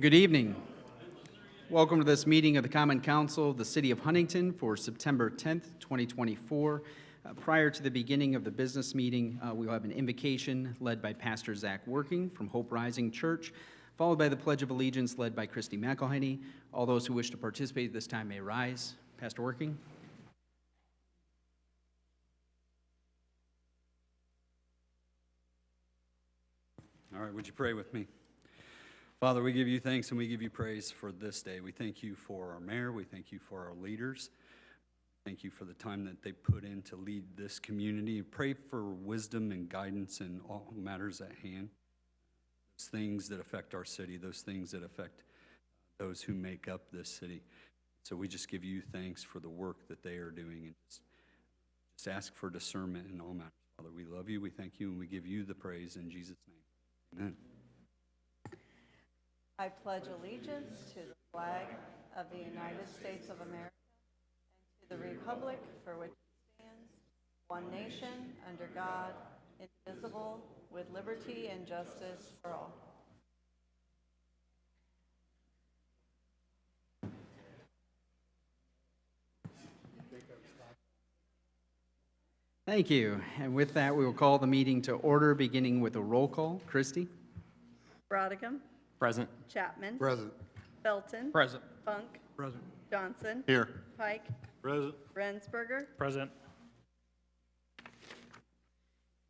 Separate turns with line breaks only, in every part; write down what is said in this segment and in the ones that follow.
Good evening. Welcome to this meeting of the Common Council of the City of Huntington for September 10th, 2024. Prior to the beginning of the business meeting, we will have an invocation led by Pastor Zach Working from Hope Rising Church, followed by the Pledge of Allegiance led by Christy McElhenney. All those who wish to participate at this time may rise. Pastor Working.
All right, would you pray with me? Father, we give you thanks and we give you praise for this day. We thank you for our mayor. We thank you for our leaders. Thank you for the time that they put in to lead this community. Pray for wisdom and guidance in all matters at hand. Those things that affect our city, those things that affect those who make up this city. So we just give you thanks for the work that they are doing and just ask for discernment in all matters. Father, we love you, we thank you, and we give you the praise in Jesus' name. Amen.
I pledge allegiance to the flag of the United States of America and to the republic for which it stands, one nation, under God, indivisible, with liberty and justice for all.
Thank you. And with that, we will call the meeting to order, beginning with a roll call. Christy?
Brodigan.
Present.
Chapman.
Present.
Felton.
Present.
Funk.
Present.
Johnson.
Here.
Pike.
Present.
Rensberger.
Present.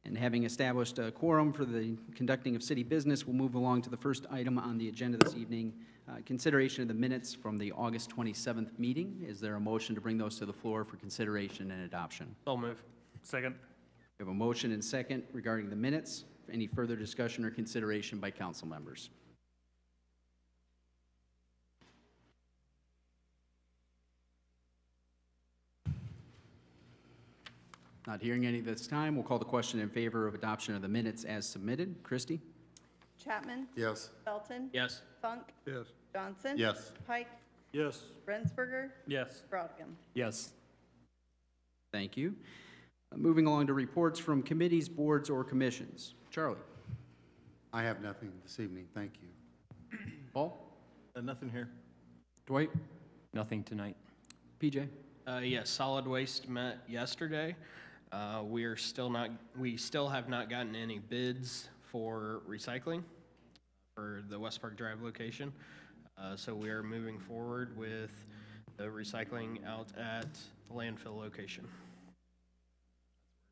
And having established a quorum for the conducting of city business, we'll move along to the first item on the agenda this evening, consideration of the minutes from the August 27th meeting. Is there a motion to bring those to the floor for consideration and adoption?
So move. Second.
We have a motion and second regarding the minutes. Any further discussion or consideration by council members? Not hearing any this time, we'll call the question in favor of adoption of the minutes as submitted. Christy?
Chapman.
Yes.
Felton.
Yes.
Funk.
Yes.
Johnson.
Yes.
Pike.
Yes.
Rensberger.
Yes.
Brodigan.
Yes.
Thank you. Moving along to reports from committees, boards, or commissions. Charlie?
I have nothing this evening. Thank you.
Paul?
Nothing here.
Dwight?
Nothing tonight.
PJ?
Yes, solid waste met yesterday. We still have not gotten any bids for recycling for the West Park Drive location. So we are moving forward with the recycling out at the landfill location.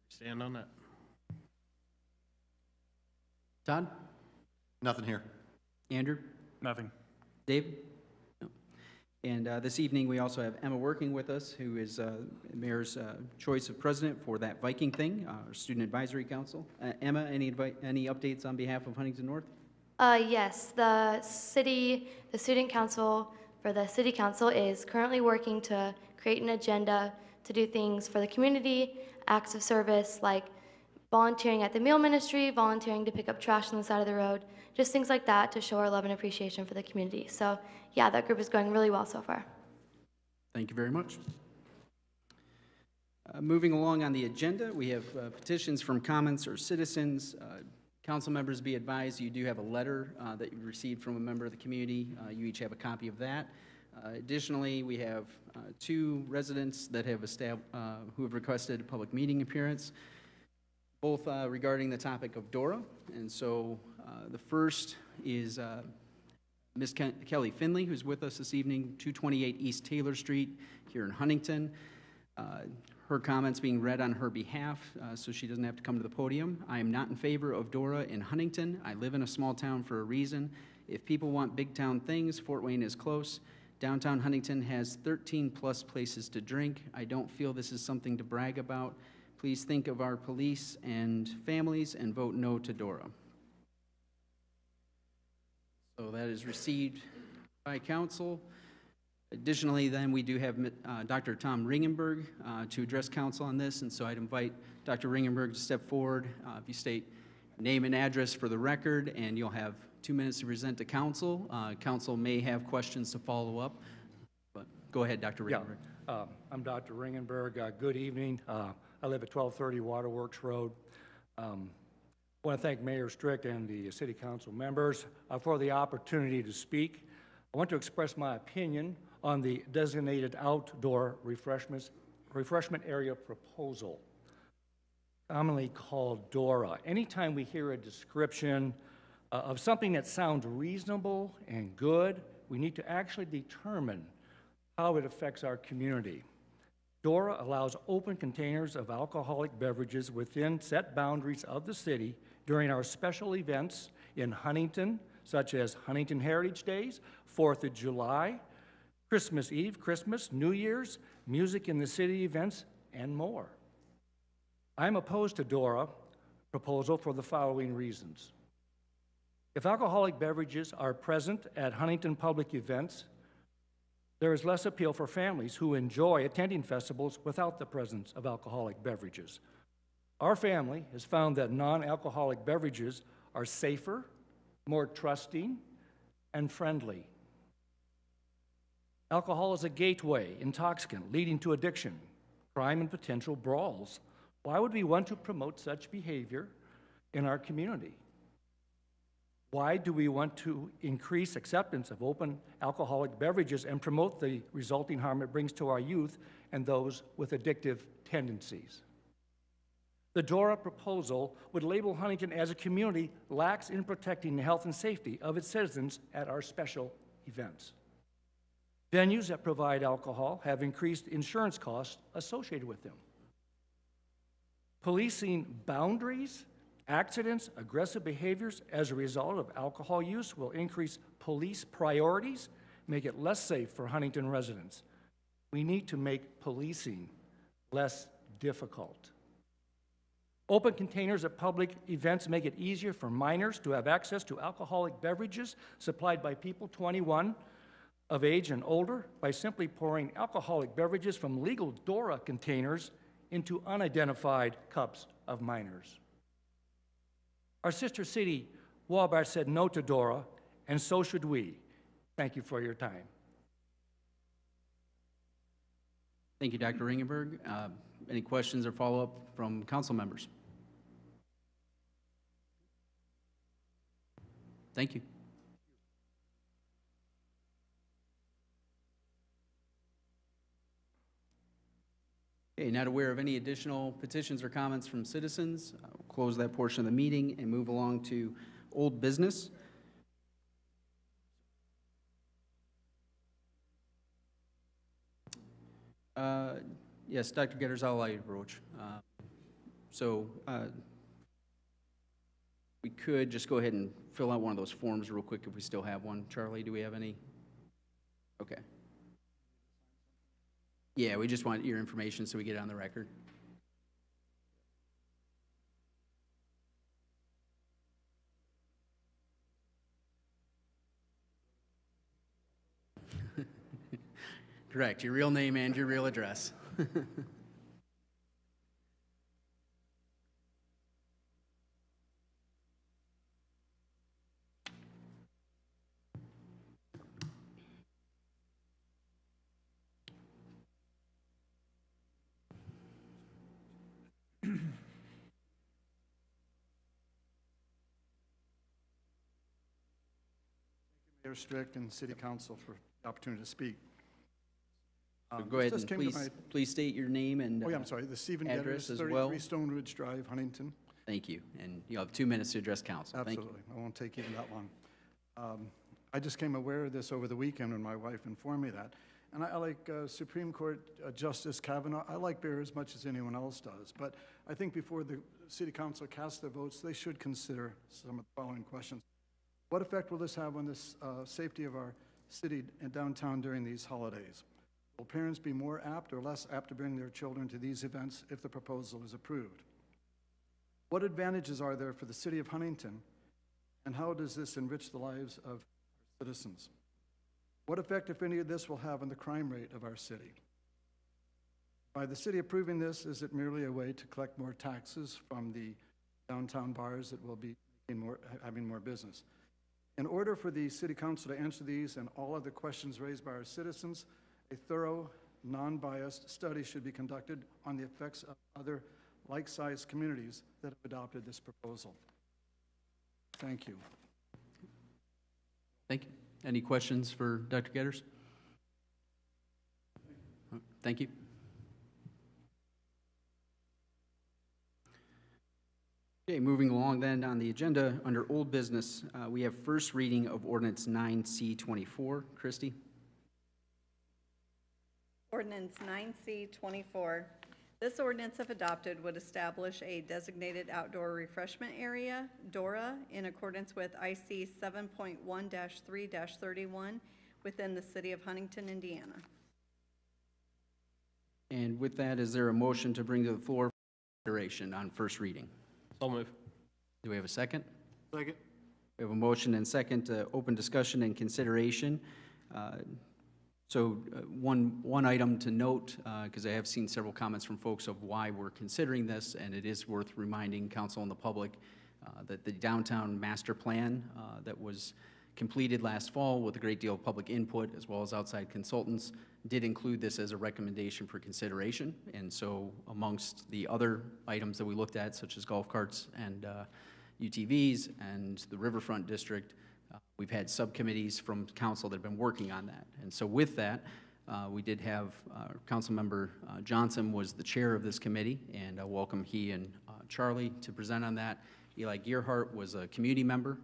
Stand on that.
Todd?
Nothing here.
Andrew?
Nothing.
Dave? No. And this evening, we also have Emma working with us, who is Mayor's choice of president for that Viking thing, our Student Advisory Council. Emma, any updates on behalf of Huntington North?
Yes, the student council for the city council is currently working to create an agenda to do things for the community, acts of service like volunteering at the meal ministry, volunteering to pick up trash on the side of the road, just things like that to show our love and appreciation for the community. So yeah, that group is going really well so far.
Thank you very much. Moving along on the agenda, we have petitions from comments or citizens. Council members, be advised, you do have a letter that you received from a member of the community. You each have a copy of that. Additionally, we have two residents that have who have requested a public meeting appearance, both regarding the topic of DORA. And so the first is Ms. Kelly Finley, who's with us this evening, 228 East Taylor Street here in Huntington. Her comments being read on her behalf, so she doesn't have to come to the podium. I am not in favor of DORA in Huntington. I live in a small town for a reason. If people want big town things, Fort Wayne is close. Downtown Huntington has 13 plus places to drink. I don't feel this is something to brag about. Please think of our police and families and vote no to DORA. So that is received by council. Additionally, then, we do have Dr. Tom Ringenberg to address council on this, and so I'd invite Dr. Ringenberg to step forward. If you state name and address for the record, and you'll have 2 minutes to present to council. Council may have questions to follow up, but go ahead, Dr. Ringenberg.
Yeah, I'm Dr. Ringenberg. Good evening. I live at 1230 Waterworks Road. I want to thank Mayor Strick and the city council members for the opportunity to speak. I want to express my opinion on the designated outdoor refreshment area proposal, commonly called DORA. Anytime we hear a description of something that sounds reasonable and good, we need to actually determine how it affects our community. DORA allows open containers of alcoholic beverages within set boundaries of the city during our special events in Huntington, such as Huntington Heritage Days, 4th of July, Christmas Eve, Christmas, New Year's, music in the city events, and more. I'm opposed to DORA proposal for the following reasons. If alcoholic beverages are present at Huntington public events, there is less appeal for families who enjoy attending festivals without the presence of alcoholic beverages. Our family has found that non-alcoholic beverages are safer, more trusting, and friendly. Alcohol is a gateway intoxicant leading to addiction, crime, and potential brawls. Why would we want to promote such behavior in our community? Why do we want to increase acceptance of open alcoholic beverages and promote the resulting harm it brings to our youth and those with addictive tendencies? The DORA proposal would label Huntington as a community lax in protecting the health and safety of its citizens at our special events. Venues that provide alcohol have increased insurance costs associated with them. Policing boundaries, accidents, aggressive behaviors as a result of alcohol use will increase police priorities, make it less safe for Huntington residents. We need to make policing less difficult. Open containers at public events make it easier for minors to have access to alcoholic beverages supplied by people 21 of age and older by simply pouring alcoholic beverages from legal DORA containers into unidentified cups of minors. Our sister city, Wabash, said no to DORA, and so should we. Thank you for your time.
Thank you, Dr. Ringenberg. Any questions or follow-up from council members? Thank you. Okay, not aware of any additional petitions or comments from citizens. We'll close that portion of the meeting and move along to old business. Yes, Dr. Getters, I'll allow you to broach. We could just go ahead and fill out one of those forms real quick if we still have one. Charlie, do we have any? Okay. Yeah, we just want your information so we get it on the record. Correct, your real name and your real address.
Mayor Strick and City Council for the opportunity to speak.
Go ahead
This
and
came to my-
please state your name and
Oh, yeah, I'm sorry. The Stephen
address
Getters,
as
33
well.
Stone Ridge Drive, Huntington.
Thank you. And you have 2 minutes to address council. Thank you.
Absolutely. I won't take even that long. I just came aware of this over the weekend when my wife informed me that. And I like Supreme Court Justice Kavanaugh. I like beer as much as anyone else does. But I think before the City Council casts their votes, they should consider some of the following questions. What effect will this have on the safety of our city and downtown during these holidays? Will parents be more apt or less apt to bring their children to these events if the proposal is approved? What advantages are there for the city of Huntington, and how does this enrich the lives of our citizens? What effect, if any, of this will have on the crime rate of our city? By the city approving this, is it merely a way to collect more taxes from the downtown bars that will be having more business? In order for the City Council to answer these and all other questions raised by our citizens, a thorough, non-biased study should be conducted on the effects of other like-sized communities that have adopted this proposal. Thank you.
Thank you. Any questions for Dr. Getters? Thank you. Okay, moving along then on the agenda, under old business, we have first reading of ordinance 9C24. Christie?
Ordinance 9C24. This ordinance, if adopted, would establish a designated outdoor refreshment area, DORA, in accordance with IC 7.1-3-31 within the city of Huntington, Indiana.
And with that, is there a motion to bring to the floor for consideration on first reading?
So move.
Do we have a second?
Second.
We have a motion and second to open discussion and consideration. One item to note, because I have seen several comments from folks of why we're considering this, and it is worth reminding council and the public that the downtown master plan that was completed last fall with a great deal of public input as well as outside consultants did include this as a recommendation for consideration. And so amongst the other items that we looked at, such as golf carts and UTVs and the Riverfront District, we've had subcommittees from council that have been working on that. And so with that, we did have Councilmember Johnson was the chair of this committee, and I welcome he and Charlie to present on that. Eli Gearhart was a community member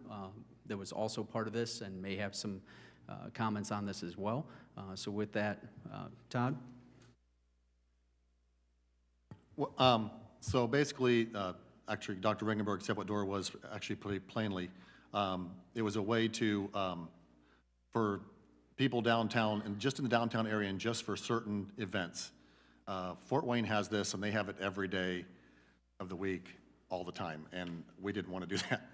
that was also part of this and may have some comments on this as well. So with that, Todd?
Well, so basically, actually, Dr. Ringenberg said what DORA was actually pretty plainly. It was a way to, for people downtown, and just in the downtown area, and just for certain events. Fort Wayne has this, and they have it every day of the week, all the time, and we didn't want to do that.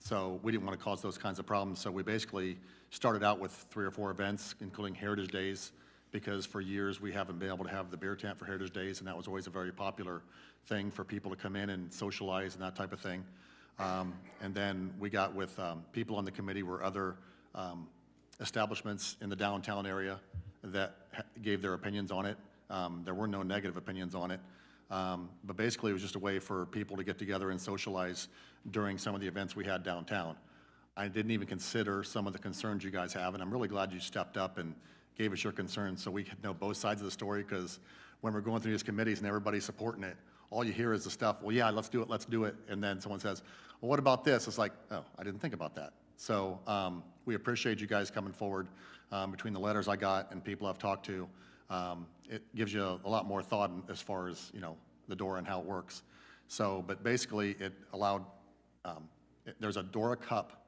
So we didn't want to cause those kinds of problems, so we basically started out with 3 or 4 events, including Heritage Days, because for years we haven't been able to have the beer tent for Heritage Days, and that was always a very popular thing for people to come in and socialize and that type of thing. And then we got with people on the committee were other establishments in the downtown area that gave their opinions on it. There were no negative opinions on it. But basically, it was just a way for people to get together and socialize during some of the events we had downtown. I didn't even consider some of the concerns you guys have, and I'm really glad you stepped up and gave us your concerns so we could know both sides of the story, because when we're going through these committees and everybody's supporting it, all you hear is the stuff, well, yeah, let's do it, and then someone says, well, what about this? It's like, oh, I didn't think about that. So we appreciate you guys coming forward. Between the letters I got and people I've talked to, it gives you a lot more thought as far as, the DORA and how it works. So, but basically, it allowed, there's a DORA cup.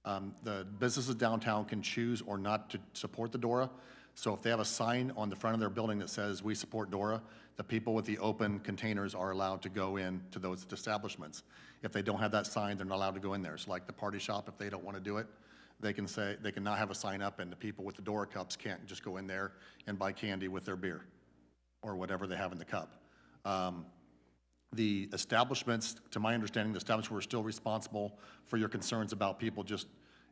The businesses downtown can choose or not to support the DORA. So if they have a sign on the front of their building that says, we support DORA, the people with the open containers are allowed to go in to those establishments. If they don't have that sign, they're not allowed to go in there. So like the party shop, if they don't want to do it, they can say, they can not have a sign up, and the people with the DORA cups can't just go in there and buy candy with their beer or whatever they have in the cup. The establishments, to my understanding, the establishments were still responsible for your concerns about people just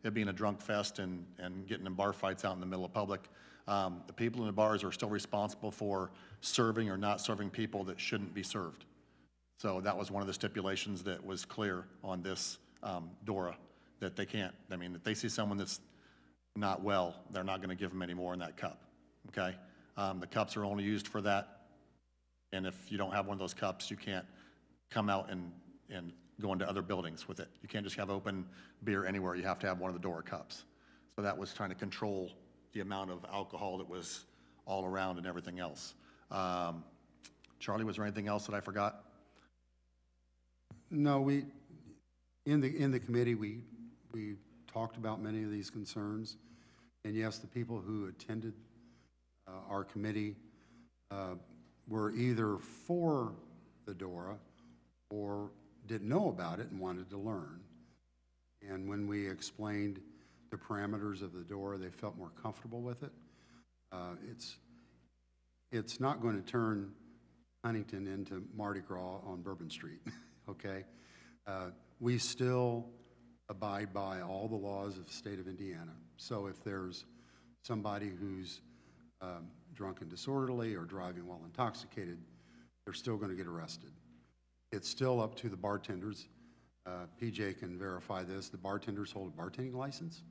it being a drunk fest and getting in bar fights out in the middle of public. The people in the bars are still responsible for serving or not serving people that shouldn't be served. So that was one of the stipulations that was clear on this DORA, that they can't, I mean, if they see someone that's not well, they're not going to give them any more in that cup, okay? The cups are only used for that, and if you don't have one of those cups, you can't come out and go into other buildings with it. You can't just have open beer anywhere. You have to have one of the DORA cups. So that was trying to control the amount of alcohol that was all around and everything else. Charlie, was there anything else that I forgot?
No, we, in the committee, we talked about many of these concerns. And yes, the people who attended our committee were either for the DORA or didn't know about it and wanted to learn. And when we explained the parameters of the DORA, they felt more comfortable with it. It's not going to turn Huntington into Mardi Gras on Bourbon Street, okay? We still abide by all the laws of the state of Indiana. So if there's somebody who's drunk and disorderly or driving while intoxicated, they're still going to get arrested. It's still up to the bartenders PJ can verify this, the bartenders hold a bartending license,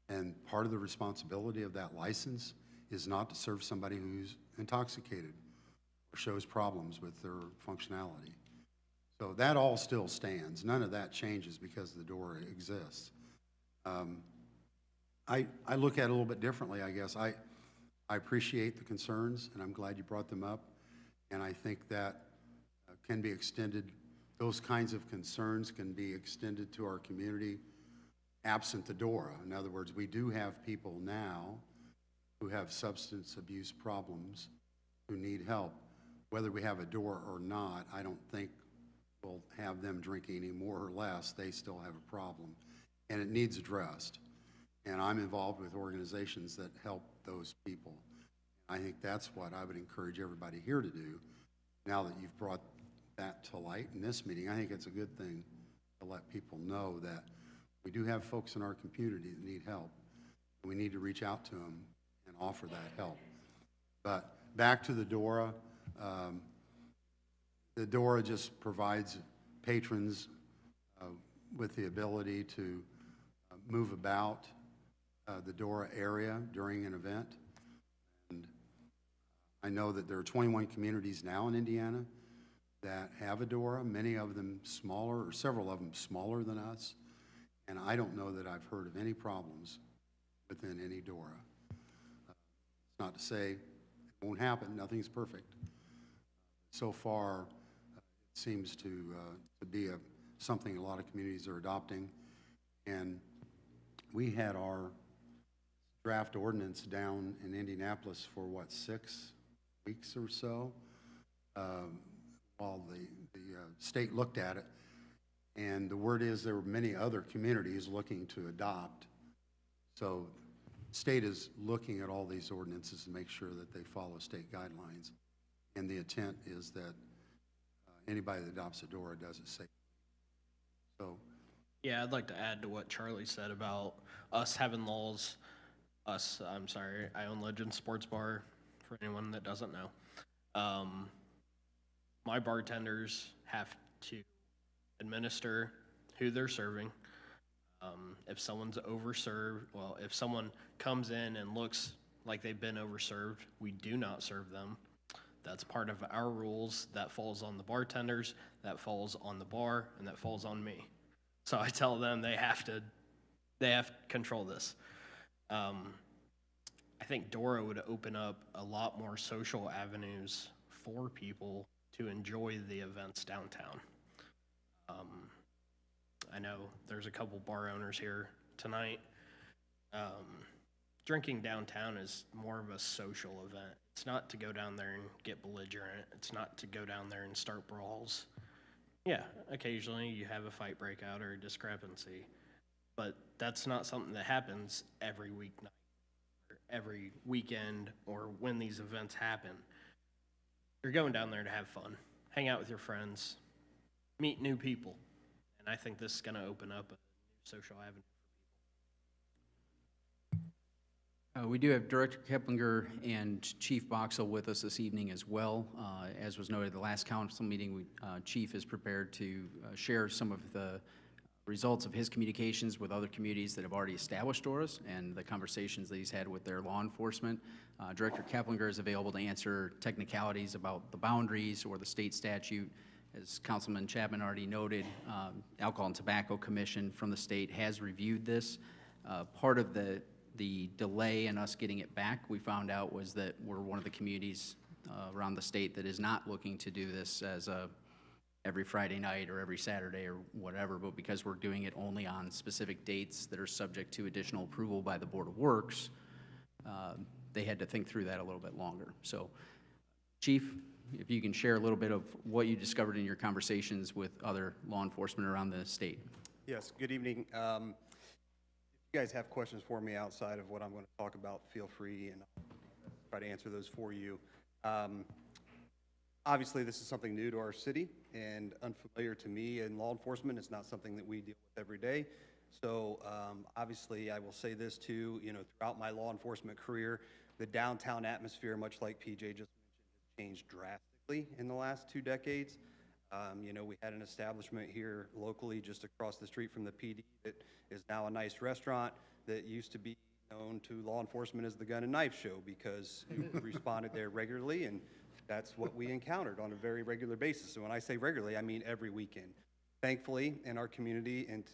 and part of the responsibility of that license is not to serve somebody who's intoxicated or shows problems with their functionality. So that all still stands. None of that changes because the door exists. I look at it a little bit differently, I guess. I appreciate the concerns, and I'm glad you brought them up, and I think that can be extended. Those kinds of concerns can be extended to our community absent the DORA. In other words, we do have people now who have substance abuse problems who need help. Whether we have a DORA or not, I don't think we'll have them drinking any more or less. They still have a problem, and it needs addressed. And I'm involved with organizations that help those people. I think that's what I would encourage everybody here to do. Now that you've brought that to light in this meeting, I think it's a good thing to let people know that we do have folks in our community that need help. We need to reach out to them and offer that help. But back to the DORA. The DORA just provides patrons with the ability to move about the DORA area during an event. And I know that there are 21 communities now in Indiana that have a DORA, many of them smaller, or several of them smaller than us. And I don't know that I've heard of any problems within any DORA. It's not to say it won't happen, nothing's perfect. So far, it seems to be something a lot of communities are adopting. And we had our draft ordinance down in Indianapolis for, what, 6 weeks or so, while the state looked at it. And the word is there were many other communities looking to adopt. So the state is looking at all these ordinances to make sure that they follow state guidelines. And the intent is that anybody that adopts a DORA does it safely. So,
Yeah, I'd like to add to what Charlie said about us having laws. I'm sorry, I own Legend Sports Bar, for anyone that doesn't know. My bartenders have to administer who they're serving. If someone's overserved, well, if someone comes in and looks like they've been overserved, we do not serve them. That's part of our rules. That falls on the bartenders, that falls on the bar, and that falls on me. So I tell them they have to control this. I think DORA would open up a lot more social avenues for people to enjoy the events downtown. I know there's a couple bar owners here tonight. Drinking downtown is more of a social event. It's not to go down there and get belligerent. It's not to go down there and start brawls. Yeah, occasionally you have a fight break out or a discrepancy, but that's not something that happens every weeknight or every weekend or when these events happen. You're going down there to have fun, hang out with your friends, meet new people, and I think this is going to open up a new social avenue.
We do have Director Keplinger and Chief Boxell with us this evening as well. As was noted at the last council meeting, Chief is prepared to share some of the results of his communications with other communities that have already established DORAs and the conversations that he's had with their law enforcement. Director Keplinger is available to answer technicalities about the boundaries or the state statute. As Councilman Chapman already noted, Alcohol and Tobacco Commission from the state has reviewed this. Part of the delay in us getting it back, we found out, was that we're one of the communities around the state that is not looking to do this as every Friday night or every Saturday or whatever, but because we're doing it only on specific dates that are subject to additional approval by the Board of Works, they had to think through that a little bit longer. So, Chief, if you can share a little bit of what you discovered in your conversations with other law enforcement around the state.
Yes, good evening. If you guys have questions for me outside of what I'm going to talk about, feel free, and I'll try to answer those for you. Obviously, this is something new to our city and unfamiliar to me in law enforcement. It's not something that we deal with every day. So obviously, I will say this too, throughout my law enforcement career, the downtown atmosphere, much like PJ just mentioned, has changed drastically in the last 2 decades. You know, we had an establishment here locally just across the street from the PD that is now a nice restaurant that used to be known to law enforcement as the Gun and Knife Show because we responded there regularly, and that's what we encountered on a very regular basis. And when I say regularly, I mean every weekend. Thankfully, in our community in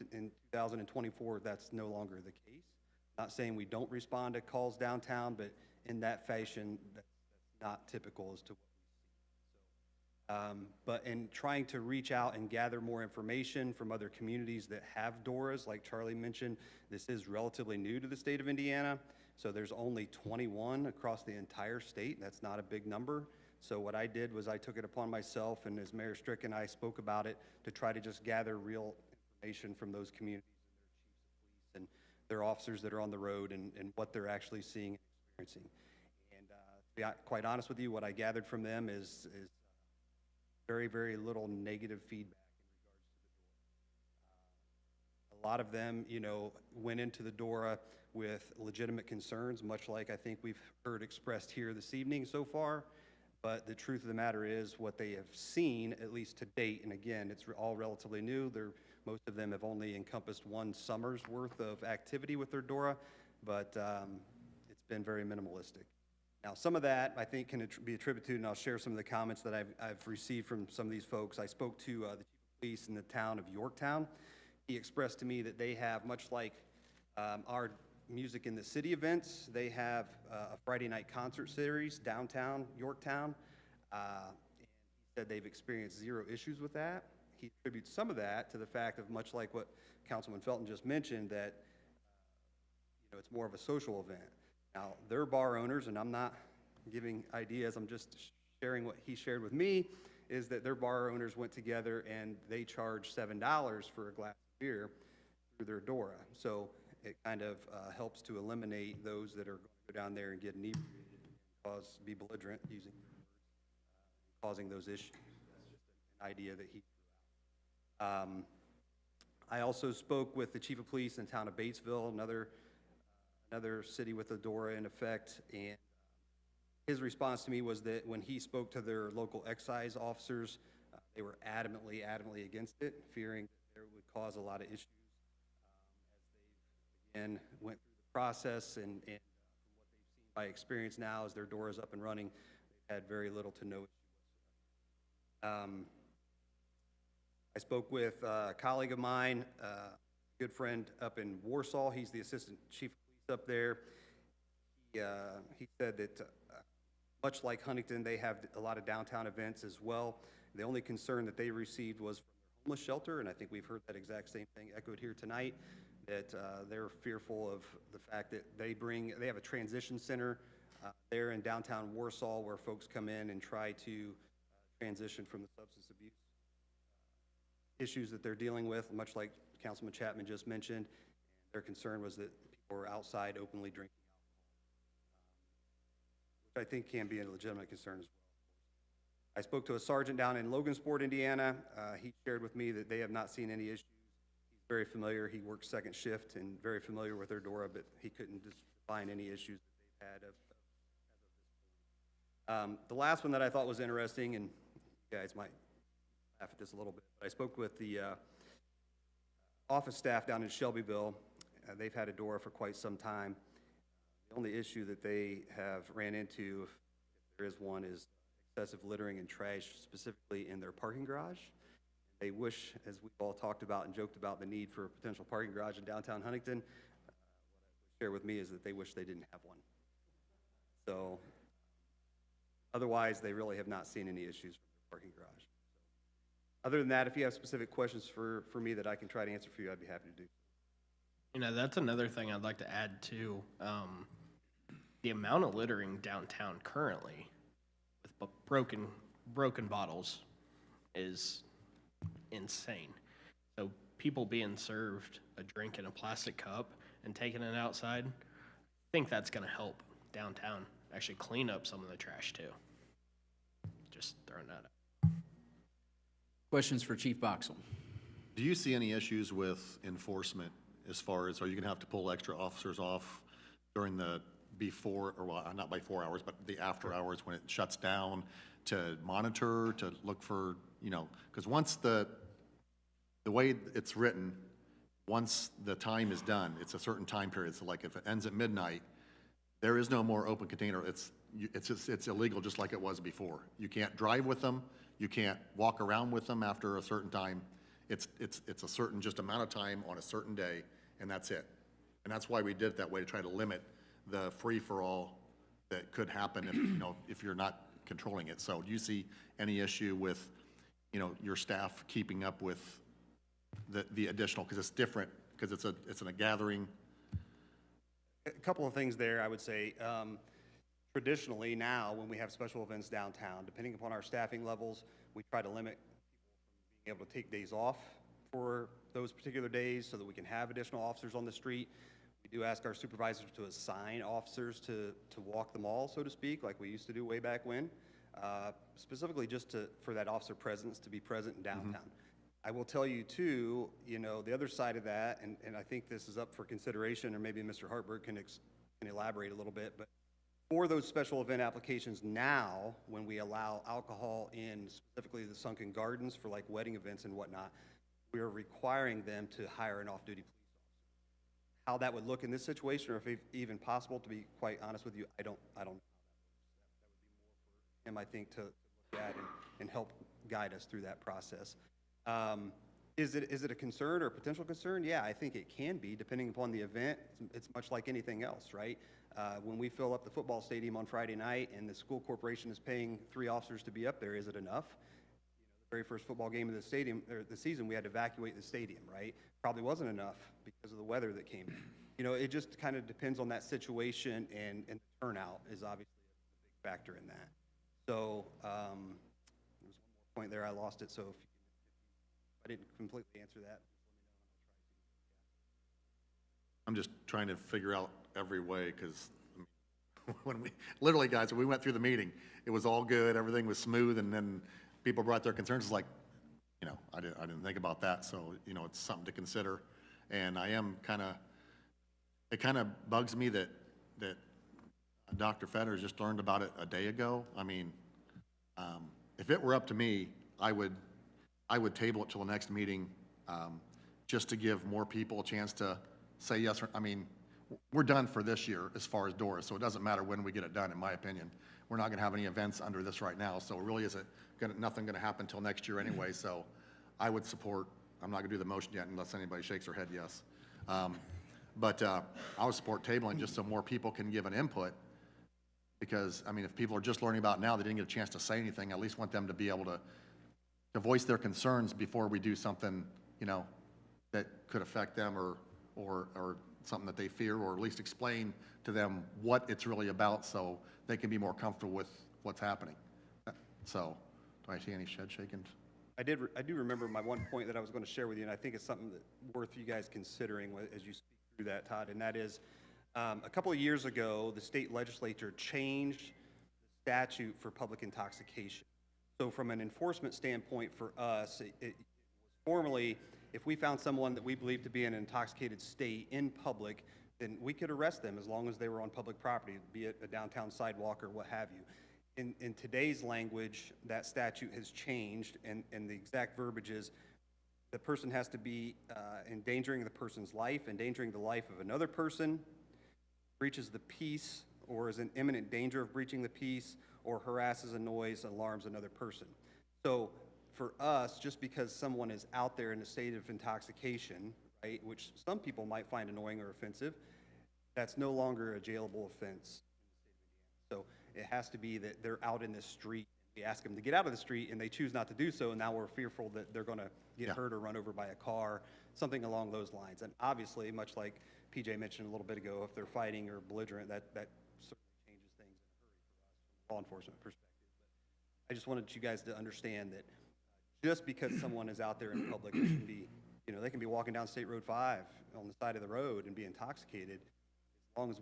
2024, that's no longer the case. Not saying we don't respond to calls downtown, but in that fashion, that's not typical as to what we see. But in trying to reach out and gather more information from other communities that have DORAs, like Charlie mentioned, this is relatively new to the state of Indiana. So there's only 21 across the entire state. That's not a big number. So what I did was I took it upon myself, and as Mayor Strick and I spoke about it, to try to just gather real information from those communities and their chiefs of police and their officers that are on the road and what they're actually seeing and experiencing. And to be quite honest with you, what I gathered from them is very, very little negative feedback in regards to the DORA. A lot of them, you know, went into the DORA with legitimate concerns, much like I think we've heard expressed here this evening so far. But the truth of the matter is what they have seen, at least to date, and again, it's all relatively new. Most of them have only encompassed one summer's worth of activity with their DORA, but it's been very minimalistic. Now, some of that, I think, can be attributed, and I'll share some of the comments that I've received from some of these folks. I spoke to the chief of police in the town of Yorktown. He expressed to me that they have, much like our Music in the City events, they have a Friday night concert series downtown Yorktown. And he said they've experienced zero issues with that. He attributes some of that to the fact of, much like what Councilman Felton just mentioned, that you know, it's more of a social event. Now, their bar owners, and I'm not giving ideas, I'm just sharing what he shared with me, is that their bar owners went together and they charged $7 for a glass of beer through their DORA. So it kind of helps to eliminate those that are going to go down there and get inebriated and be belligerent, using causing those issues. That's just an idea that he threw out. I also spoke with the chief of police in the town of Batesville, another city with a DORA in effect, and his response to me was that when he spoke to their local excise officers, they were adamantly against it, fearing that it would cause a lot of issues. And went through the process, and from what they've seen by experience now, as their DORA is up and running, they've had very little to no issue whatsoever. I spoke with a colleague of mine, a good friend up in Warsaw. He's the assistant chief of police up there. He said that much like Huntington, they have a lot of downtown events as well. The only concern that they received was from their homeless shelter, and I think we've heard that exact same thing echoed here tonight, that they're fearful of the fact that they have a transition center there in downtown Warsaw where folks come in and try to transition from the substance abuse issues that they're dealing with, much like Councilman Chapman just mentioned. Their concern was that people were outside openly drinking alcohol, which I think can be a legitimate concern as well. I spoke to a sergeant down in Logansport, Indiana. He shared with me that they have not seen any issues. Very familiar. He works second shift and very familiar with their DORA, but he couldn't just find any issues that they've had as of this point. The last one that I thought was interesting, and you guys might laugh at this a little bit, but I spoke with the office staff down in Shelbyville. They've had a DORA for quite some time. The only issue that they have ran into, if there is one, is excessive littering and trash, specifically in their parking garage. They wish, as we've all talked about and joked about the need for a potential parking garage in downtown Huntington, what they share with me is that they wish they didn't have one. So otherwise, they really have not seen any issues with the parking garage. Other than that, if you have specific questions for me that I can try to answer for you, I'd be happy to do.
You know, that's another thing I'd like to add to the amount of littering downtown currently with broken bottles is insane. So people being served a drink in a plastic cup and taking it outside, I think that's going to help downtown actually clean up some of the trash too. Just throwing that out.
Questions for Chief Boxell?
Do you see any issues with enforcement as far as, are you going to have to pull extra officers off during the before, or well, not by 4 hours, but the after hours when it shuts down, to monitor, to look for, you know, because once the way it's written, once the time is done, it's a certain time period. So like if it ends at midnight, there is no more open container. It's illegal just like it was before. You can't drive with them. You can't walk around with them after a certain time. It's a certain just amount of time on a certain day, and that's it. And that's why we did it that way, to try to limit the free-for-all that could happen if, you know, if you're not controlling it. So do you see any issue with, you know, your staff keeping up with the additional, because it's different, because it's in a gathering?
A couple of things there, I would say. Traditionally now, when we have special events downtown, depending upon our staffing levels, we try to limit people from being able to take days off for those particular days so that we can have additional officers on the street. We do ask our supervisors to assign officers to walk the mall, so to speak, like we used to do way back when, specifically just for that officer presence to be present in downtown. I will tell you too, you know, the other side of that, and I think this is up for consideration, or maybe Mr. Hartberg can elaborate a little bit, but for those special event applications now, when we allow alcohol in specifically the Sunken Gardens for like wedding events and whatnot, we are requiring them to hire an off-duty police officer. How that would look in this situation, or if even possible, to be quite honest with you, I don't know how that works. That would be more for him, I think, to look at and help guide us through that process. Is it a concern or a potential concern? Yeah, I think it can be, depending upon the event. It's much like anything else, right? When we fill up the football stadium on Friday night and the school corporation is paying 3 officers to be up there, is it enough? The very first football game of the stadium, or the season, we had to evacuate the stadium, right? Probably wasn't enough because of the weather that came in. You know, it just kind of depends on that situation, and the turnout is obviously a big factor in that. So there was one more point there, I lost it, so if I didn't completely answer that,
I'm just trying to figure out every way, because when we, literally, guys, when we went through the meeting, it was all good, everything was smooth, and then people brought their concerns. It's like, you know, I didn't think about that, so, you know, it's something to consider. And I am it kind of bugs me that Dr. Fetters just learned about it a day ago. I mean, if it were up to me, I would table it till the next meeting, just to give more people a chance to say yes or, I mean, we're done for this year as far as doors, so it doesn't matter when we get it done, in my opinion. We're not going to have any events under this right now, so it really isn't nothing going to happen until next year anyway. So I would support, I'm not going to do the motion yet unless anybody shakes their head yes. But I would support tabling just so more people can give an input, because, I mean, if people are just learning about it now, they didn't get a chance to say anything, I at least want them to be able to voice their concerns before we do something, you know, that could affect them or something that they fear, or at least explain to them what it's really about so they can be more comfortable with what's happening. So, do I see any shed shaking?
I do remember my one point that I was going to share with you, and I think it's something that worth you guys considering as you speak through that, Todd, and that is, a couple of years ago, the state legislature changed the statute for public intoxication. So from an enforcement standpoint for us, it was formerly, if we found someone that we believed to be in an intoxicated state in public, then we could arrest them as long as they were on public property, be it a downtown sidewalk or what have you. In today's language, that statute has changed, and the exact verbiage is the person has to be endangering the person's life, endangering the life of another person, breaches the peace, or is in imminent danger of breaching the peace, or harasses, annoys, alarms another person. So for us, just because someone is out there in a state of intoxication, right, which some people might find annoying or offensive, that's no longer a jailable offense. So it has to be that they're out in the street. We ask them to get out of the street, and they choose not to do so, and now we're fearful that they're going to get hurt or run over by a car, something along those lines. And obviously, much like PJ mentioned a little bit ago, if they're fighting or belligerent, that certainly changes things in a hurry for us from a law enforcement perspective. But I just wanted you guys to understand that just because someone is out there in public, it should be, you know, they can be walking down State Road 5 on the side of the road and be intoxicated, as long as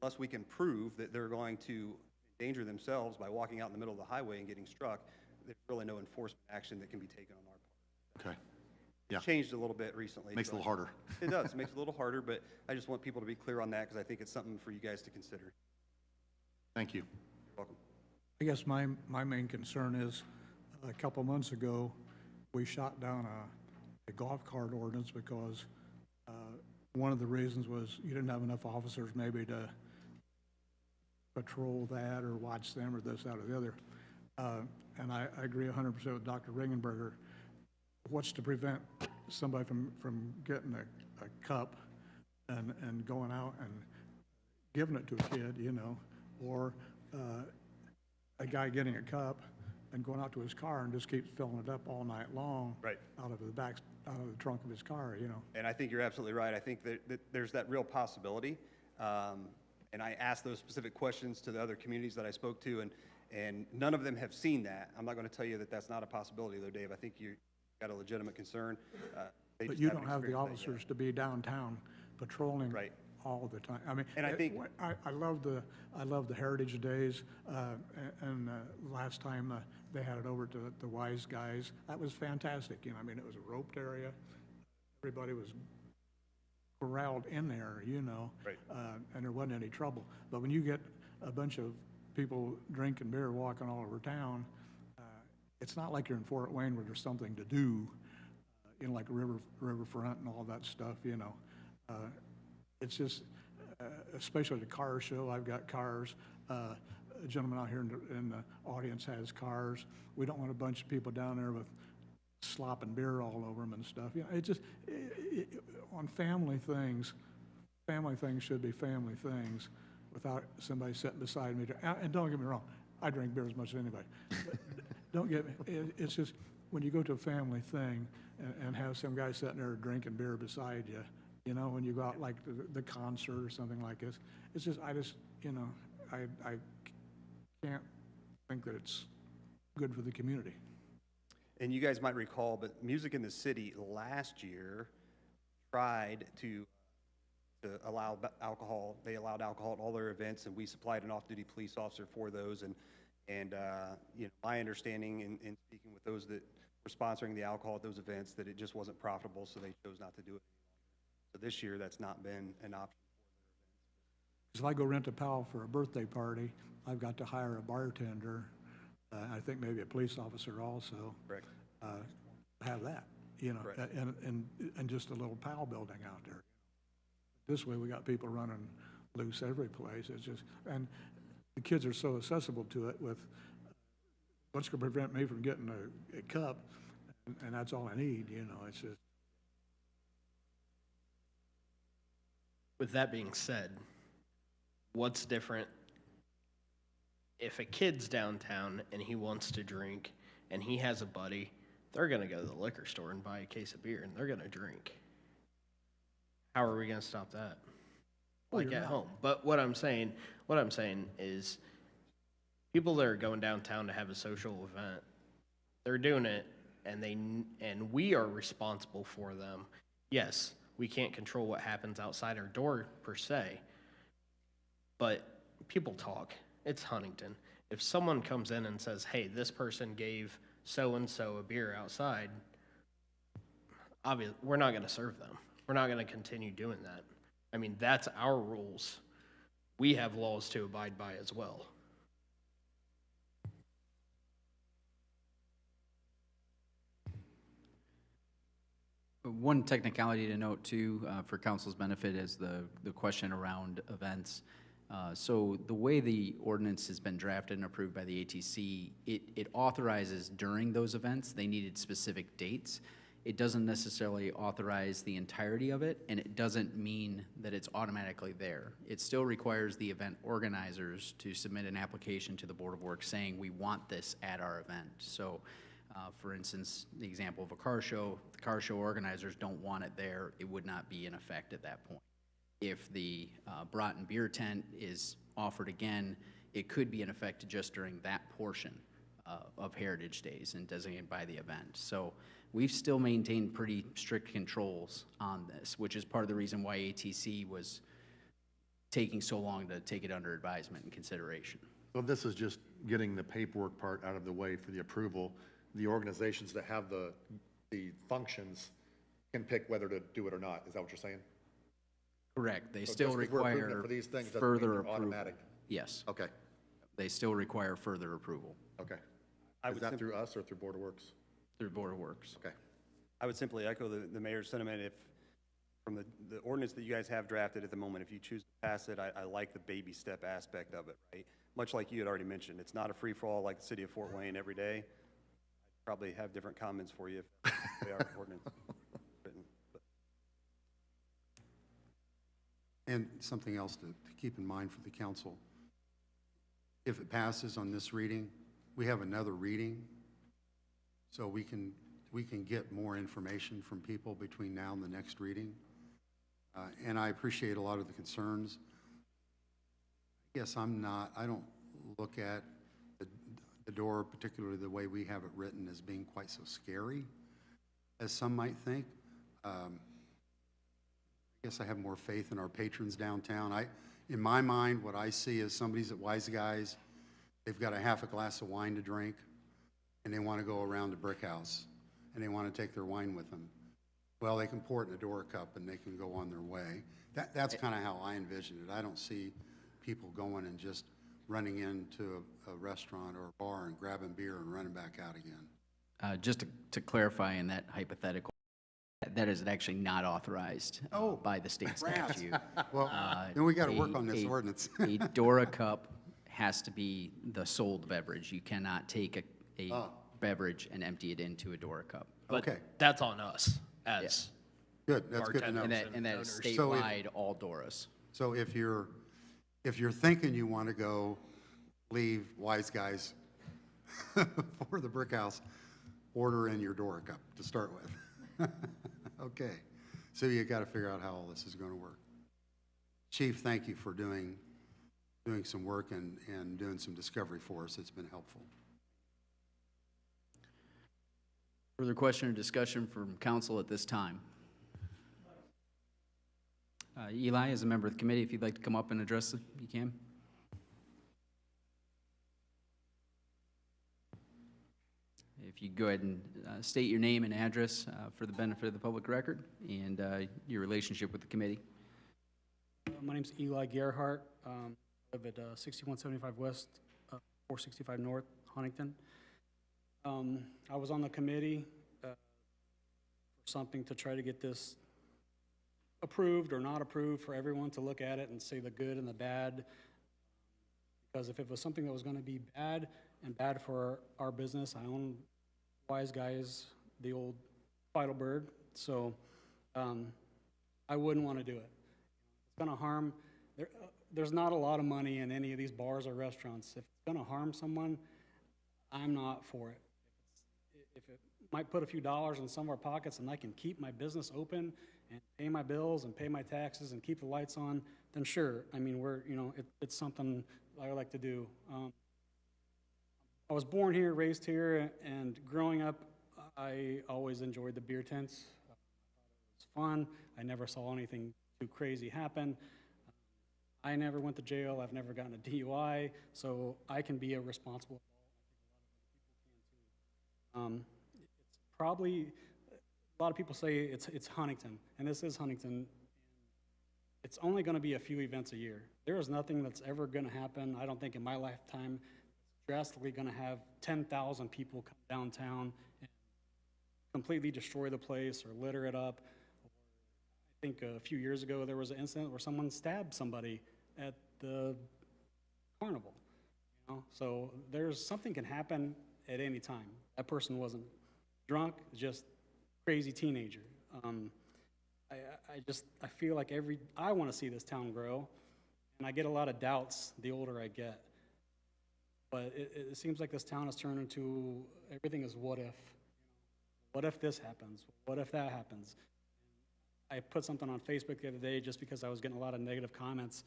unless we can prove that they're going to endanger themselves by walking out in the middle of the highway and getting struck, there's really no enforcement action that can be taken on our part.
Okay. Yeah.
changed a little bit recently.
Makes it a
so
little harder.
It does, it makes it a little harder, but I just want people to be clear on that because I think it's something for you guys to consider.
Thank you.
You're welcome.
I guess my main concern is, a couple months ago, we shot down a golf cart ordinance because one of the reasons was you didn't have enough officers maybe to patrol that or watch them or this, that, or the other. And I agree 100% with Dr. Ringenberger. What's to prevent somebody from getting a cup and going out and giving it to a kid, you know, or a guy getting a cup and going out to his car and just keeps filling it up all night long.
Right.
Out of the trunk of his car, you know.
And I think you're absolutely right. I think that there's that real possibility. And I asked those specific questions to the other communities that I spoke to, and none of them have seen that. I'm not going to tell you that that's not a possibility, though, Dave. I think you got a legitimate concern. They
But
just
you
haven't
don't have the
experienced that yet.
officers to be downtown patrolling
Right.
all the time. I mean,
And I think-
I love the Heritage Days, and last time they had it over to the Wise Guys. That was fantastic, you know, I mean, it was a roped area. Everybody was corralled in there, you know.
Right.
And there wasn't any trouble. But when you get a bunch of people drinking beer, walking all over town, it's not like you're in Fort Wayne where there's something to do, you know, like riverfront and all that stuff, you know. It's just, especially the car show, I've got cars. A gentleman out here in the audience has cars. We don't want a bunch of people down there with slopping beer all over them and stuff. You know, it just, on family things should be family things without somebody sitting beside me. And don't get me wrong, I drink beer as much as anybody. But don't get me, it's just, when you go to a family thing and have some guy sitting there drinking beer beside you, you know, when you go out like the concert or something like this, it's just, you know, I can't think that it's good for the community.
And you guys might recall, but Music in the City last year tried to allow alcohol. They allowed alcohol at all their events, and we supplied an off-duty police officer for those. And you know, my understanding in speaking with those that were sponsoring the alcohol at those events, that it just wasn't profitable, so they chose not to do it. So this year, that's not been an option.
If I go rent a pal for a birthday party, I've got to hire a bartender, I think maybe a police officer also.
Correct.
Have that, you know,
Correct.
and just a little pal building out there. This way, we got people running loose every place. It's just, and the kids are so accessible to it with, what's going to prevent me from getting a cup, and that's all I need, you know, it's just.
With that being said, what's different if a kid's downtown and he wants to drink and he has a buddy, they're going to go to the liquor store and buy a case of beer and they're going to drink. How are we going to stop that? Like at home. But what I'm saying is people that are going downtown to have a social event, they're doing it and we are responsible for them. Yes, we can't control what happens outside our door per se, but people talk. It's Huntington. If someone comes in and says, hey, this person gave so-and-so a beer outside, obviously, we're not going to serve them. We're not going to continue doing that. I mean, that's our rules. We have laws to abide by as well.
One technicality to note too, for council's benefit, is the question around events. So the way the ordinance has been drafted and approved by the ATC, it authorizes during those events, they needed specific dates. It doesn't necessarily authorize the entirety of it, and it doesn't mean that it's automatically there. It still requires the event organizers to submit an application to the Board of Works saying, we want this at our event. So, for instance, the example of a car show, if the car show organizers don't want it there, it would not be in effect at that point. If the Broughton Beer Tent is offered again, it could be in effect just during that portion of Heritage Days and designated by the event. So we've still maintained pretty strict controls on this, which is part of the reason why ATC was taking so long to take it under advisement and consideration.
So this is just getting the paperwork part out of the way for the approval. The organizations that have the functions
can pick whether to do it or not. Is that what you're saying?
Correct. They
So
still
just 'cause we're approving it
require
for these things doesn't mean
further
they're
approval.
automatic.
Yes,
Okay,
they still require further approval
okay.
I
Is
would
that
sim-
through us or through Board of Works?
through Board of Works.
Okay.
I would simply echo the mayor's sentiment. If, from the ordinance that you guys have drafted at the moment, if you choose to pass it, I like the baby step aspect of it, right? Much like you had already mentioned, it's not a free-for-all like the city of Fort Wayne every day. I'd probably have different comments for you if that's the way our ordinance is written. But
And something else to keep in mind for the council. If it passes on this reading, we have another reading, so we can get more information from people between now and the next reading. And I appreciate a lot of the concerns. Yes, I don't look at the door, particularly the way we have it written, as being quite so scary as some might think. I guess I have more faith in our patrons downtown. In my mind, what I see is somebody's at Wise Guys, they've got a half a glass of wine to drink, and they want to go around the Brick House, and they want to take their wine with them. Well, they can pour it in a door cup, and they can go on their way. That's kind of how I envision it. I don't see people going and just running into a restaurant or a bar and grabbing beer and running back out again.
Just to clarify in that hypothetical, that is actually not authorized by the state
rats.
statute.
Well, then we got to work on this ordinance.
A Dora cup has to be the sold beverage. You cannot take a beverage and empty it into a Dora cup.
But
Okay.
that's on us as
Good, that's good to know.
bartenders
And that is
owners.
So if-
statewide, all Doras.
So if you're thinking you want to go leave Wise Guys for the Brick House, order in your Dora cup to start with. Okay, so you got to figure out how all this is going to work. Chief, thank you for doing some work and doing some discovery for us. It's been helpful.
Further question or discussion from council at this time? Eli, as a member of the committee, if you'd like to come up and address it, you can. If you go ahead and state your name and address for the benefit of the public record and your relationship with the committee.
My name's Eli Gerhart. I live at 6175 West, 465 North, Huntington. I was on the committee for something to try to get this approved or not approved for everyone to look at it and say the good and the bad. Because if it was something that was going to be bad and bad for our business, I own Wise Guys, the old Feidelberg, so I wouldn't want to do it. It's going to harm, there's not a lot of money in any of these bars or restaurants. If it's going to harm someone, I'm not for it. If it might put a few dollars in some of our pockets and I can keep my business open and pay my bills and pay my taxes and keep the lights on, then sure. I mean, it's something I like to do. I was born here, raised here, and growing up, I always enjoyed the beer tents. It was fun. I never saw anything too crazy happen. I never went to jail. I've never gotten a DUI, so I can be a responsible adult. I think a lot of other people can too. It's probably, a lot of people say it's Huntington, and this is Huntington. It's only going to be a few events a year. There is nothing that's ever going to happen, I don't think in my lifetime, drastically going to have 10,000 people come downtown and completely destroy the place or litter it up. I think a few years ago there was an incident where someone stabbed somebody at the carnival. So there's something can happen at any time. That person wasn't drunk, just crazy teenager. I feel like I want to see this town grow, and I get a lot of doubts the older I get. But it seems like this town has turned into, everything is what if. What if this happens? What if that happens? I put something on Facebook the other day just because I was getting a lot of negative comments.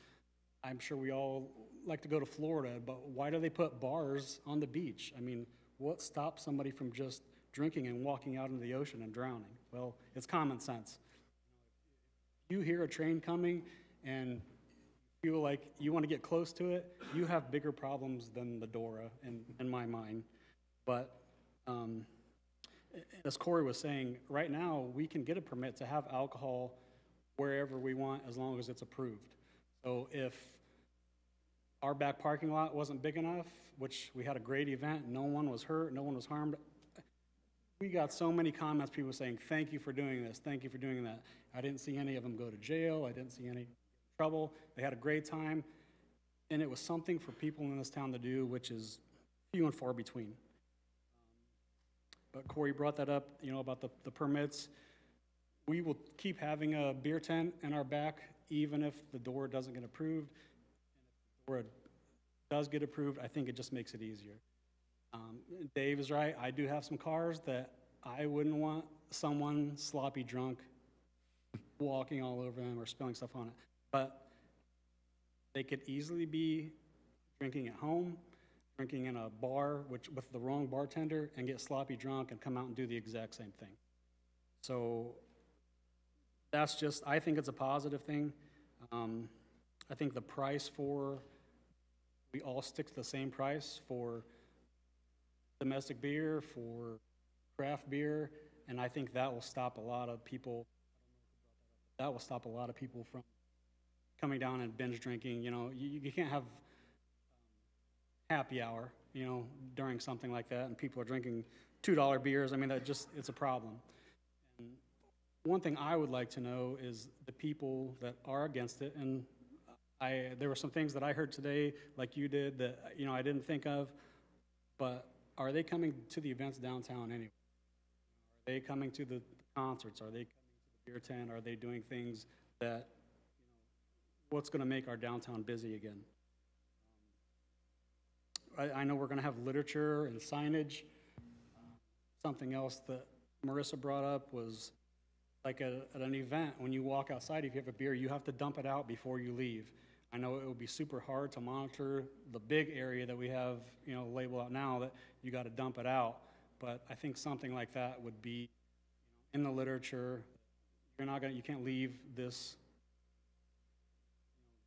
I'm sure we all like to go to Florida, but why do they put bars on the beach? I mean, what stops somebody from just drinking and walking out into the ocean and drowning? Well, it's common sense. You hear a train coming and feel like you want to get close to it, you have bigger problems than the Dora in my mind. But as Corey was saying, right now, we can get a permit to have alcohol wherever we want as long as it's approved. So if our back parking lot wasn't big enough, which we had a great event, no one was hurt, no one was harmed, we got so many comments, people saying, thank you for doing this, thank you for doing that. I didn't see any of them go to jail, I didn't see any trouble, they had a great time, and it was something for people in this town to do, which is few and far between. But Corey brought that up, you know, about the permits. We will keep having a beer tent in our back, even if the door doesn't get approved. And if the door does get approved, I think it just makes it easier. Dave is right, I do have some cars that I wouldn't want someone sloppy drunk walking all over them or spilling stuff on it. But they could easily be drinking at home, drinking in a bar with the wrong bartender, and get sloppy drunk and come out and do the exact same thing. So that's just, I think it's a positive thing. I think the price we all stick to the same price for domestic beer, for craft beer, and I think that will stop a lot of people, from coming down and binge drinking. You know, you can't have happy hour, you know, during something like that, and people are drinking $2 beers. I mean, it's a problem. And one thing I would like to know is the people that are against it, and there were some things that I heard today, like you did, that, you know, I didn't think of, but are they coming to the events downtown anyway? Are they coming to the concerts? Are they coming to the beer tent? Are they doing things that, you know, what's going to make our downtown busy again? I know we're going to have literature and signage. Something else that Marissa brought up was like at an event, when you walk outside, if you have a beer, you have to dump it out before you leave. I know it would be super hard to monitor the big area that we have, you know, labeled out now that you got to dump it out. But I think something like that would be in the literature. You can't leave this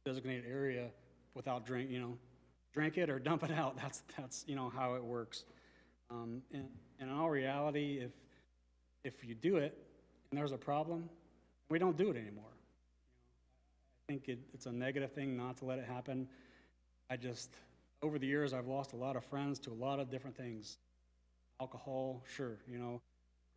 designated area without drink it or dump it out. That's you know, how it works. And in all reality, if you do it and there's a problem, we don't do it anymore. I think it's a negative thing not to let it happen. Over the years, I've lost a lot of friends to a lot of different things. Alcohol, sure, you know,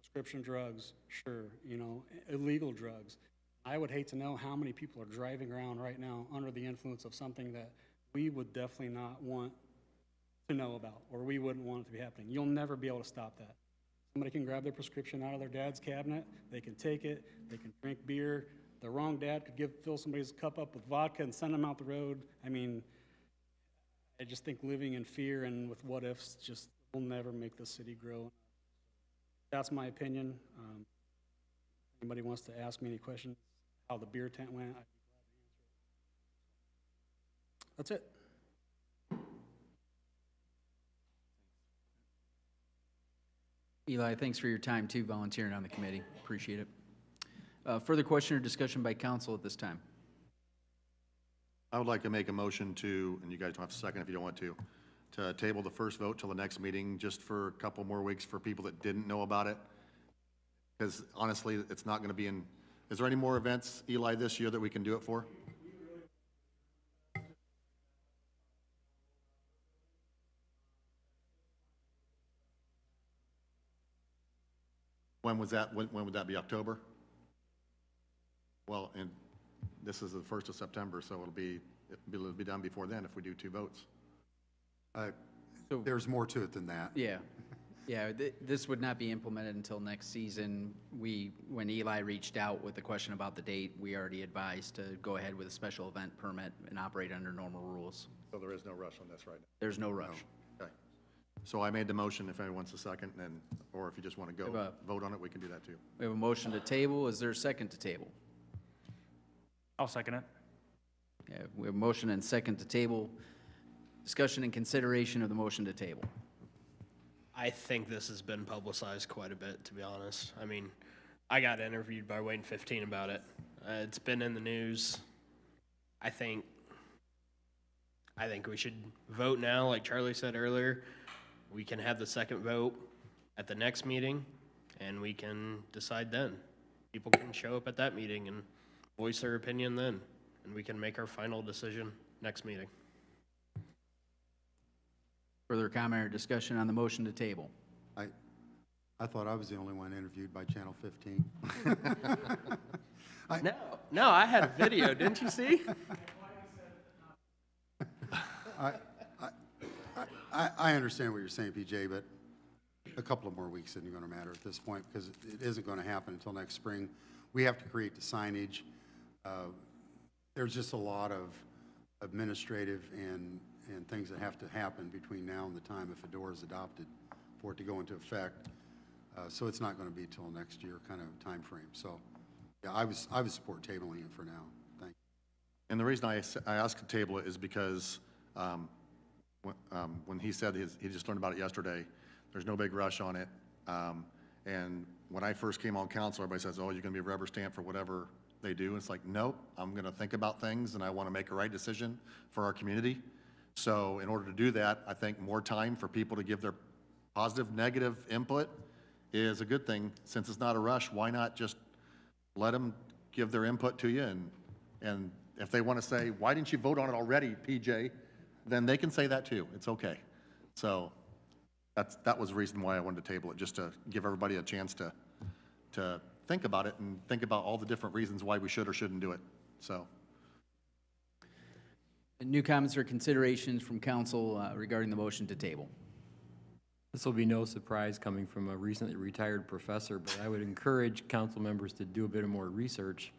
prescription drugs, sure, you know, illegal drugs. I would hate to know how many people are driving around right now under the influence of something that we would definitely not want to know about, or we wouldn't want it to be happening. You'll never be able to stop that. Somebody can grab their prescription out of their dad's cabinet, they can take it, they can drink beer. The wrong dad could fill somebody's cup up with vodka and send them out the road. I mean, I just think living in fear and with what ifs just will never make the city grow. That's my opinion. Anybody wants to ask me any questions, how the beer tent went, I'd be glad to answer it. That's it.
Eli, thanks for your time too, volunteering on the committee. Appreciate it. Further question or discussion by council at this time?
I would like to make a motion to, and you guys don't have a second if you don't want to table the first vote till the next meeting, just for a couple more weeks for people that didn't know about it. Because honestly, it's not going to be is there any more events, Eli, this year that we can do it for? When was that? When would that be? October? Well, and this is the 1st of September, so it'll be done before then if we do 2 votes.
There's more to it than that.
Yeah. Yeah, this would not be implemented until next season. When Eli reached out with the question about the date, we already advised to go ahead with a special event permit and operate under normal rules.
So there is no rush on this right now?
There's no rush.
Okay. So I made the motion. If anyone wants a second, or if you just want to go vote on it, we can do that too.
We have a motion to table. Is there a second to table?
I'll second it.
Yeah, we have a motion and second to table. Discussion and consideration of the motion to table.
I think this has been publicized quite a bit, to be honest. I mean, I got interviewed by Wayne 15 about it. It's been in the news. I think we should vote now, like Charlie said earlier. We can have the second vote at the next meeting, and we can decide then. People can show up at that meeting and voice their opinion then, and we can make our final decision next meeting.
Further comment or discussion on the motion to table?
I thought I was the only one interviewed by Channel 15.
No, I had a video, didn't you see?
I understand what you're saying, PJ, but a couple of more weeks isn't going to matter at this point because it isn't going to happen until next spring. We have to create the signage. There's just a lot of administrative and things that have to happen between now and the time if a door is adopted for it to go into effect. So it's not going to be till next year kind of time frame. So yeah, I would support tabling it for now. Thank you.
And the reason I asked to table it is because when he said he just learned about it yesterday, there's no big rush on it. And when I first came on council, everybody says, oh, you're going to be a rubber stamp for whatever they do. And it's like, nope, I'm going to think about things and I want to make a right decision for our community. So in order to do that, I think more time for people to give their positive, negative input is a good thing. Since it's not a rush, why not just let them give their input to you? And if they want to say, why didn't you vote on it already, PJ? Then they can say that too. It's okay. So that was the reason why I wanted to table it, just to give everybody a chance to think about it and think about all the different reasons why we should or shouldn't do it. So.
New comments or considerations from council regarding the motion to table?
This will be no surprise coming from a recently retired professor, but I would encourage council members to do a bit of more research.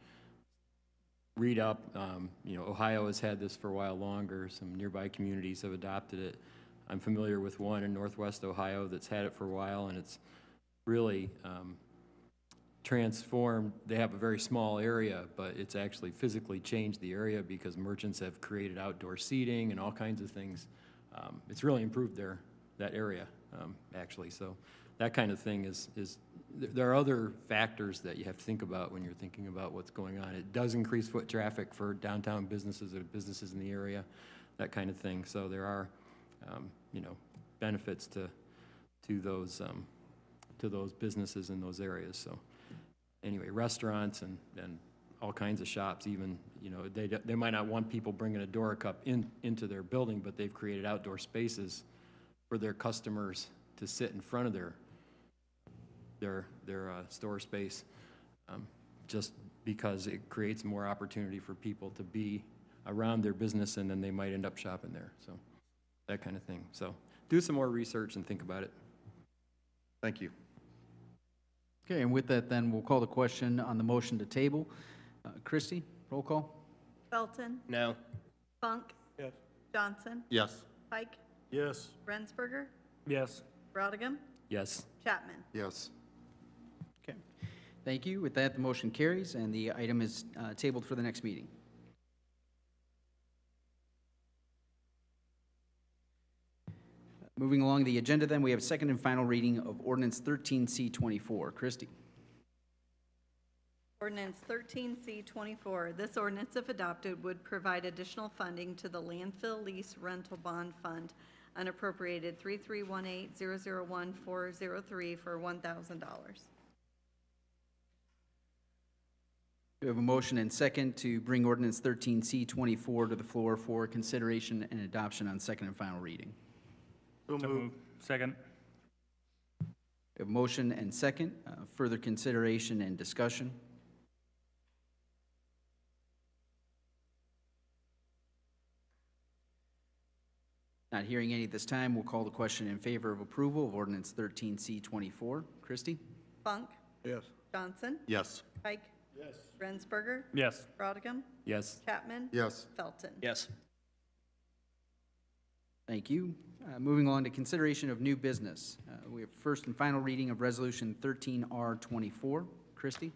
Read up, Ohio has had this for a while longer. Some nearby communities have adopted it. I'm familiar with one in Northwest Ohio that's had it for a while, and it's really transformed. They have a very small area, but it's actually physically changed the area because merchants have created outdoor seating and all kinds of things. It's really improved that area, actually. So that kind of thing there are other factors that you have to think about when you're thinking about what's going on. It does increase foot traffic for downtown businesses or businesses in the area, that kind of thing. So there are, benefits to those businesses in those areas. So anyway, restaurants and all kinds of shops, even, they might not want people bringing a Dora cup into their building, but they've created outdoor spaces for their customers to sit in front of their store space, just because it creates more opportunity for people to be around their business, and then they might end up shopping there. So that kind of thing. So do some more research and think about it.
Thank you.
Okay, and with that, then we'll call the question on the motion to table. Christie, roll call.
Felton,
No.
Funk.
Yes.
Johnson,
Yes.
Pike,
Yes.
Rensberger,
Yes.
Brodigan,
Yes.
Chapman.
Yes.
Okay, thank you. With that, the motion carries, and the item is tabled for the next meeting. Moving along the agenda, then, we have second and final reading of Ordinance 13C24. Christie.
Ordinance 13C24. This ordinance, if adopted, would provide additional funding to the landfill lease rental bond fund, unappropriated 3318001403 for $1,000.
We have a motion and second to bring Ordinance 13C24 to the floor for consideration and adoption on second and final reading.
So moved. Second.
We have a motion and second. Further consideration and discussion. Not hearing any at this time, we'll call the question in favor of approval of Ordinance 13C24. Christie?
Funk,
Yes.
Johnson,
Yes.
Pike. Yes. Rensberger,
Yes.
Brodigan,
Yes.
Chapman.
Yes.
Felton.
Yes.
Thank you. Moving on to consideration of new business. We have first and final reading of Resolution 13R24. Christie?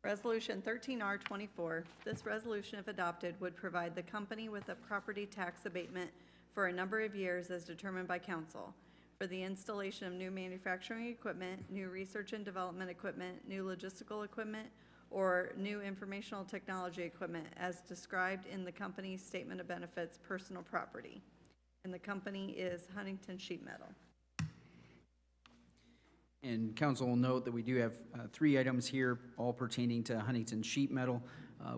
Resolution 13R24. This resolution, if adopted, would provide the company with a property tax abatement for a number of years as determined by council for the installation of new manufacturing equipment, new research and development equipment, new logistical equipment, or new informational technology equipment as described in the company's statement of benefits personal property. and the company is Huntington Sheet Metal.
And council will note that we do have 3 items here, all pertaining to Huntington Sheet Metal.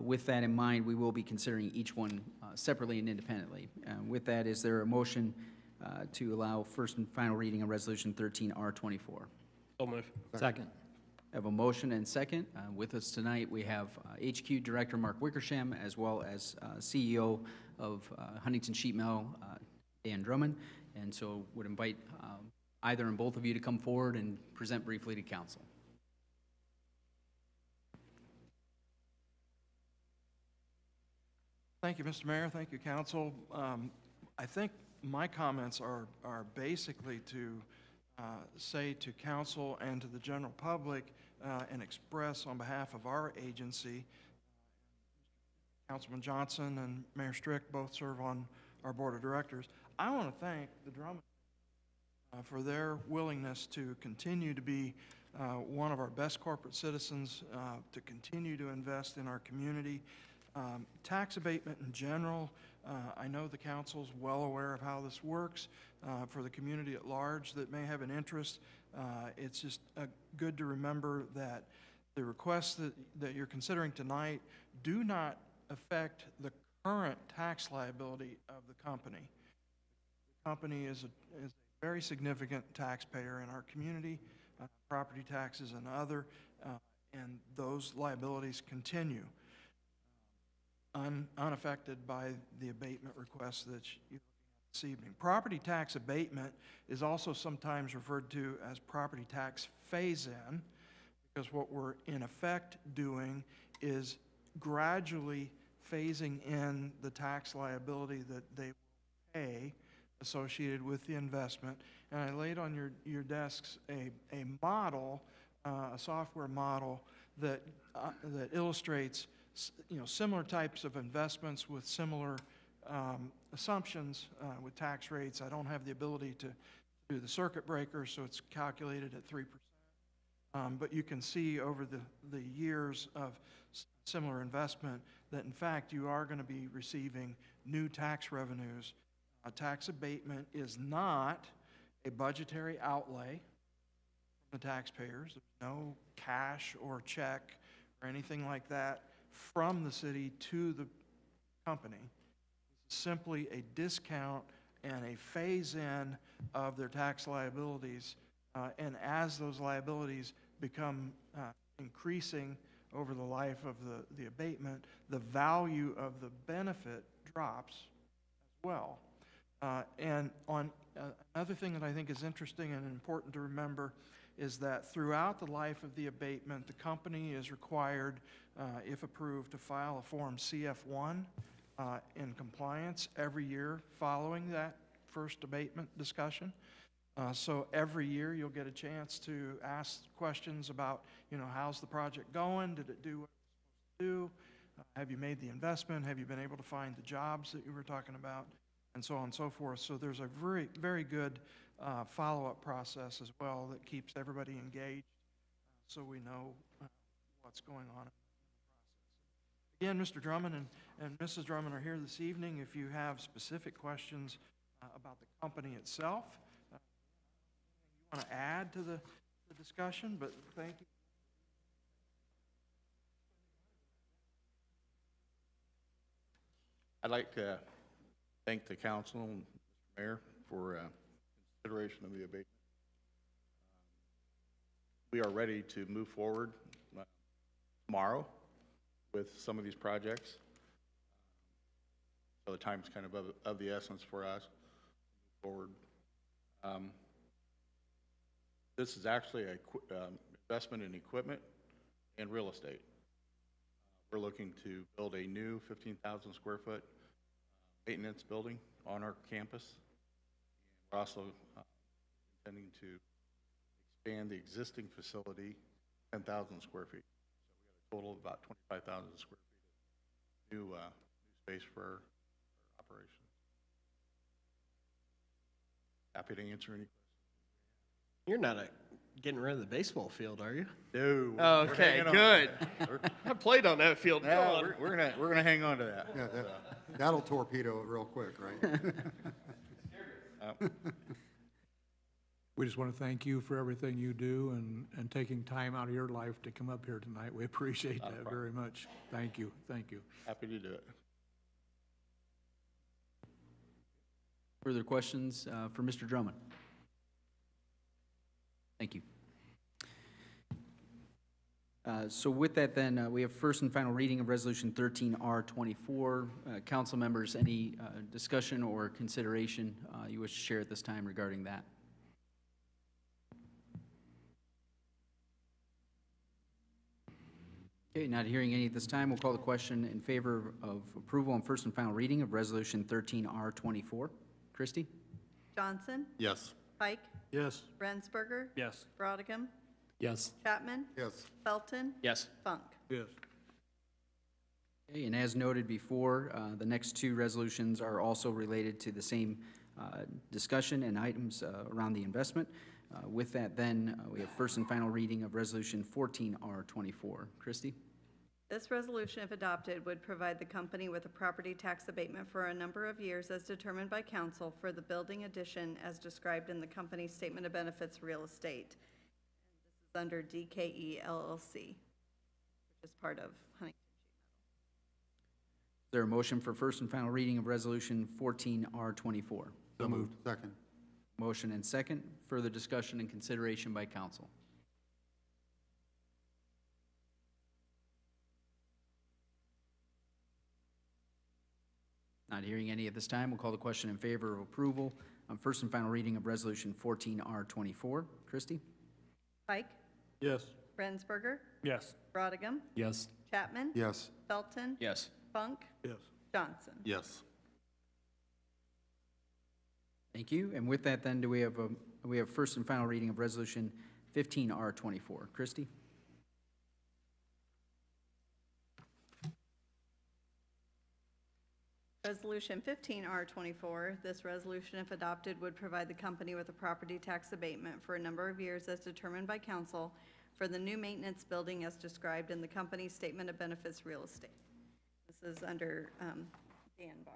With that in mind, we will be considering each one separately and independently. With that, is there a motion to allow first and final reading of Resolution 13R24?
So move.
Second.
I have a motion and second. With us tonight, we have HQ Director Mark Wickersham, as well as CEO of Huntington Sheet Metal, Dan Drummond. And so would invite either and both of you to come forward and present briefly to council.
Thank you, Mr. Mayor. Thank you, council. I think my comments are basically to say to council and to the general public and express on behalf of our agency, Councilman Johnson and Mayor Strick both serve on our board of directors. I want to thank the Drummond for their willingness to continue to be one of our best corporate citizens, to continue to invest in our community. Tax abatement in general, I know the council's well aware of how this works. For the community at large that may have an interest, it's just good to remember that the requests that you're considering tonight do not affect the current tax liability of the company. The company is a very significant taxpayer in our community, property taxes and other, and those liabilities continue unaffected by the abatement requests that you this evening. Property tax abatement is also sometimes referred to as property tax phase-in, because what we're in effect doing is gradually phasing in the tax liability that they will pay associated with the investment. And I laid on your desks a model, a software model that illustrates similar types of investments with similar assumptions with tax rates. I don't have the ability to do the circuit breaker, so it's calculated at 3%. But you can see over the years of similar investment that, in fact, you are going to be receiving new tax revenues. Tax abatement is not a budgetary outlay from the taxpayers. There's no cash or check or anything like that from the city to the company. It's simply a discount and a phase-in of their tax liabilities. And as those liabilities become increasing over the life of the abatement, the value of the benefit drops as well. And on another thing that I think is interesting and important to remember is that throughout the life of the abatement, the company is required, if approved, to file a Form CF1 in compliance every year following that first abatement discussion. So every year you'll get a chance to ask questions about, how's the project going? Did it do what it was supposed to do? Have you made the investment? Have you been able to find the jobs that you were talking about? And so on and so forth. So there's a very, very good follow-up process as well that keeps everybody engaged so we know what's going on in the process. Again, Mr. Drummond and Mrs. Drummond are here this evening. If you have specific questions about the company itself, you want to add to the discussion, but thank you.
I'd like to thank the council and Mr. Mayor for consideration of the abatement. We are ready to move forward tomorrow with some of these projects. So the time's kind of the essence for us to move forward. This is actually an investment in equipment and real estate. We're looking to build a new 15,000 square foot maintenance building on our campus. We're also intending to expand the existing facility 10,000 square feet. So we got a total of about 25,000 square feet of new space for our operations. Happy to answer any questions.
You're not getting rid of the baseball field, are you?
No.
Oh, okay, good. I played on that field.
No, we're gonna hang on to that.
Yeah, that'll torpedo it real quick, right?
We just want to thank you for everything you do and taking time out of your life to come up here tonight. We appreciate
Not a
that
problem.
very much. Thank you, thank you.
Happy to do it.
Further questions for Mr. Drummond? Thank you. So with that then, we have first and final reading of Resolution 13R24. Council members, any discussion or consideration you wish to share at this time regarding that? Okay, not hearing any at this time, we'll call the question in favor of approval on first and final reading of Resolution 13R24. Christie?
Johnson?
Yes.
Pike?
Yes.
Rensberger?
Yes.
Brottigam?
Yes.
Chapman?
Yes.
Felton?
Yes.
Funk?
Yes.
Okay, and as noted before, the next two resolutions are also related to the same discussion and items around the investment. With that, then, we have first and final reading of Resolution 14R24. Christie?
This resolution, if adopted, would provide the company with a property tax abatement for a number of years as determined by council for the building addition as described in the company's Statement of Benefits Real Estate. This is under DKE LLC, which is part of Huntington.
Is there a motion for first and final reading of Resolution 14R24?
So moved. Second.
Motion and second. Further discussion and consideration by council. Not hearing any at this time, we'll call the question in favor of approval on first and final reading of Resolution 14R24. Christie?
Pike?
Yes.
Rensberger?
Yes.
Brottigam?
Yes.
Chapman?
Yes.
Felton?
Yes.
Funk?
Yes.
Johnson?
Yes.
Thank you. And with that, then, do we have first and final reading of Resolution 15R24. Christie?
Resolution 15R24, this resolution, if adopted, would provide the company with a property tax abatement for a number of years as determined by council for the new maintenance building as described in the company's Statement of Benefits Real Estate. This is under Dan Barr.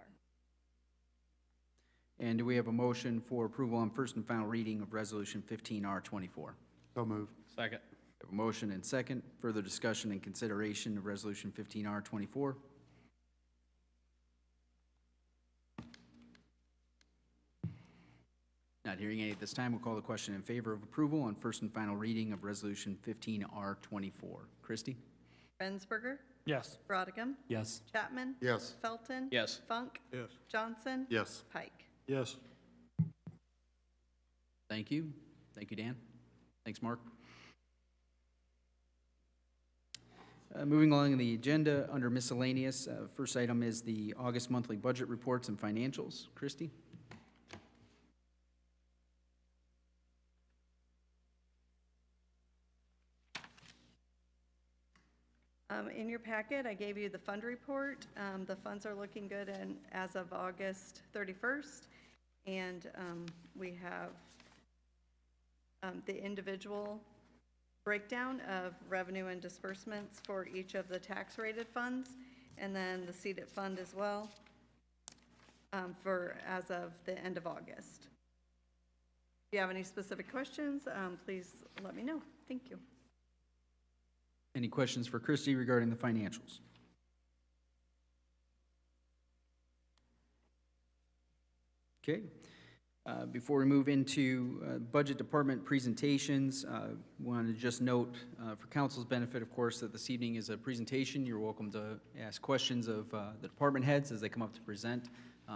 And do we have a motion for approval on first and final reading of Resolution 15R24?
So moved.
Second.
We have a motion and second. Further discussion and consideration of Resolution 15R24. Not hearing any at this time, we'll call the question in favor of approval on first and final reading of Resolution 15R24. Christie?
Rensberger?
Yes.
Brottigam?
Yes.
Chapman?
Yes.
Felton?
Yes.
Funk?
Yes.
Johnson?
Yes.
Pike?
Yes.
Thank you. Thank you, Dan. Thanks, Mark. Moving along in the agenda, under miscellaneous, first item is the August monthly budget reports and financials. Christie?
In your packet, I gave you the fund report. The funds are looking good and as of August 31st. And we have the individual breakdown of revenue and disbursements for each of the tax-rated funds, and then the seeded fund as well for as of the end of August. If you have any specific questions, please let me know. Thank you.
Any questions for Christie regarding the financials? Okay. Before we move into budget department presentations, wanted to just note for council's benefit, of course, that this evening is a presentation. You're welcome to ask questions of the department heads as they come up to present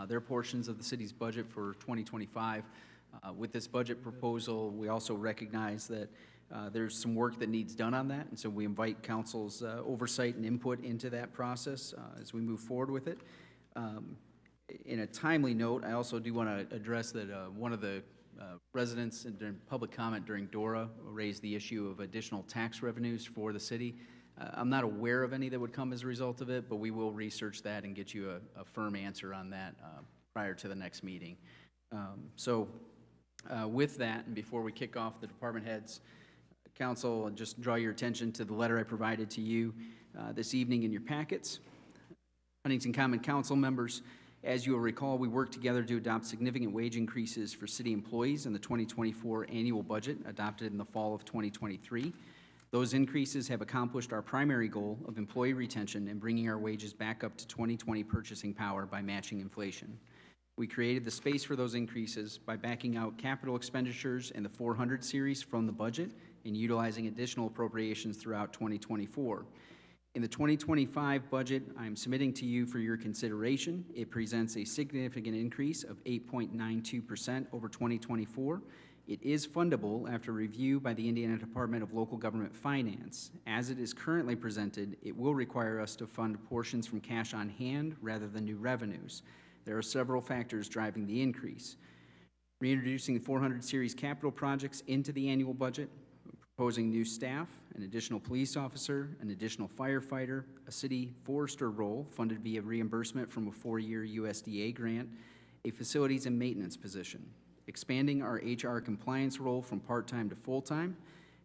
their portions of the city's budget for 2025. With this budget proposal, we also recognize that there's some work that needs done on that, and so we invite council's oversight and input into that process as we move forward with it. In a timely note, I also do want to address that one of the residents during public comment during DORA raised the issue of additional tax revenues for the city. I'm not aware of any that would come as a result of it, but we will research that and get you a firm answer on that prior to the next meeting. With that, and before we kick off the department heads, council, just draw your attention to the letter I provided to you this evening in your packets. Huntington Common Council members As you will recall, we worked together to adopt significant wage increases for city employees in the 2024 annual budget adopted in the fall of 2023. Those increases have accomplished our primary goal of employee retention and bringing our wages back up to 2020 purchasing power by matching inflation. We created the space for those increases by backing out capital expenditures in the 400 series from the budget and utilizing additional appropriations throughout 2024. In the 2025 budget I'm submitting to you for your consideration, it presents a significant increase of 8.92% over 2024. It is fundable after review by the Indiana Department of Local Government Finance. As it is currently presented, it will require us to fund portions from cash on hand rather than new revenues. There are several factors driving the increase. Reintroducing the 400 series capital projects into the annual budget, proposing new staff, an additional police officer, an additional firefighter, a city forester role funded via reimbursement from a 4-year USDA grant, a facilities and maintenance position, expanding our HR compliance role from part-time to full-time,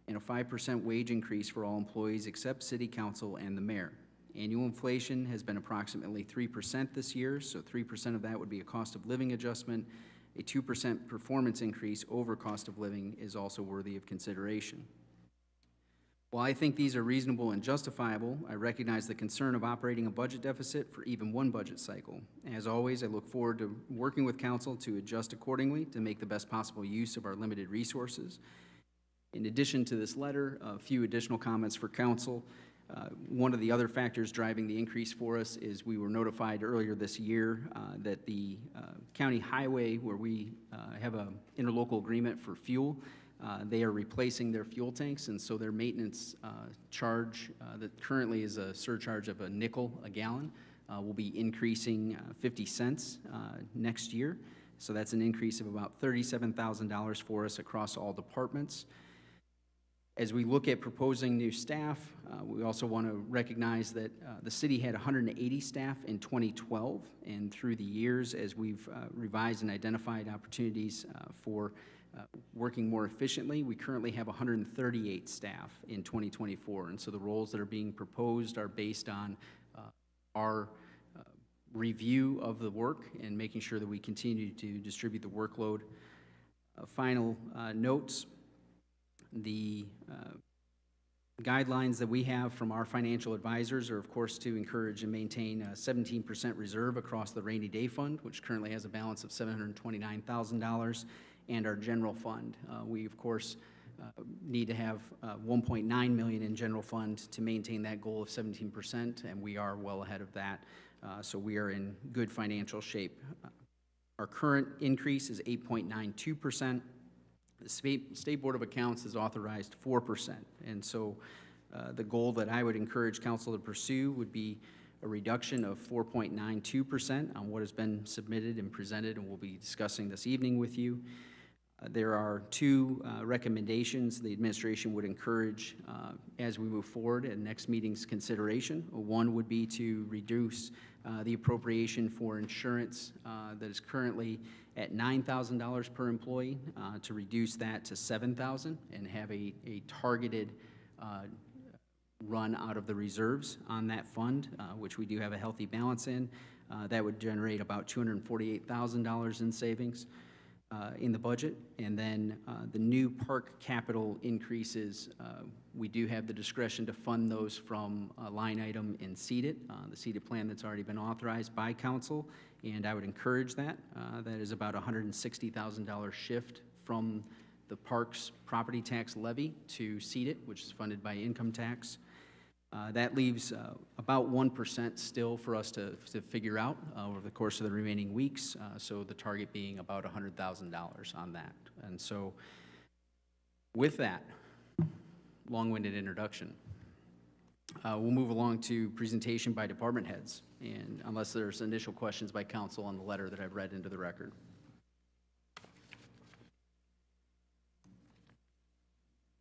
and a 5% wage increase for all employees except City Council and the mayor. Annual inflation has been approximately 3% this year, so 3% of that would be a cost of living adjustment. A 2% performance increase over cost of living is also worthy of consideration. While I think these are reasonable and justifiable, I recognize the concern of operating a budget deficit for even one budget cycle. As always, I look forward to working with council to adjust accordingly to make the best possible use of our limited resources. In addition to this letter, a few additional comments for council. One of the other factors driving the increase for us is we were notified earlier this year that the county highway, where we have an interlocal agreement for fuel, they are replacing their fuel tanks, and so their maintenance charge that currently is a surcharge of a nickel a gallon will be increasing 50 cents next year. So that's an increase of about $37,000 for us across all departments. As we look at proposing new staff, we also want to recognize that the city had 180 staff in 2012, and through the years, as we've revised and identified opportunities for working more efficiently, we currently have 138 staff in 2024, and so the roles that are being proposed are based on our review of the work and making sure that we continue to distribute the workload. Final notes. The guidelines that we have from our financial advisors are, of course, to encourage and maintain a 17% reserve across the rainy day fund, which currently has a balance of $729,000, and our general fund. We, of course, need to have $1.9 million in general fund to maintain that goal of 17%, and we are well ahead of that. So we are in good financial shape. Our current increase is 8.92%. The State Board of Accounts has authorized 4%, and so the goal that I would encourage council to pursue would be a reduction of 4.92% on what has been submitted and presented, and we'll be discussing this evening with you. There are two recommendations the administration would encourage as we move forward at next meeting's consideration. One would be to reduce the appropriation for insurance that is currently at $9,000 per employee, to reduce that to $7,000 and have a targeted run out of the reserves on that fund, which we do have a healthy balance in. That would generate about $248,000 in savings in the budget. And then the new park capital increases, we do have the discretion to fund those from a line item in CEDAT, the CEDAT plan that's already been authorized by council, and I would encourage that. That is about a $160,000 shift from the park's property tax levy to CEDAT, which is funded by income tax. That leaves about 1% still for us to figure out over the course of the remaining weeks, so the target being about $100,000 on that. And so with that long-winded introduction, we'll move along to presentation by department heads, and unless there's initial questions by council on the letter that I've read into the record.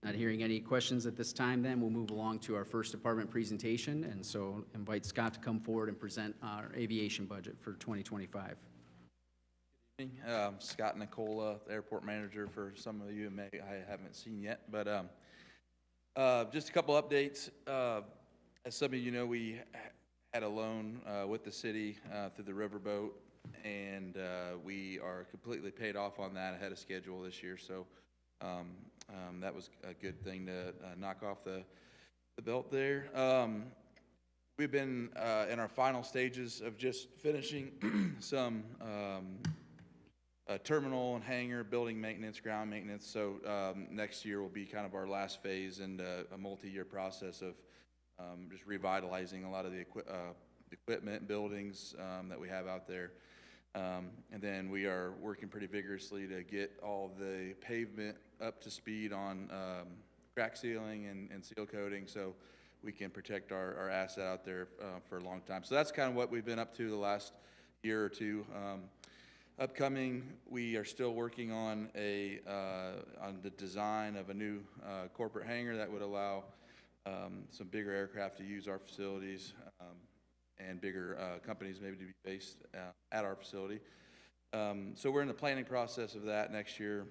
Not hearing any questions at this time, then we'll move along to our first department presentation, and so invite Scott to come forward and present our aviation budget for 2025.
Good evening. Scott Nicola, the airport manager for some of you I haven't seen yet, but just a couple updates. As some of you know, we had a loan with the city through the riverboat and we are completely paid off on that ahead of schedule this year. So that was a good thing to knock off the belt there. We've been in our final stages of just finishing some terminal and hangar building maintenance, ground maintenance. So next year will be kind of our last phase and a multi-year process of just revitalizing a lot of the equipment, buildings that we have out there. And then we are working pretty vigorously to get all the pavement up to speed on crack sealing and seal coating, so we can protect our asset out there for a long time. So that's kind of what we've been up to the last year or two. Upcoming, we are still working on on the design of a new corporate hangar that would allow some bigger aircraft to use our facilities, and bigger companies maybe to be based at our facility. So we're in the planning process of that next year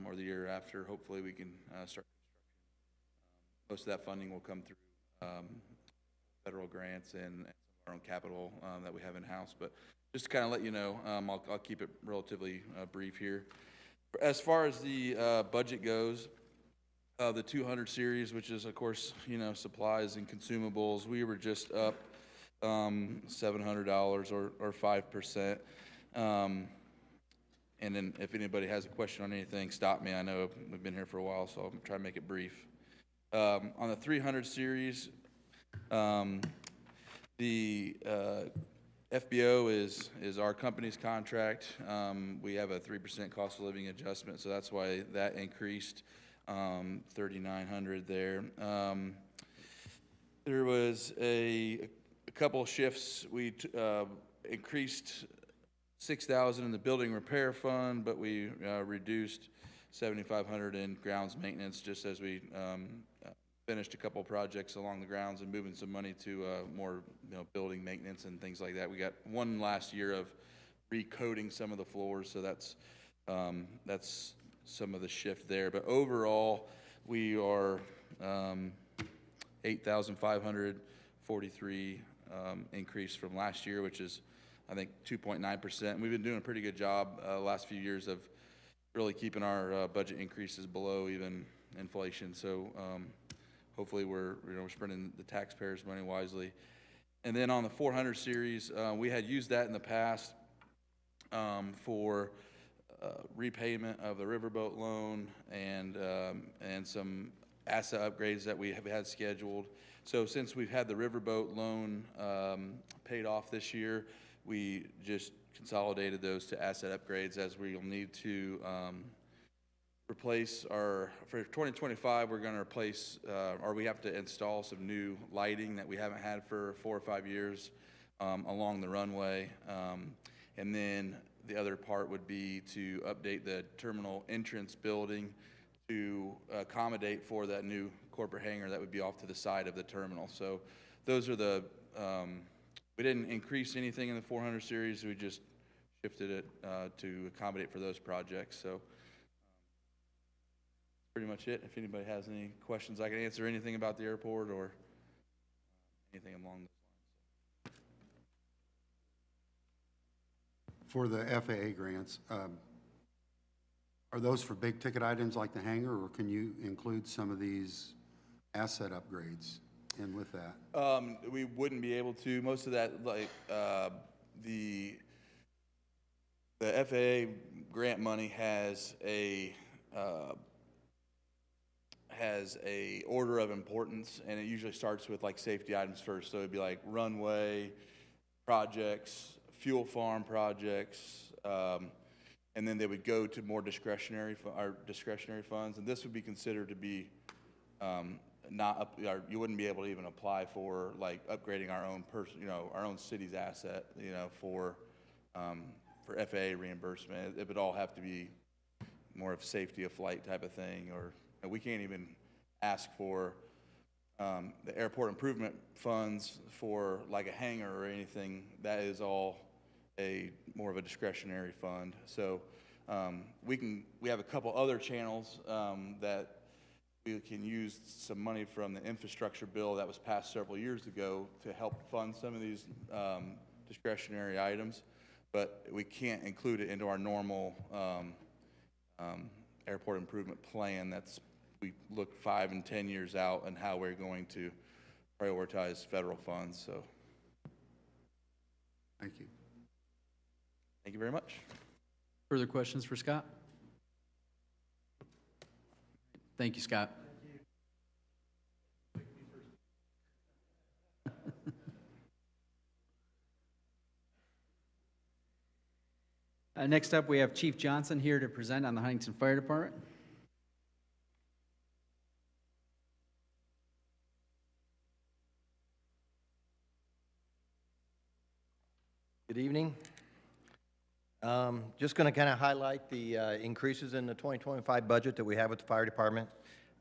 or the year after. Hopefully we can start. Most of that funding will come through federal grants and our own capital that we have in-house. But just to kind of let you know, I'll keep it relatively brief here. As far as the budget goes, the 200 series, which is, of course, supplies and consumables, we were just up $700 or 5%. And then if anybody has a question on anything, stop me. I know we've been here for a while, so I'll try to make it brief. On the 300 series, the FBO is our company's contract. We have a 3% cost of living adjustment, so that's why that increased $3,900 there. There was a couple of shifts. We increased $6,000 in the building repair fund, but we reduced $7,500 in grounds maintenance, just as we finished a couple of projects along the grounds and moving some money to more building maintenance and things like that. We got one last year of recoating some of the floors, so that's some of the shift there. But overall, we are $8,543 increase from last year, which is, I think, 2.9%. We've been doing a pretty good job the last few years of really keeping our budget increases below even inflation. So hopefully we're spending the taxpayers' money wisely. And then on the 400 series, we had used that in the past for repayment of the riverboat loan and some asset upgrades that we have had scheduled. So since we've had the riverboat loan paid off this year, we just consolidated those to asset upgrades, as we'll need to replace for 2025, we're going to replace, or we have to install some new lighting that we haven't had for 4 or 5 years along the runway. And then the other part would be to update the terminal entrance building to accommodate for that new corporate hangar that would be off to the side of the terminal. So those are we didn't increase anything in the 400 series, we just shifted it to accommodate for those projects. So pretty much it. If anybody has any questions, I can answer anything about the airport or anything along those lines.
For the FAA grants, are those for big ticket items like the hangar, or can you include some of these asset upgrades in with that?
We wouldn't be able to. Most of that, like the FAA grant money has a order of importance, and it usually starts with like safety items first. So it'd be like runway projects, fuel farm projects, and then they would go to more discretionary funds, and this would be considered to be you wouldn't be able to even apply for like upgrading our own our own city's asset, for FAA reimbursement. It would all have to be more of safety of flight type of thing, or we can't even ask for the airport improvement funds for like a hangar or anything. That is all more of a discretionary fund. So we have a couple other channels that we can use some money from the infrastructure bill that was passed several years ago to help fund some of these discretionary items. but we can't include it into our normal airport improvement plan. We look 5 and 10 years out and how we're going to prioritize federal funds, so.
Thank you.
Thank you very much.
Further questions for Scott? Thank you, Scott. Next up, we have Chief Johnson here to present on the Huntington Fire Department.
Good evening. Just going to kind of highlight the increases in the 2025 budget that we have with the fire department.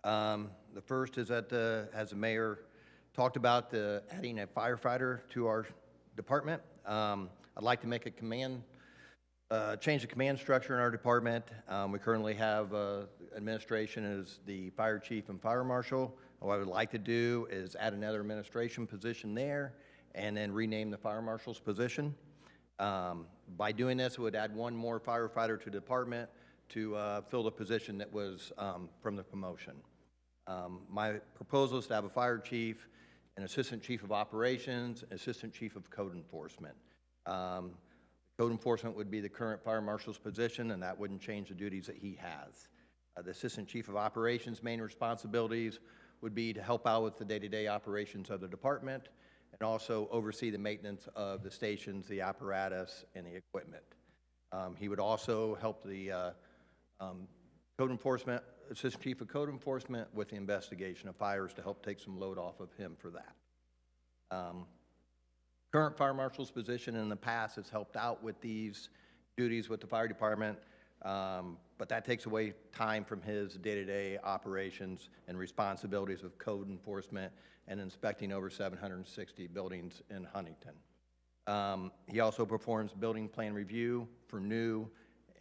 The first is that, as the mayor talked about, adding a firefighter to our department. I'd like to make a change the command structure in our department. We currently have administration as the fire chief and fire marshal. What I would like to do is add another administration position there and then rename the fire marshal's position. By doing this, it would add one more firefighter to the department to fill the position that was from the promotion. My proposal is to have a fire chief, an assistant chief of operations, assistant chief of code enforcement. Code enforcement would be the current fire marshal's position, and that wouldn't change the duties that he has. The assistant chief of operations' main responsibilities would be to help out with the day-to-day operations of the department and also oversee the maintenance of the stations, the apparatus, and the equipment. He would also help the code enforcement, assistant chief of code enforcement with the investigation of fires to help take some load off of him for that. Current fire marshal's position in the past has helped out with these duties with the fire department, but that takes away time from his day-to-day operations and responsibilities of code enforcement and inspecting over 760 buildings in Huntington. He also performs building plan review for new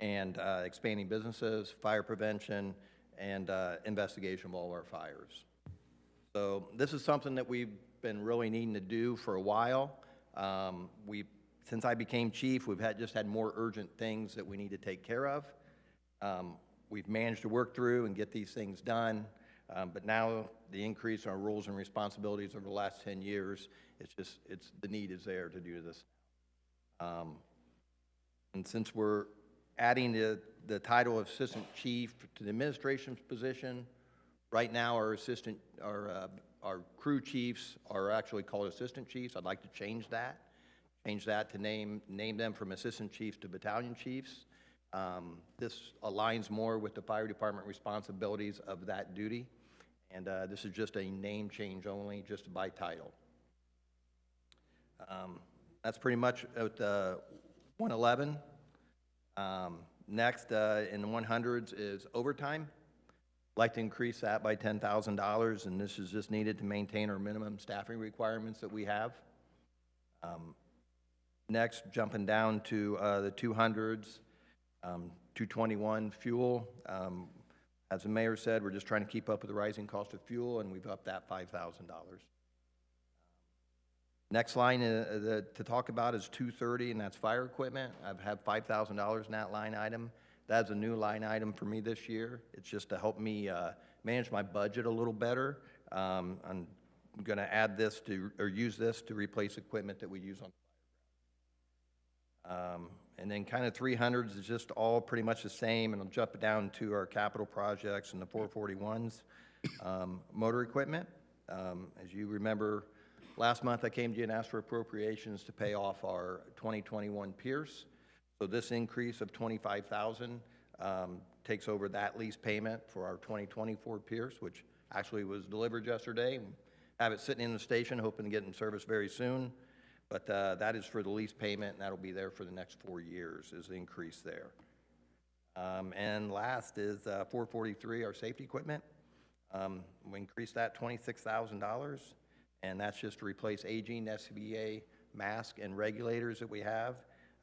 and expanding businesses, fire prevention, and investigation of all our fires. So this is something that we've been really needing to do for a while. Since I became chief, we've just had more urgent things that we need to take care of. We've managed to work through and get these things done, but now the increase in our roles and responsibilities over the last 10 years, the need is there to do this. And since we're adding the title of assistant chief to the administration's position, right now our crew chiefs are actually called assistant chiefs. I'd like to change that to name them from assistant chiefs to battalion chiefs. This aligns more with the fire department responsibilities of that duty, and this is just a name change only, just by title. That's pretty much at 111. Next, in the 100s is overtime. I'd like to increase that by $10,000, and this is just needed to maintain our minimum staffing requirements that we have. Next, jumping down to the 200s, 221 fuel. As the mayor said, we're just trying to keep up with the rising cost of fuel, and we've upped that $5,000. Next line to talk about is 230, and that's fire equipment. I've had $5,000 in that line item. That's a new line item for me this year. It's just to help me manage my budget a little better. I'm going to add this use this to replace equipment that we use on the fire. And then kind of 300s is just all pretty much the same, and I'll jump down to our capital projects and the 441s. Motor equipment. As you remember, last month I came to you and asked for appropriations to pay off our 2021 Pierce. So this increase of $25,000 takes over that lease payment for our 2024 Pierce, which actually was delivered yesterday. Have it sitting in the station, hoping to get in service very soon. But that is for the lease payment, and that'll be there for the next 4 years, is the increase there. And last is 443, our safety equipment. We increased that $26,000, and that's just to replace aging SCBA mask and regulators that we have.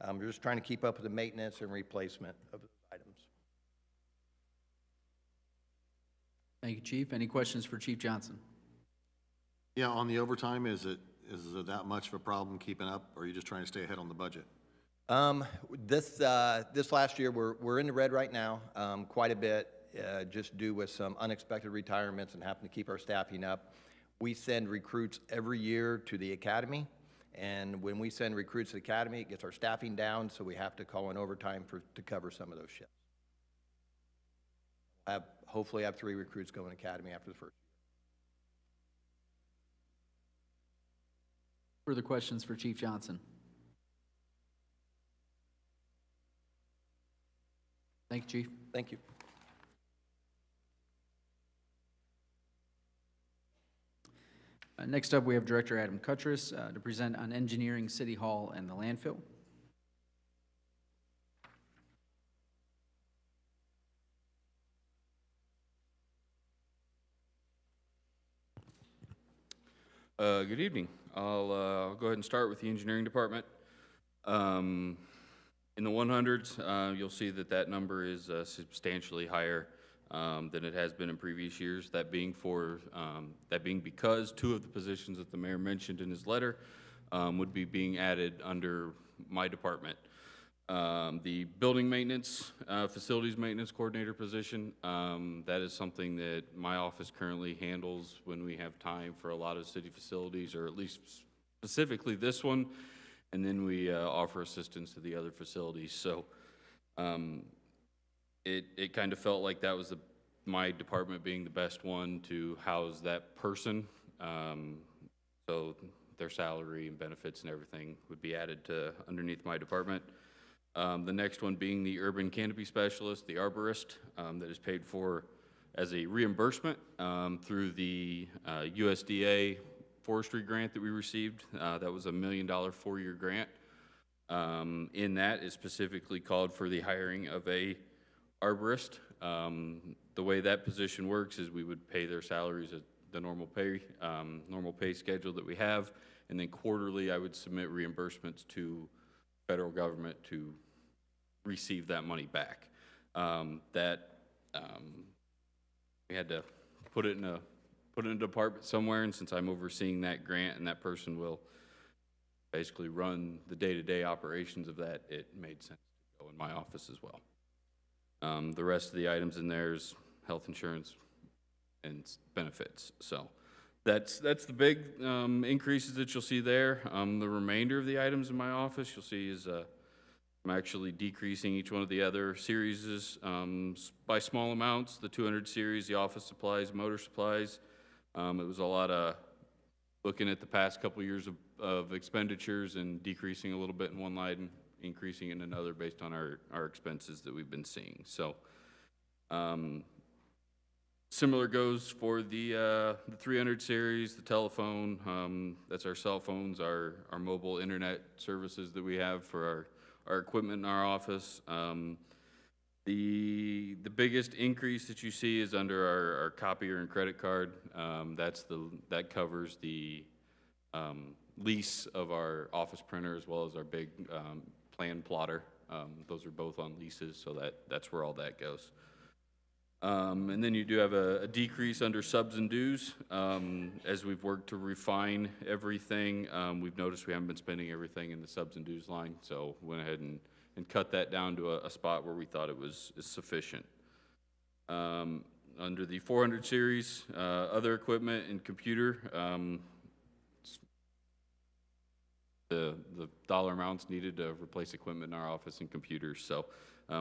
We're just trying to keep up with the maintenance and replacement of those items.
Thank you, Chief. Any questions for Chief Johnson?
Yeah, on the overtime, is it that much of a problem keeping up, or are you just trying to stay ahead on the budget?
This last year, we're in the red right now, quite a bit, just due with some unexpected retirements and having to keep our staffing up. We send recruits every year to the academy, and when we send recruits to the academy, it gets our staffing down, so we have to call in overtime to cover some of those shifts. Hopefully have 3 recruits go in academy after the first year.
Further questions for Chief Johnson? Thank you, Chief.
Thank you.
Next up, we have Director Adam Cuttress to present on engineering, City Hall, and the landfill.
Good evening. I'll go ahead and start with the engineering department. In the 100s, you'll see that that number is substantially higher than it has been in previous years. That being because 2 of the positions that the mayor mentioned in his letter would be being added under my department. The building maintenance, facilities maintenance coordinator position, that is something that my office currently handles when we have time for a lot of city facilities, or at least specifically this one, and then we offer assistance to the other facilities. So it kind of felt like that was my department being the best one to house that person. So their salary and benefits and everything would be added to underneath my department. The next one being the urban canopy specialist, the arborist, that is paid for as a reimbursement through the USDA forestry grant that we received. That was $1 million 4-year grant. In that is specifically called for the hiring of a arborist. The way that position works is we would pay their salaries at the normal pay schedule that we have, and then quarterly I would submit reimbursements to federal government to receive that money back. We had to put it in a department somewhere, and since I'm overseeing that grant and that person will basically run the day-to-day operations of that, it made sense to go in my office as well. The rest of the items in there is health insurance and benefits. So that's the big increases that you'll see there. The remainder of the items in my office you'll see is I'm actually decreasing each one of the other series by small amounts. The 200 series, the office supplies, motor supplies. It was a lot of looking at the past couple years of expenditures and decreasing a little bit in one line, increasing in another based on our expenses that we've been seeing. So similar goes for the 300 series, the telephone. That's our cell phones, our mobile internet services that we have for our equipment in our office. The biggest increase that you see is under our copier and credit card. That covers the lease of our office printer as well as our big plan plotter. Those are both on leases, so that's where all that goes. And then you do have a decrease under subs and dues. As we've worked to refine everything, we've noticed we haven't been spending everything in the subs and dues line, so went ahead and cut that down to a spot where we thought it was sufficient. Under the 400 series, other equipment and computer, the dollar amounts needed to replace equipment in our office and computers. So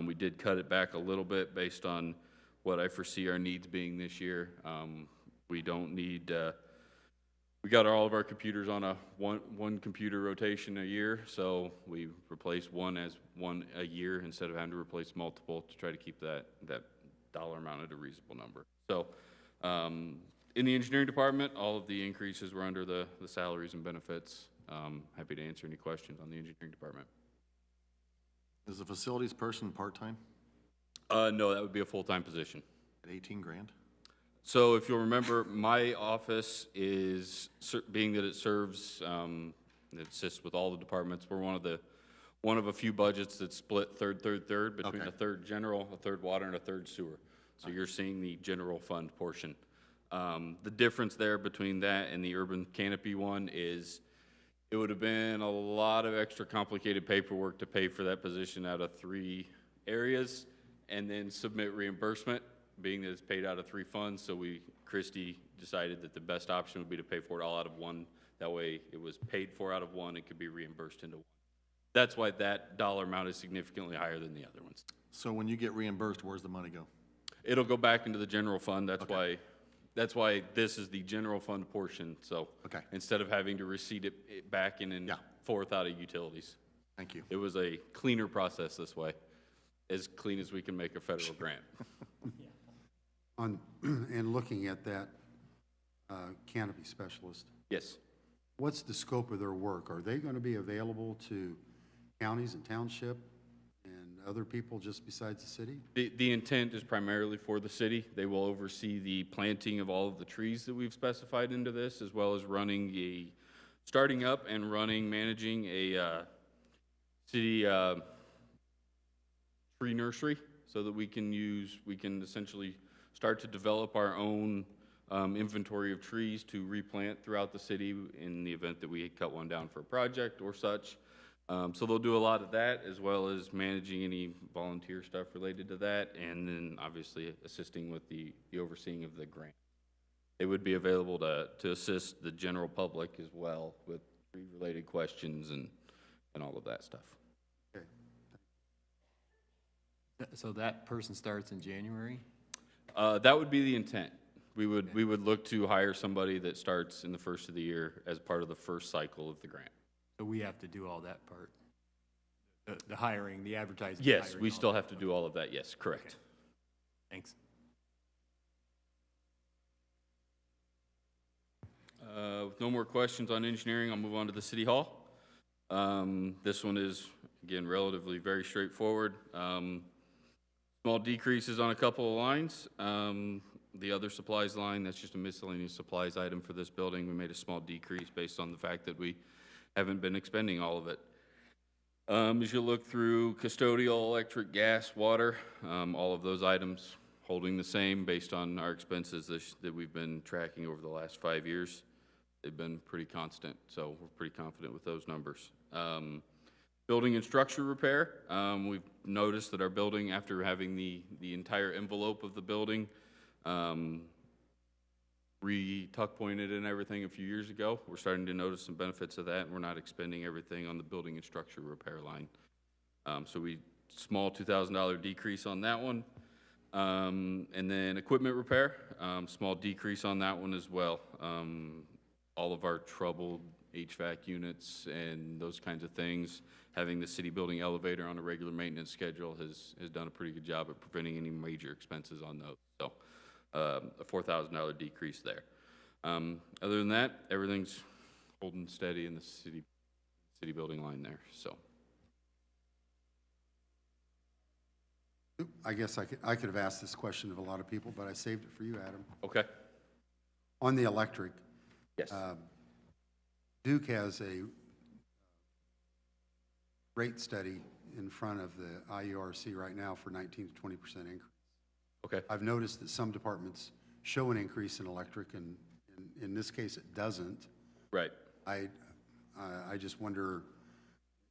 we did cut it back a little bit based on what I foresee our needs being this year. We don't need, we got all of our computers on a one computer rotation a year, so we replace one a year instead of having to replace multiple to try to keep that dollar amount at a reasonable number. So in the engineering department, all of the increases were under the salaries and benefits. Happy to answer any questions on the engineering department.
Is the facilities person part-time
No, that would be a full-time position.
at 18 grand?
So if you'll remember, my office is, being that it serves, it assists with all the departments, we're one of a few budgets that's split third between
Okay.
a third general, a third water, and a third sewer. So you're seeing the general fund portion. The difference there between that and the urban canopy one is It would have been a lot of extra complicated paperwork to pay for that position out of 3 areas and then submit reimbursement, being that it's paid out of 3 funds. So Christie decided that the best option would be to pay for it all out of one. That way it was paid for out of one, it could be reimbursed into one. That's why that dollar amount is significantly higher than the other ones.
So when you get reimbursed, where's the money go?
It'll go back into the general fund. That's why this is the general fund portion. So instead of having to receipt it back in and forth out of utilities.
Thank you.
It was a cleaner process this way, as clean as we can make a federal grant.
And looking at that canopy specialist.
Yes.
What's the scope of their work? Are they going to be available to counties and township and other people just besides the city?
The intent is primarily for the city. They will oversee the planting of all of the trees that we've specified into this, as well as starting up and managing a city tree nursery, so that we can essentially start to develop our own inventory of trees to replant throughout the city in the event that we cut one down for a project or such. So they'll do a lot of that, as well as managing any volunteer stuff related to that, and then obviously assisting with the overseeing of the grant. They would be available to assist the general public as well with tree-related questions and all of that stuff.
Okay.
So that person starts in January?
That would be the intent. We would look to hire somebody that starts in the first of the year as part of the first cycle of the grant.
So we have to do all that part? The hiring, the advertising?
Yes,
hiring,
we
all
still
that
have to
part.
do all of that, yes, correct.
Okay. Thanks.
With no more questions on engineering, I'll move on to the City Hall. This one is, again, relatively very straightforward. Small decreases on a couple of lines. The other supplies line, that's just a miscellaneous supplies item for this building. We made a small decrease based on the fact that we haven't been expending all of it. As you look through custodial, electric, gas, water, all of those items holding the same based on our expenses that we've been tracking over the last 5 years. They've been pretty constant, so we're pretty confident with those numbers. Building and structure repair, we've noticed that our building, after having the entire envelope of the building re-tuck pointed and everything a few years ago, we're starting to notice some benefits of that, and we're not expending everything on the building and structure repair line. So small $2,000 decrease on that one. And then equipment repair, small decrease on that one as well. All of our troubled HVAC units and those kinds of things, having the city building elevator on a regular maintenance schedule has done a pretty good job at preventing any major expenses on those. So a $4,000 decrease there. Other than that, everything's holding steady in the city building line there. So
I guess I could have asked this question of a lot of people, but I saved it for you, Adam.
Okay.
On the electric.
Yes.
Duke has a rate study in front of the IURC right now for 19 to 20% increase.
Okay.
I've noticed that some departments show an increase in electric, and in this case, it doesn't.
Right.
I just wonder,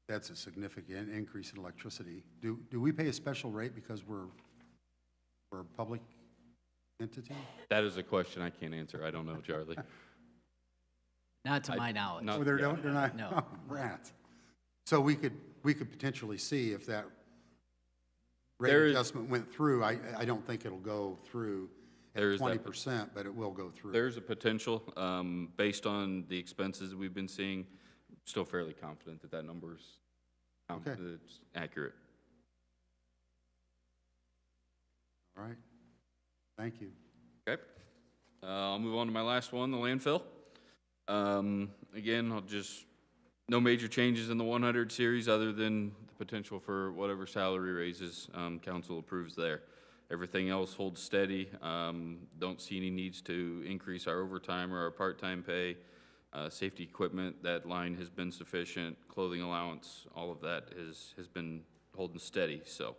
that's a significant increase in electricity. Do we pay a special rate because we're a public entity?
That is a question I can't answer. I don't know, Charlie.
Not to my knowledge.
Oh, they're not?
No.
Oh, rats. So we could potentially see if that rate adjustment went through. I don't think it'll go through at 20%, but it will go through.
There's a potential, based on the expenses that we've been seeing. Still fairly confident that number is it's accurate.
All right. Thank you.
Okay. I'll move on to my last one, the landfill. Again, no major changes in the 100 series other than the potential for whatever salary raises council approves there. Everything else holds steady. Don't see any needs to increase our overtime or our part-time pay. Safety equipment, that line has been sufficient. Clothing allowance, all of that has been holding steady. So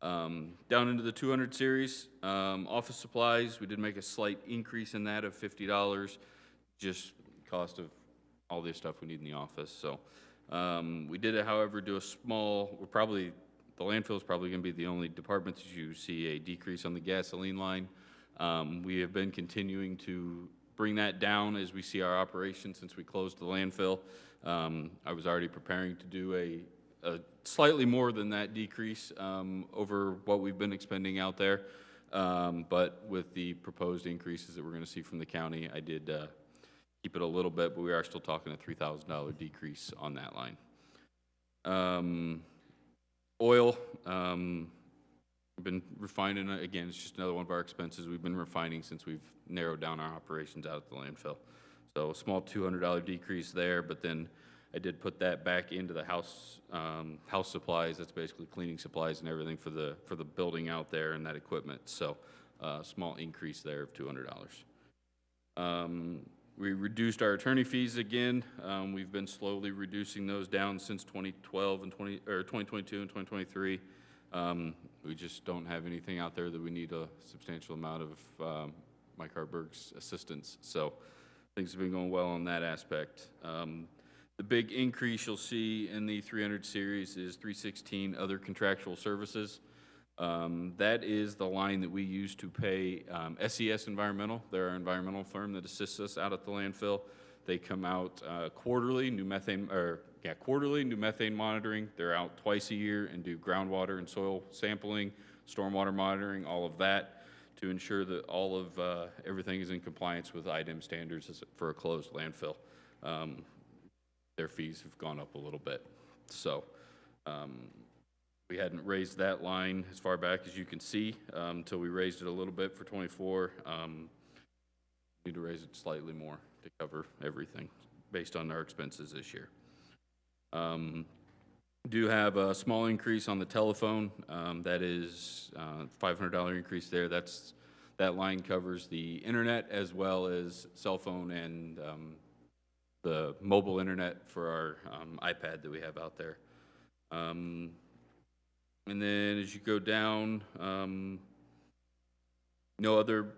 down into the 200 series, office supplies, we did make a slight increase in that of $50, just cost of all the stuff we need in the office. So we did, however, do a small, the landfill is probably going to be the only department that you see a decrease on the gasoline line. We have been continuing to bring that down as we see our operation since we closed the landfill. I was already preparing to do a slightly more than that decrease over what we've been expending out there. But with the proposed increases that we're going to see from the county, I did keep it a little bit, but we are still talking a $3,000 decrease on that line. Oil, we've been refining, again, it's just another one of our expenses. We've been refining since we've narrowed down our operations out at the landfill. So a small $200 decrease there, but then I did put that back into the house supplies. That's basically cleaning supplies and everything for the building out there and that equipment. So small increase there of $200. We reduced our attorney fees again. We've been slowly reducing those down since 2012 and 2022 and 2023. We just don't have anything out there that we need a substantial amount of Mike Harburg's assistance. So things have been going well on that aspect. The big increase you'll see in the 300 series is 316 other contractual services. That is the line that we use to pay SES Environmental. They're our environmental firm that assists us out at the landfill. They come out quarterly, new methane monitoring. They're out twice a year and do groundwater and soil sampling, stormwater monitoring, all of that to ensure that all of everything is in compliance with IDEM standards for a closed landfill. Their fees have gone up a little bit. So we hadn't raised that line as far back as you can see until we raised it a little bit for 24. Need to raise it slightly more to cover everything based on our expenses this year. Do have a small increase on the telephone. That is $500 increase there. That line covers the internet as well as cell phone and the mobile internet for our iPad that we have out there. And then as you go down, no other,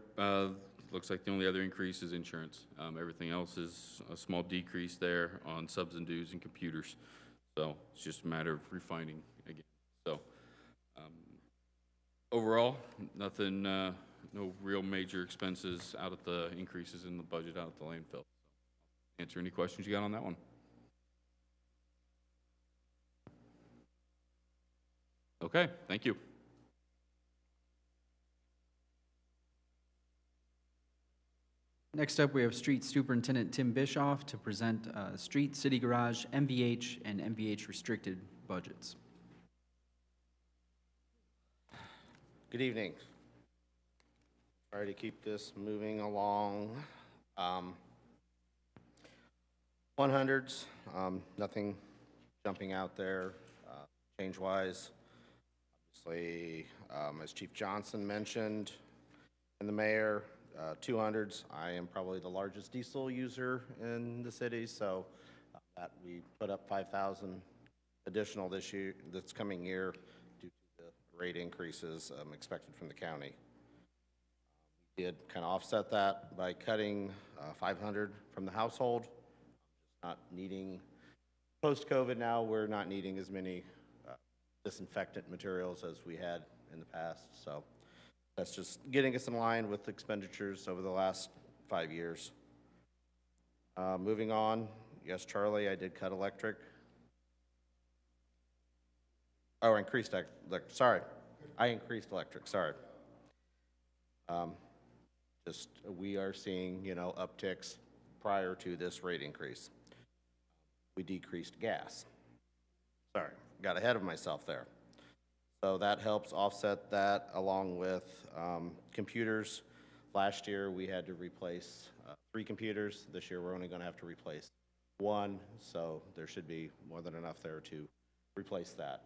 looks like the only other increase is insurance. Everything else is a small decrease there on subs and dues and computers. So it's just a matter of refining again. So overall, nothing, no real major expenses out of the increases in the budget out at the landfill. Answer any questions you got on that one. Okay, thank you.
Next up, we have Street Superintendent Tim Bischoff to present street, city garage, MVH, and MVH restricted budgets.
Good evening. Try to keep this moving along. 100s, nothing jumping out there change-wise. Obviously, as Chief Johnson mentioned, and the mayor, 200s. I am probably the largest diesel user in the city, so that we put up 5,000 additional this coming year due to the rate increases expected from the county. We did kind of offset that by cutting 500 from the household. Not needing, post-COVID now, we're not needing as many disinfectant materials as we had in the past. So that's just getting us in line with expenditures over the last 5 years. Moving on, yes, Charlie, I did cut electric. Oh, increased electric, sorry. I increased electric, sorry. Just, we are seeing, upticks prior to this rate increase. We decreased gas. Sorry, got ahead of myself there. So that helps offset that, along with computers. Last year, we had to replace 3 computers. This year, we're only going to have to replace 1, so there should be more than enough there to replace that.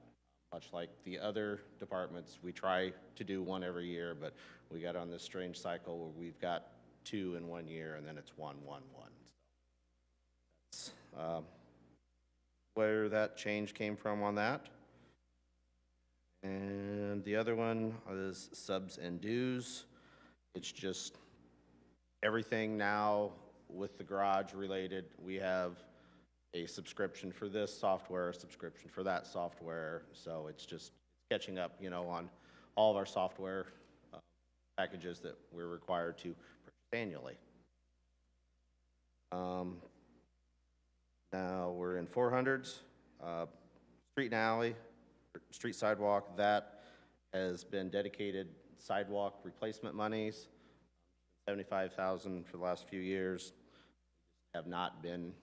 Much like the other departments, we try to do 1 every year, but we got on this strange cycle where we've got 2 in 1 year, and then it's 1, 1, 1. So that's where that change came from on that. And the other one is subs and dues. It's just everything now with the garage related. We have a subscription for this software, a subscription for that software. So it's just catching up, you know, on all of our software packages that we're required to purchase annually. Now we're in 400s, street and alley, street sidewalk, that has been dedicated sidewalk replacement monies, 75,000 for the last few years. Have not been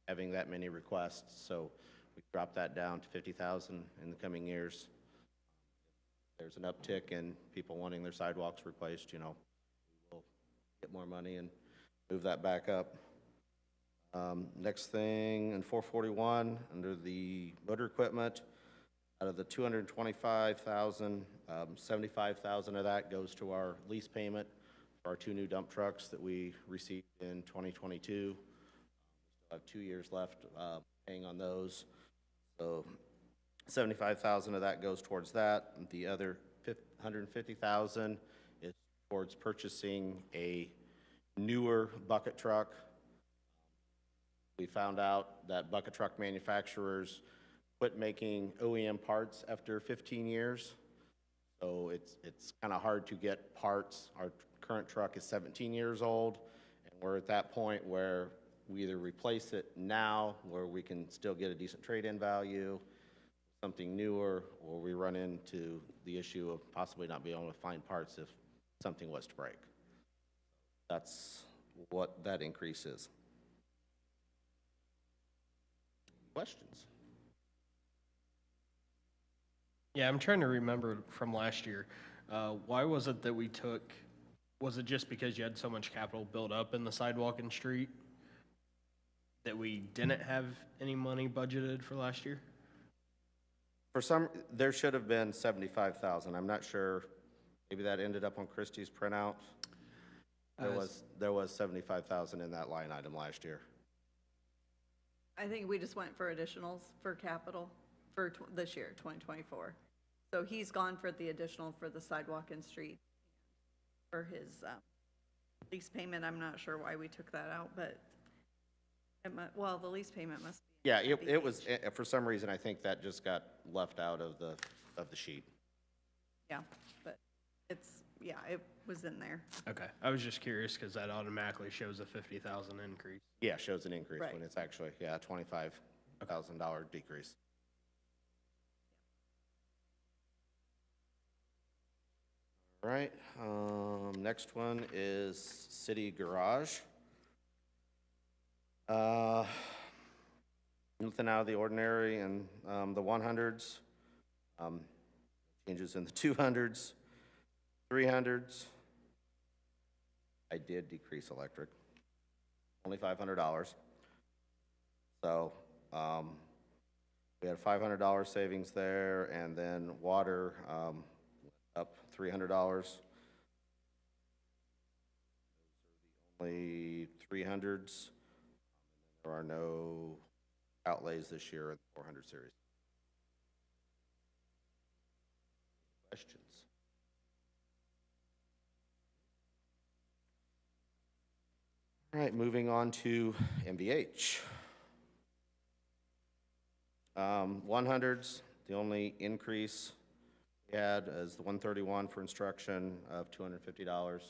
having that many requests, so we dropped that down to 50,000 in the coming years. There's an uptick in people wanting their sidewalks replaced, you know, we'll get more money and move that back up. Next thing, in 441, under the motor equipment, out of the 225,000, 75,000 of that goes to our lease payment for our 2 new dump trucks that we received in 2022. We still have 2 years left paying on those. So 75,000 of that goes towards that. The other 150,000 is towards purchasing a newer bucket truck. We found out that bucket truck manufacturers quit making OEM parts after 15 years. So it's kind of hard to get parts. Our current truck is 17 years old, and we're at that point where we either replace it now, where we can still get a decent trade-in value, something newer, or we run into the issue of possibly not being able to find parts if something was to break. That's what that increase is. Questions?
Yeah, I'm trying to remember from last year. Why was it that we took, was it just because you had so much capital built up in the sidewalk and street that we didn't have any money budgeted for last year?
For some, there should have been 75,000. I'm not sure. Maybe that ended up on Christie's printout. There was 75,000 in that line item last year.
I think we just went for additionals for capital for this year, 2024. So he's gone for the additional for the sidewalk and street. For his lease payment, I'm not sure why we took that out, but well, the lease payment must be.
Yeah, it was, for some reason, I think that just got left out of the sheet.
Yeah, but it's, yeah, it was in there.
Okay, I was just curious because that automatically shows a 50,000 increase.
Yeah, shows an increase
Right.
when it's actually, yeah, $25,000 decrease. All right, next one is city garage. Nothing out of the ordinary in the 100s, changes in the 200s, 300s. I did decrease electric, only $500. So we had a $500 savings there, and then water up $300. Only 300s. There are no outlays this year in the 400 series. Questions? All right, moving on to MVH. 100s, the only increase we had is the 131 for instruction of $250.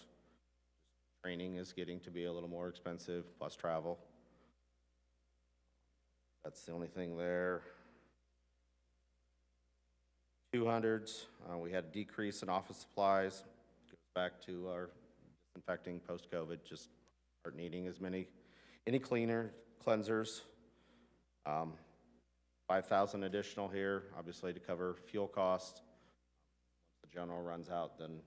Training is getting to be a little more expensive, plus travel. That's the only thing there. 200s, we had a decrease in office supplies. Goes back to our disinfecting post-COVID, just aren't needing as many. Any cleansers. 5,000 additional here, obviously to cover fuel costs. Once the general runs out, then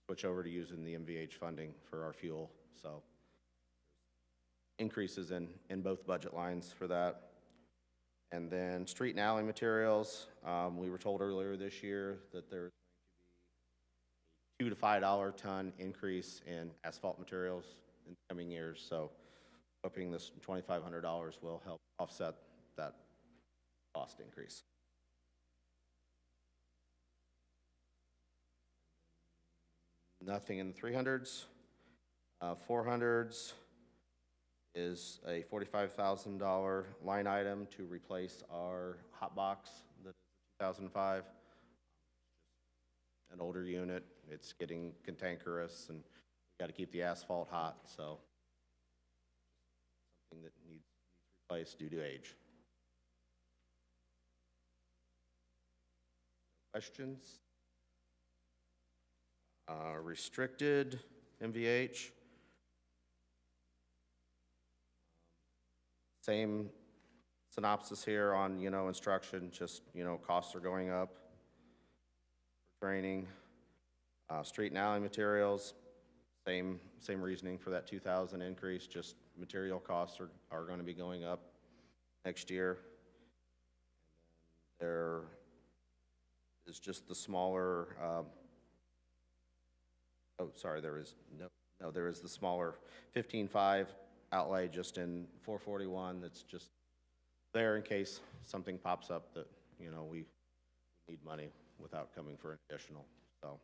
switch over to using the MVH funding for our fuel. So increases in both budget lines for that. And then street and alley materials, we were told earlier this year that there's going to be a $2 to $5 ton increase in asphalt materials in the coming years. So hoping this $2,500 will help offset that cost increase. Nothing in the 300s. 400s, is a $45,000 line item to replace our hot box, the 2005. An older unit, it's getting cantankerous, and we got to keep the asphalt hot, so something that needs replaced due to age. Questions? Restricted, MVH. Same synopsis here on, instruction, just, costs are going up for training. Street and alley materials, same reasoning for that 2,000 increase, just material costs are going to be going up next year. There is just the smaller, there is the smaller 15.5 outlay just in 441 that's just there in case something pops up that, we need money without coming for an additional. So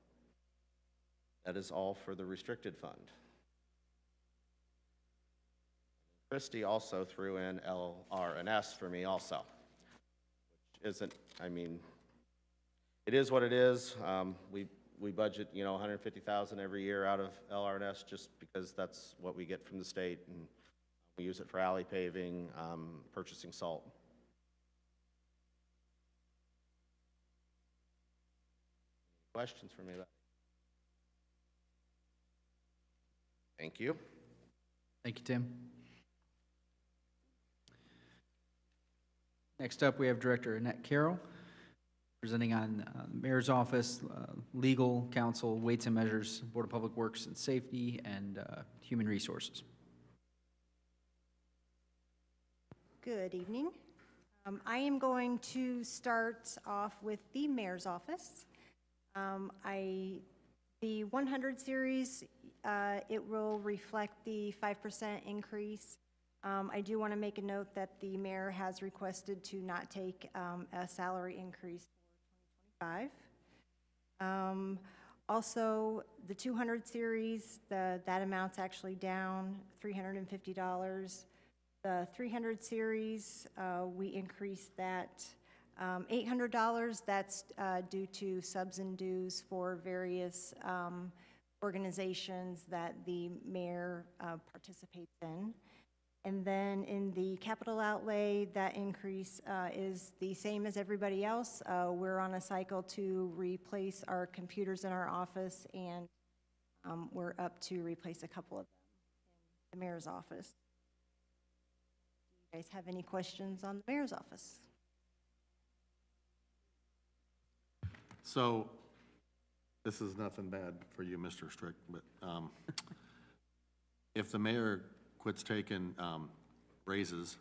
that is all for the restricted fund. Christie also threw in LR&S for me also, which isn't, it is what it is. We budget, 150,000 every year out of LR&S just because that's what we get from the state, and we use it for alley paving, purchasing salt. Questions for me about it? Thank you.
Thank you, Tim. Next up, we have Director Annette Carroll, presenting on the Mayor's Office, Legal Counsel, Weights and Measures, Board of Public Works and Safety, and Human Resources.
Good evening. I am going to start off with the Mayor's Office. The 100 series, it will reflect the 5% increase. I do want to make a note that the mayor has requested to not take a salary increase for 2025. Also, the 200 series, that amount's actually down $350. The 300 series, we increased that $800. That's due to subs and dues for various organizations that the mayor participates in. And then in the capital outlay, that increase is the same as everybody else. We're on a cycle to replace our computers in our office, and we're up to replace a couple of them in the mayor's office. Do you guys have any questions on the mayor's office?
So, this is nothing bad for you, Mr. Strick, but if the mayor quits taking raises,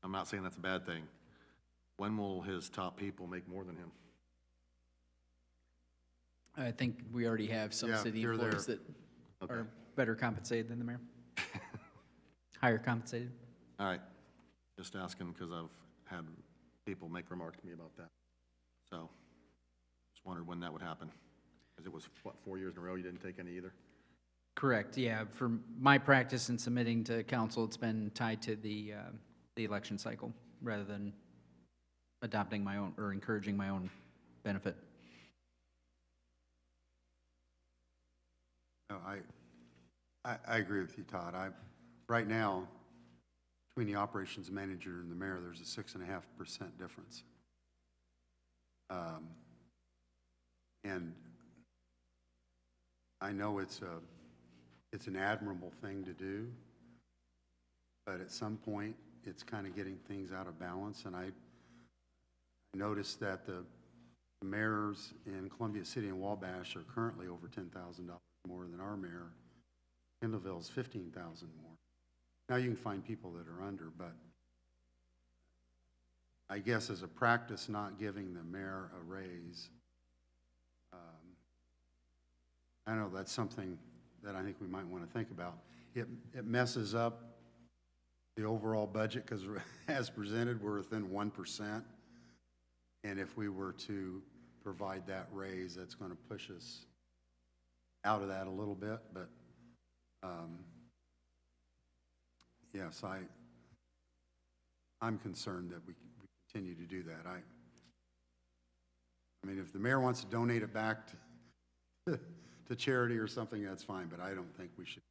I'm not saying that's a bad thing, when will his top people make more than him?
I think we already have some
Yeah,
city
you're
employees
there.
that are better compensated than the mayor. Higher compensated.
All right, just asking because I've had people make remarks to me about that. So, just wondered when that would happen. Because it was, what, 4 years in a row you didn't take any either?
Correct, yeah. For my practice in submitting to council, it's been tied to the election cycle rather than adopting my own or encouraging my own benefit.
No, I agree with you, Todd. Right now, between the operations manager and the mayor, there's a 6.5% difference. And I know it's an admirable thing to do, but at some point, it's kind of getting things out of balance. And I noticed that the mayors in Columbia City and Wabash are currently over $10,000 more than our mayor. Kendallville's $15,000 more. Now you can find people that are under, but I guess as a practice, not giving the mayor a raise, I know that's something that I think we might want to think about. It messes up the overall budget because as presented, we're within 1%. And if we were to provide that raise, that's going to push us out of that a little bit. But yes, I'm concerned that we continue to do that. I mean, if the mayor wants to donate it back to charity or something, that's fine, but I don't think we should.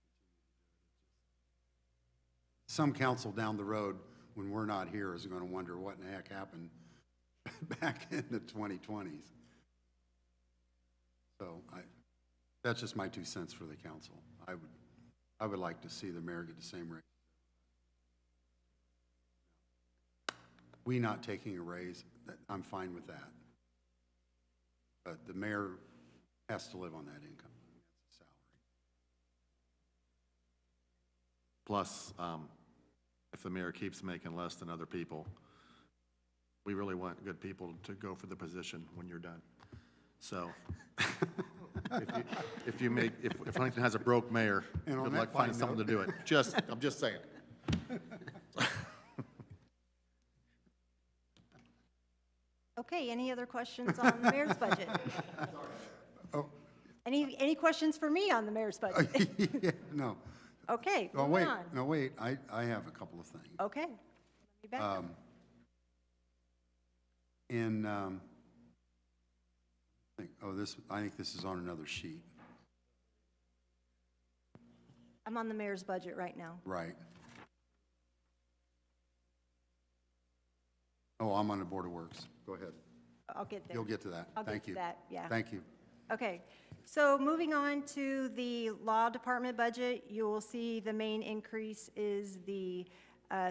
Some council down the road, when we're not here, is going to wonder what in the heck happened back in the 2020s. So that's just my 2 cents for the council. I would like to see the mayor get the same raise. We not taking a raise, I'm fine with that. But the mayor has to live on that income. That's a salary.
Plus, if the mayor keeps making less than other people, we really want good people to go for the position when you're done. So, if Huntington has a broke mayor,
And on
good
that
luck finding
fine
someone to
note-
do it. I'm just saying.
Okay, any other questions on the mayor's budget?
Oh.
Any questions for me on the mayor's budget?
Yeah, no.
Okay,
Oh,
moving
wait,
on.
no, wait, I have a couple of things.
Okay. Let me back up.
I think this is on another sheet.
I'm on the mayor's budget right now.
Right. Oh, I'm on the Board of Works. Go ahead.
I'll get there.
You'll get to that.
I'll get
Thank
to
you.
that, yeah.
Thank you.
Okay, so moving on to the law department budget, you will see the main increase is the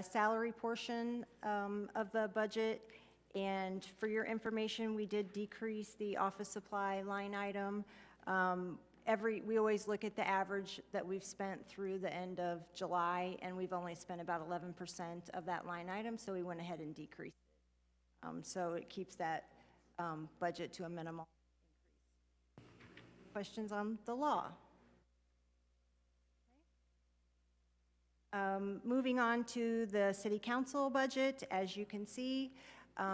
salary portion of the budget. And for your information, we did decrease the office supply line item. We always look at the average that we've spent through the end of July, and we've only spent about 11% of that line item, so we went ahead and decreased it. So it keeps that budget to a minimal. Questions on the law? Moving on to the city council budget, as you can see,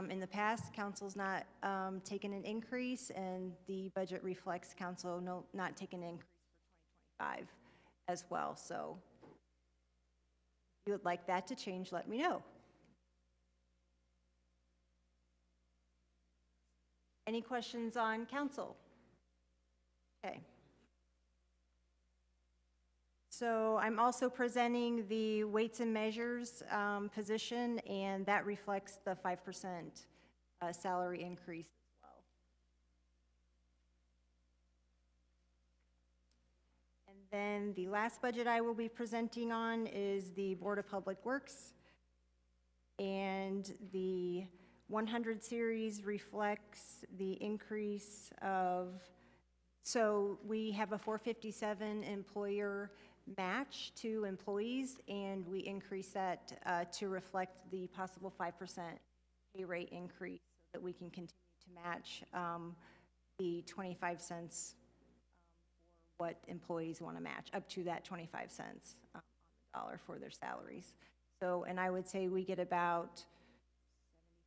in the past, council's not taken an increase, and the budget reflects council not taking an increase for 2025 as well. So if you would like that to change, let me know. Any questions on council? Okay. So I'm also presenting the weights and measures position, and that reflects the 5% salary increase as well. And then the last budget I will be presenting on is the Board of Public Works. And the 100 series reflects the increase of, so we have a 457 employer match to employees, and we increase that to reflect the possible 5% pay rate increase so that we can continue to match the 25 cents for what employees want to match, up to that 25 cents on the dollar for their salaries. So, and I would say we get about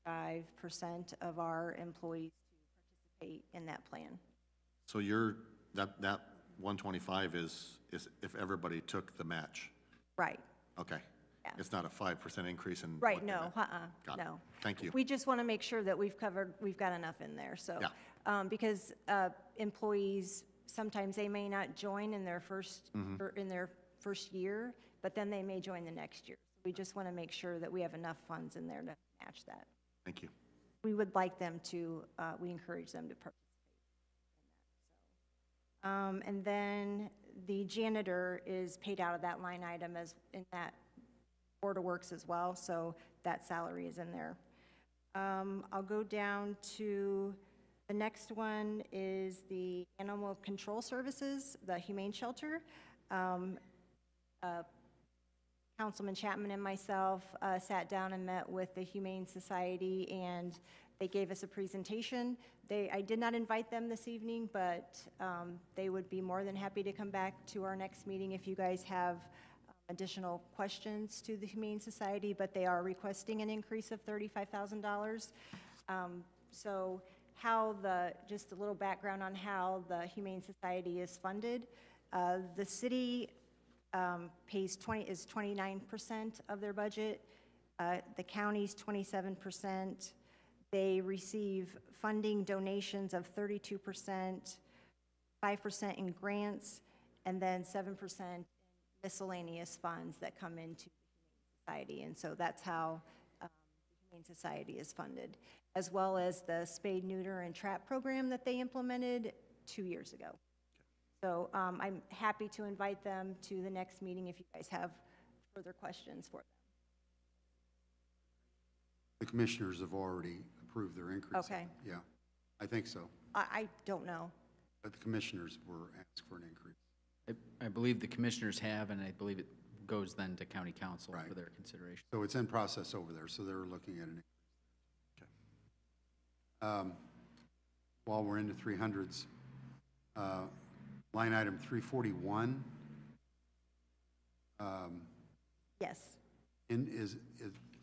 75% of our employees to participate in that plan.
So that 125 is if everybody took the match?
Right.
Okay.
Yeah.
It's not a 5% increase in.
Right,
what they
no,
meant. Got it.
no.
Thank you.
We just want to make sure that we've got enough in there, so.
Yeah.
Because employees, sometimes they may not join in their first, or in their first year, but then they may join the next year. We just want to make sure that we have enough funds in there to match that.
Thank you.
We would like them to, we encourage them to participate in that. So, and then the janitor is paid out of that line item as in that Board of Works as well, so that salary is in there. I'll go down to the next one is the Animal Control Services, the Humane Shelter. Councilman Chapman and myself sat down and met with the Humane Society, and they gave us a presentation. I did not invite them this evening, but they would be more than happy to come back to our next meeting if you guys have additional questions to the Humane Society, but they are requesting an increase of $35,000. So just a little background on how the Humane Society is funded. The city pays 29% of their budget. The county's 27%. They receive funding donations of 32%, 5% in grants, and then 7% in miscellaneous funds that come into the Humane Society. And so that's how the Humane Society is funded, as well as the spade, neuter, and trap program that they implemented 2 years ago. So I'm happy to invite them to the next meeting if you guys have further questions for them.
The commissioners have already approved their increase.
Okay.
Yeah, I think so.
I don't know.
But the commissioners were asked for an increase.
I believe the commissioners have, and I believe it goes then to county council for their consideration.
So it's in process over there, so they're looking at an increase. While we're into 300s, line item 341.
Yes.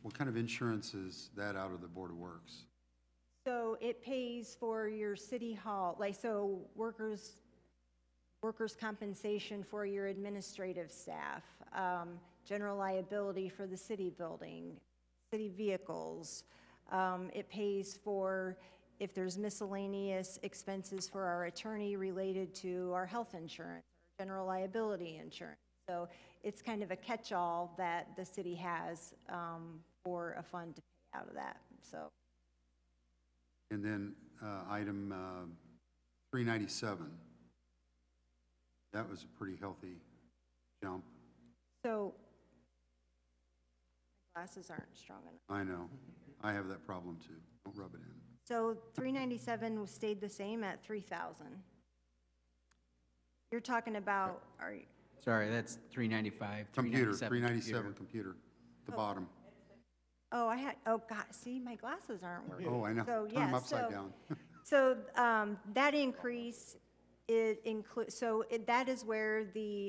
What kind of insurance is that out of the Board of Works?
So it pays for your city hall, like, so workers' compensation for your administrative staff, general liability for the city building, city vehicles. It pays for if there's miscellaneous expenses for our attorney related to our health insurance, or general liability insurance. So it's kind of a catch-all that the city has for a fund to pay out of that, so.
And then item 397. That was a pretty healthy jump.
So my glasses aren't strong enough.
I know. I have that problem too. Don't rub it in.
So 397 stayed the same at 3,000. You're talking about, are you?
Sorry, that's 395,
Computer,
397.
397 computer, the bottom.
Oh, God, see, my glasses aren't working.
Oh, I know.
So,
Turn them
yeah,
upside down.
So that increase, it includes, that is where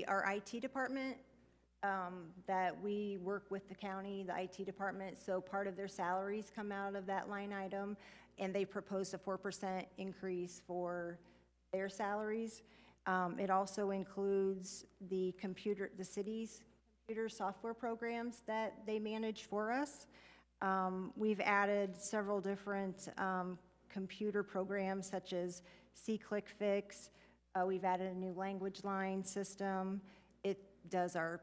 our IT department, that we work with the county, the IT department, so part of their salaries come out of that line item, and they proposed a 4% increase for their salaries. It also includes the city's computer software programs that they manage for us. We've added several different computer programs such as C-Click-Fix. We've added a new language line system. It does our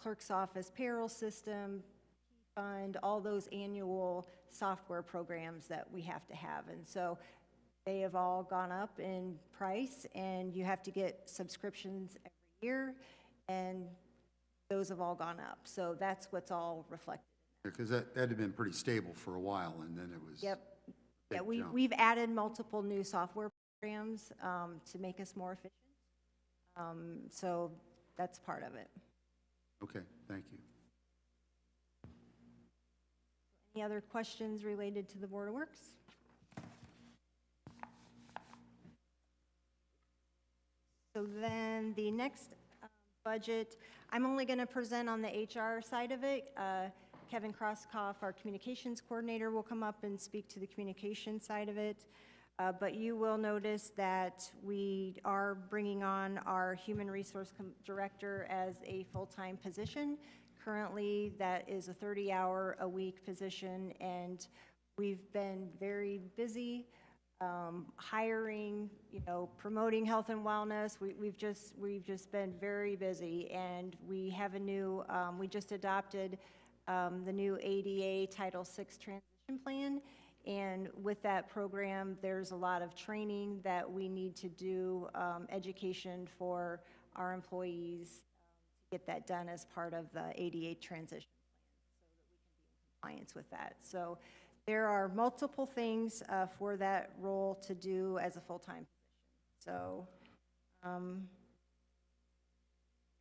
clerk's office payroll system, fund, all those annual software programs that we have to have. And so they have all gone up in price, and you have to get subscriptions every year, and those have all gone up. So that's what's all reflected.
Because that had been pretty stable for a while, and then it was.
Yep. Yeah,
big jump.
we've added multiple new software programs to make us more efficient. So that's part of it.
Okay, thank you.
Any other questions related to the Board of Works? So then the next budget, I'm only going to present on the HR side of it. Kevin Krosskoff, our communications coordinator, will come up and speak to the communication side of it. But you will notice that we are bringing on our human resource director as a full-time position. Currently, that is a 30-hour-a-week position, and we've been very busy hiring, promoting health and wellness. We've just been very busy, and we have a new. We just adopted the new ADA Title VI transition plan. And with that program, there's a lot of training that we need to do, education for our employees to get that done as part of the ADA transition plan so that we can be in compliance with that. So there are multiple things for that role to do as a full-time position. So,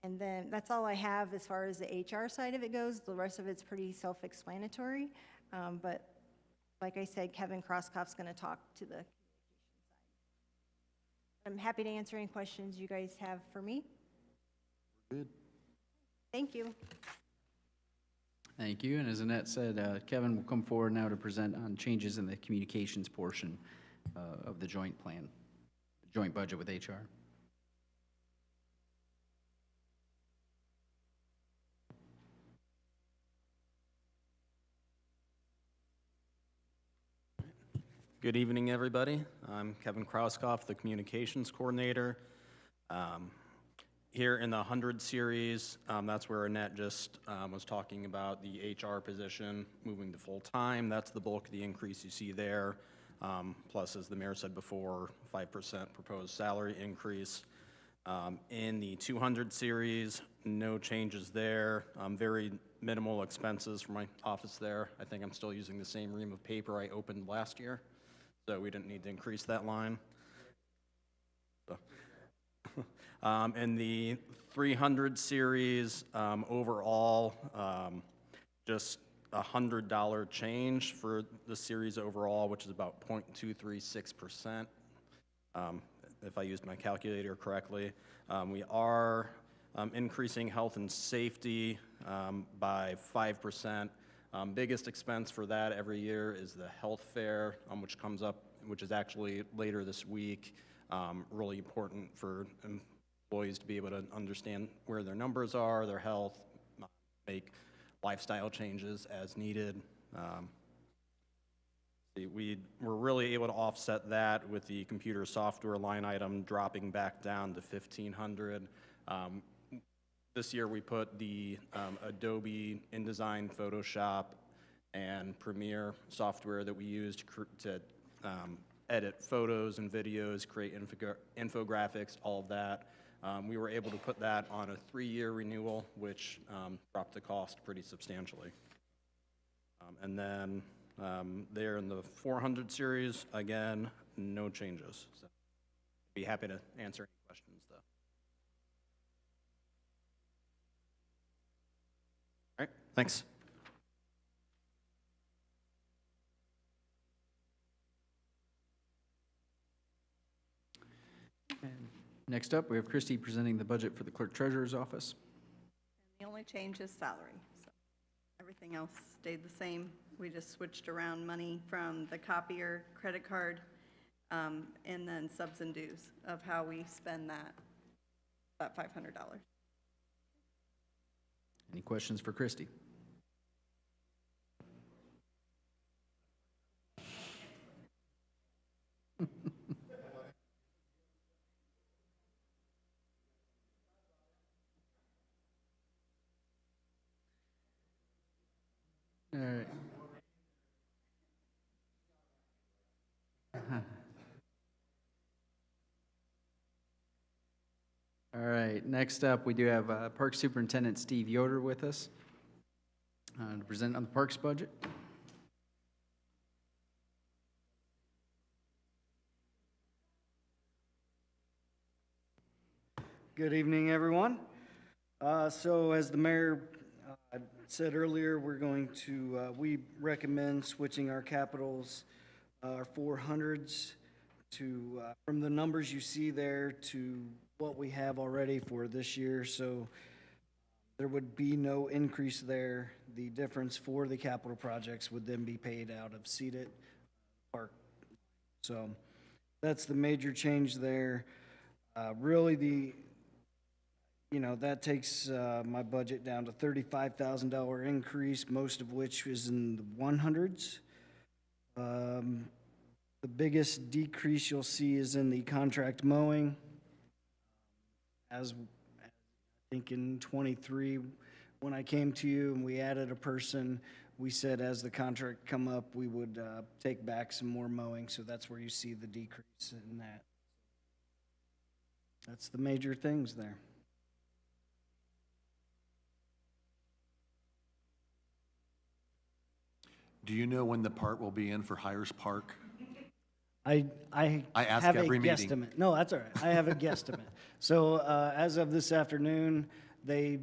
and then that's all I have as far as the HR side of it goes. The rest of it's pretty self-explanatory, but like I said, Kevin Krosskoff's going to talk to the communication side. I'm happy to answer any questions you guys have for me.
Good.
Thank you.
Thank you. And as Annette said, Kevin will come forward now to present on changes in the communications portion of the joint plan, joint budget with HR.
Good evening, everybody. I'm Kevin Krauskopf, the Communications Coordinator. Here in the 100 series, that's where Annette just was talking about the HR position moving to full-time. That's the bulk of the increase you see there. Plus, as the mayor said before, 5% proposed salary increase. In the 200 series, no changes there. Very minimal expenses for my office there. I think I'm still using the same ream of paper I opened last year, so we didn't need to increase that line. So. In the 300 series, overall, just $100 change for the series overall, which is about 0.236%, if I used my calculator correctly. We are increasing health and safety by 5%. Biggest expense for that every year is the health fair, which comes up, which is actually later this week. Really important for employees to be able to understand where their numbers are, their health, make lifestyle changes as needed. We were really able to offset that with the computer software line item dropping back down to $1,500. This year we put the Adobe InDesign, Photoshop, and Premiere software that we use to edit photos and videos, create infographics, all of that. We were able to put that on a 3-year renewal, which dropped the cost pretty substantially. And then there in the 400 series, again, no changes. So be happy to answer any questions, though. All right, thanks.
Next up, we have Christie presenting the budget for the clerk treasurer's office.
The only change is salary. So everything else stayed the same. We just switched around money from the copier, credit card, and then subs and dues of how we spend that $500.
Any questions for Christie? All right. All right, next up, we do have Park Superintendent Steve Yoder with us to present on the Parks budget.
Good evening, everyone. So as the mayor said earlier, we recommend switching our capitals, our 400s, to, from the numbers you see there to what we have already for this year. So there would be no increase there. The difference for the capital projects would then be paid out of seated park. So that's the major change there. Really, that takes my budget down to $35,000 increase, most of which is in the 100s. The biggest decrease you'll see is in the contract mowing. As I think in 23, when I came to you and we added a person, we said as the contract come up, we would take back some more mowing. So that's where you see the decrease in that. That's the major things there.
Do you know when the part will be in for Hires Park?
I
ask
have
every
a
meeting.
guesstimate. No, that's all right. I have a guesstimate. So as of this afternoon, they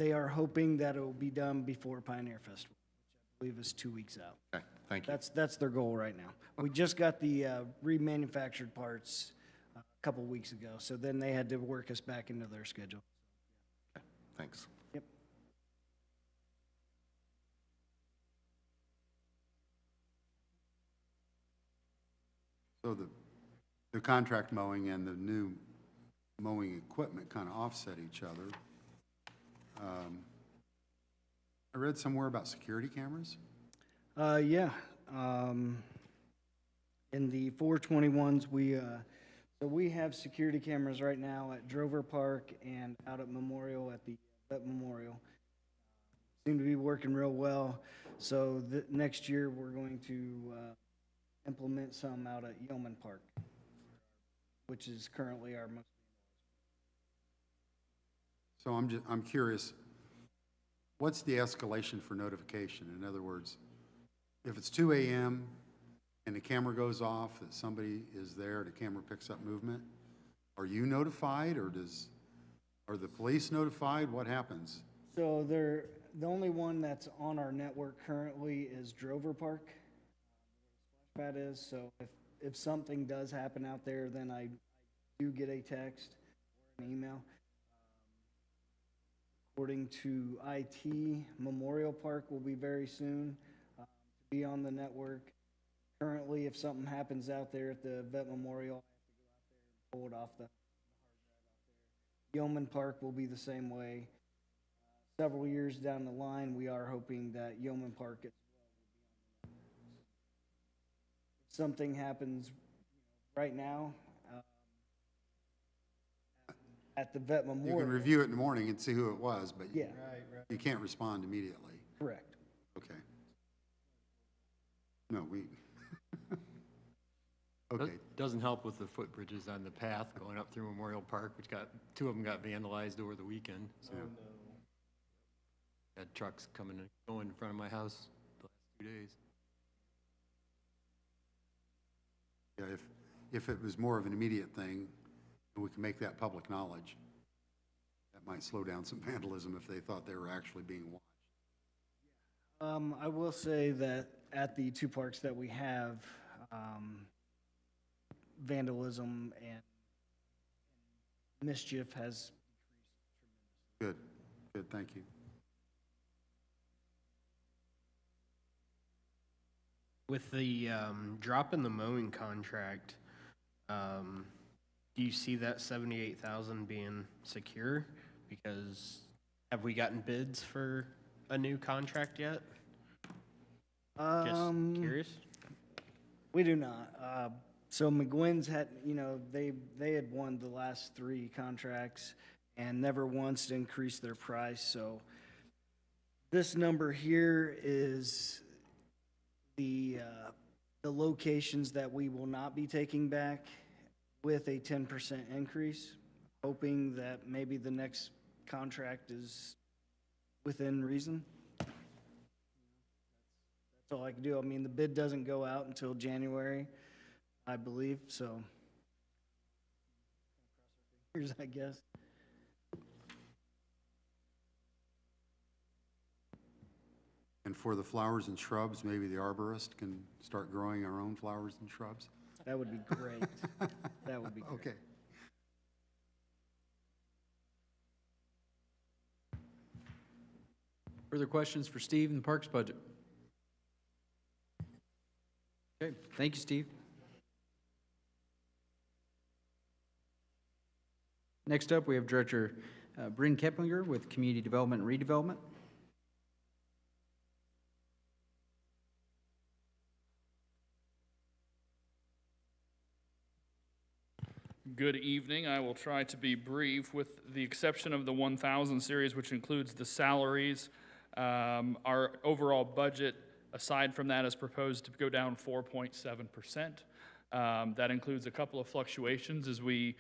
are hoping that it will be done before Pioneer Festival, which I believe is 2 weeks out.
Okay, thank you.
That's their goal right now. We just got the remanufactured parts a couple weeks ago, so then they had to work us back into their schedule.
Okay, thanks.
Yep.
So the contract mowing and the new mowing equipment kind of offset each other. I read somewhere about security cameras.
Yeah. In the 421s, so we have security cameras right now at Drover Park and out at Memorial at the Vet Memorial. Seem to be working real well. So next year, we're going to implement some out at Yeoman Park, which is currently our most.
So I'm curious, what's the escalation for notification? In other words, if it's 2 a.m. and the camera goes off, that somebody is there, the camera picks up movement, are you notified, or are the police notified? What happens?
So the only one that's on our network currently is Drover Park. That is, so if something does happen out there, then I do get a text or an email. According to IT, Memorial Park will be very soon to be on the network. Currently, if something happens out there at the Vet Memorial, I have to go out there and pull it off the hard drive out there. Yeoman Park will be the same way. Several years down the line, we are hoping that Yeoman Park as well will be on the network. If something happens right now, at the Vet Memorial.
You can review it in the morning and see who it was, but
Yeah.
you can't respond immediately.
Correct.
Okay. No, okay.
Doesn't help with the footbridges on the path going up through Memorial Park, which two of them got vandalized over the weekend. So had trucks coming and going in front of my house the last 2 days.
Yeah, if it was more of an immediate thing, and we can make that public knowledge, that might slow down some vandalism if they thought they were actually being watched.
I will say that at the two parks that we have, vandalism and mischief has
Good, thank you.
With the drop in the mowing contract, do you see that 78,000 being secure? Because have we gotten bids for a new contract yet? Just curious.
We do not. So McGuinn's had, they had won the last 3 contracts and never once increased their price. So this number here is the locations that we will not be taking back with a 10% increase, hoping that maybe the next contract is within reason. That's all I can do. I mean, the bid doesn't go out until January, I believe, so. Here's, I guess.
And for the flowers and shrubs, maybe the arborist can start growing our own flowers and shrubs?
That would be great. That would be great.
Okay.
Further questions for Steve in the Parks budget? Okay, thank you, Steve. Next up, we have Director Bryn Keplinger with Community Development and Redevelopment.
Good evening. I will try to be brief with the exception of the 1000 series, which includes the salaries. Our overall budget, aside from that, is proposed to go down 4.7%. That includes a couple of fluctuations as we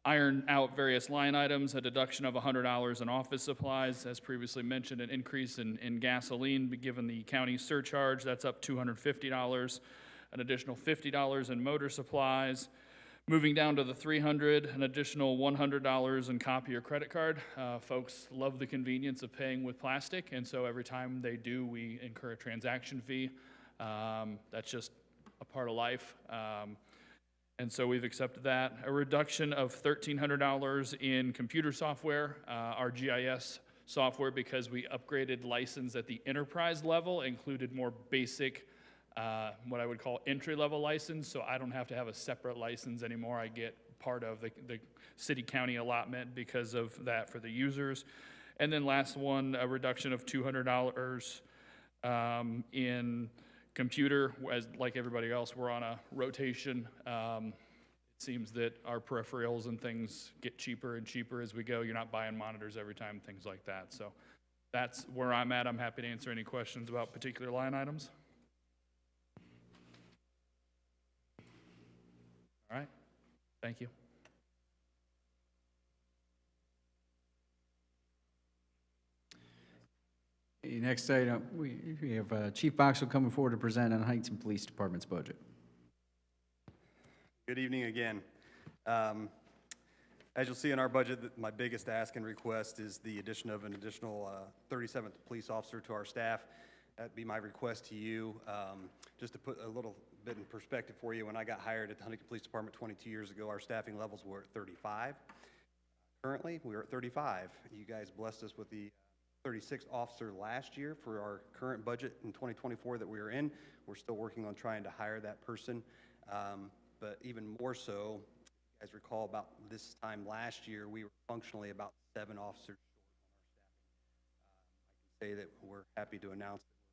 iron out various line items, a deduction of $100 in office supplies, as previously mentioned, an increase in gasoline, given the county surcharge, that's up $250, an additional $50 in motor supplies. Moving down to the 300, an additional $100 in copy or credit card. Folks love the convenience of paying with plastic, and so every time they do, we incur a transaction fee. That's just a part of life. And so we've accepted that. A reduction of $1,300 in computer software, our GIS software, because we upgraded license at the enterprise level, included more basic what I would call entry-level license, so I don't have to have a separate license anymore. I get part of the city-county allotment because of that for the users. And then last one, a reduction of $200 in computer, as like everybody else, we're on a rotation. It seems that our peripherals and things get cheaper and cheaper as we go. You're not buying monitors every time, things like that. So that's where I'm at. I'm happy to answer any questions about particular line items. All right, thank you.
Next item, we have Chief Boxell coming forward to present on Huntington Police Department's budget.
Good evening again. As you'll see in our budget, my biggest ask and request is the addition of an additional 37th police officer to our staff. That'd be my request to you. Just to put a little bit in perspective for you, when I got hired at the Huntington Police Department 22 years ago, our staffing levels were at 35. Currently, we are at 35. You guys blessed us with the 36th officer last year for our current budget in 2024 that we are in. We're still working on trying to hire that person. But even more so, you guys recall about this time last year, we were functionally about 7 officers short on our staffing. I can say that we're happy to announce that we're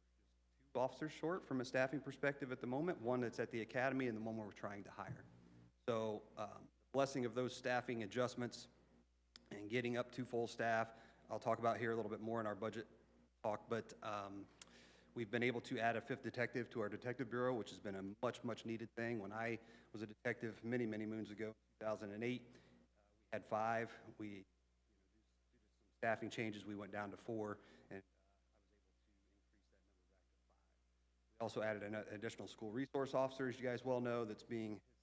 just 2 officers short from a staffing perspective at the moment, one that's at the academy and the one we're trying to hire. So the blessing of those staffing adjustments and getting up to full staff, I'll talk about here a little bit more in our budget talk, but we've been able to add a 5th detective to our detective bureau, which has been a much, much needed thing. When I was a detective many, many moons ago, 2008, we had 5. Due to some staffing changes, we went down to 4, and I was able to increase that number back to 5. We also added an additional school resource officer, as you guys well know, his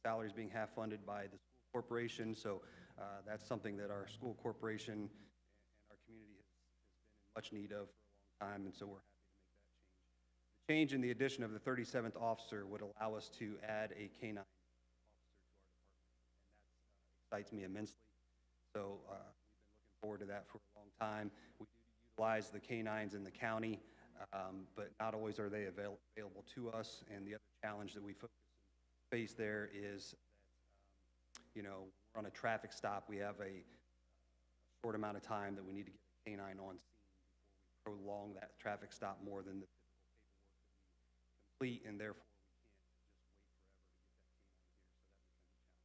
salary is being half funded by the school corporation, so that's something that our school corporation and our community has been in much need of for a long time, and so we're happy to make that change. The change in the addition of the 37th officer would allow us to add a K-9 officer to our department, and that excites me immensely. So we've been looking forward to that for a long time. We do utilize the K-9s in the county, but not always are they available to us, and the other challenge that we face there is that, you know, we're on a traffic stop, we have a short amount of time that we need to get a K-9 on scene before we prolong that traffic stop more than the typical paperwork that we complete, and therefore we can't just wait forever to get that K-9 here, so that becomes a challenge for us.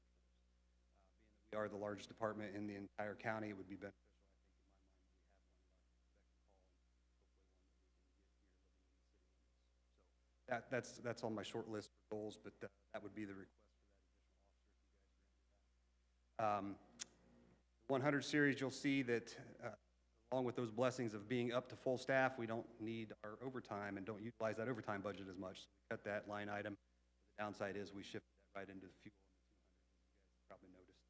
Being that we are the largest department in the entire county, it would be beneficial, I think, in my mind, that we have one of our that can call and hopefully one that we can get here living in the city limits. So that's on my short list for goals, but that would be the request for that additional officer if you guys are into that. 100 series, you'll see that along with those blessings of being up to full staff, we don't need our overtime and don't utilize that overtime budget as much. So we cut that line item. The downside is we shifted that right into the fuel in the 200, as you guys probably noticed.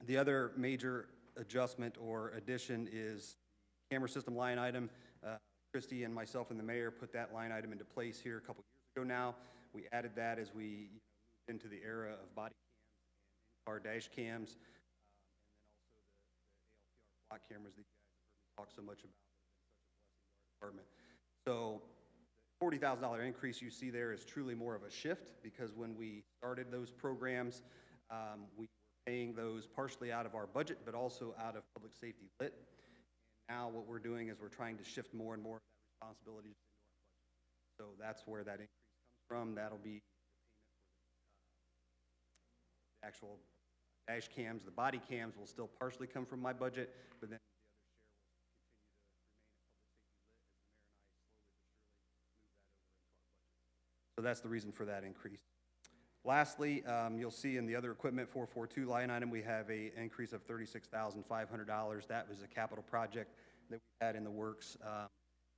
The other major adjustment or addition is the camera system line item. Christy and myself and the mayor put that line item into place here a couple years ago now. We added that as we moved into the era of body cams and in-car dash cams, and then also the ALPR flock cameras that you guys have heard me talk so much about. It's been such a blessing to our department. So the $40,000 increase you see there is truly more of a shift, because when we started those programs, we were paying those partially out of our budget, but also out of public safety lit. And now what we're doing is we're trying to shift more and more of that responsibility into our budget. So that's where that increase comes from. That'll be the payment for the actual dash cams. The body cams will still partially come from my budget, but then the other share will continue to remain in public safety lit as the mayor and I slowly but surely move that over into our budget. So that's the reason for that increase. Lastly, you'll see in the other equipment 442 line item, we have an increase of $36,500. That was a capital project that we had in the works.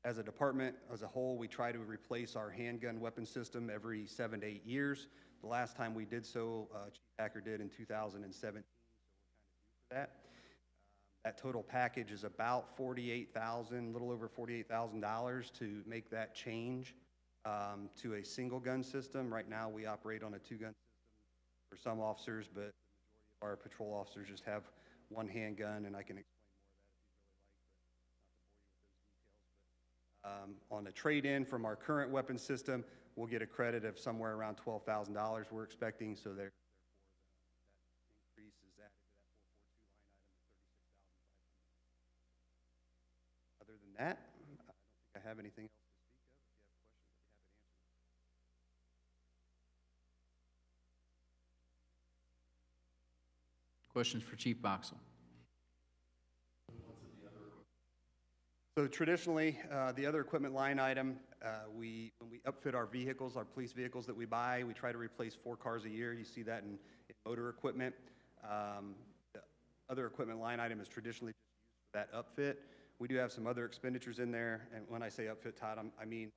As a department, as a whole, we try to replace our handgun weapon system every 7 to 8 years. The last time we did so, Chief Hacker did in 2017, so we're kind of due for that. That total package is about $48,000, a little over $48,000 to make that change to a single gun system. Right now, we operate on a 2-gun system for some officers, but the majority of our patrol officers just have one handgun, and I can explain more of that if you'd really like, but not to bore you with those details. But on the trade-in from our current weapon system, we'll get a credit of somewhere around $12,000 we're expecting, so therefore that increase is added to that 442 line item of $36,500. Other than that, I don't think I have anything else to speak of. If you have questions, I'd be
Questions for Chief Boxell?
So traditionally, the other equipment line item, when we upfit our vehicles, our police vehicles that we buy, we try to replace 4 cars a year. You see that in motor equipment. The other equipment line item is traditionally just used for that upfit. We do have some other expenditures in there, and when I say upfit, Todd, I mean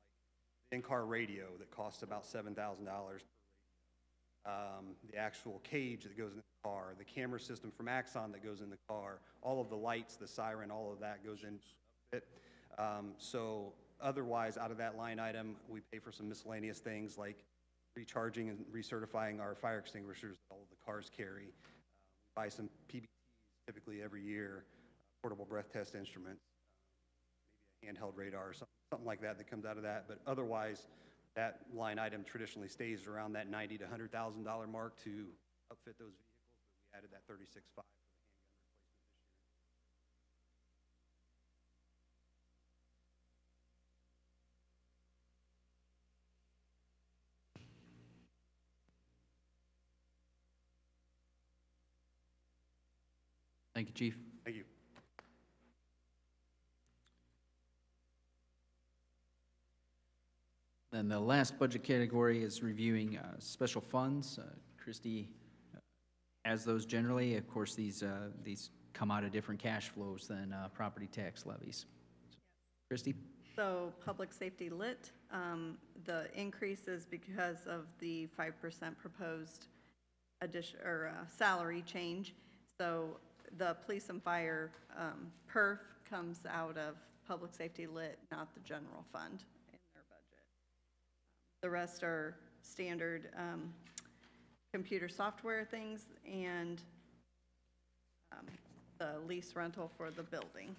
the in-car radio that costs about $7,000 per radio. The actual cage that goes in the car, the camera system from Axon that goes in the car, all of the lights, the siren, all of that goes in upfit. So otherwise, out of that line item, we pay for some miscellaneous things like recharging and recertifying our fire extinguishers that all of the cars carry. We buy some PBTs typically every year, portable breath test instruments, maybe a handheld radar or something like that that comes out of that. But otherwise, that line item traditionally stays around that $90,000 to $100,000 mark to upfit those vehicles, but we added that $36,500 for the handgun replacement this year.
Thank you, Chief.
Thank you.
Then the last budget category is reviewing special funds. Christie has those generally. Of course, these come out of different cash flows than property tax levies. Christie?
So public safety lit, the increase is because of the 5% proposed addition, or salary change. So the police and fire perf comes out of public safety lit, not the general fund in their budget. The rest are standard computer software things and the lease rental for the building.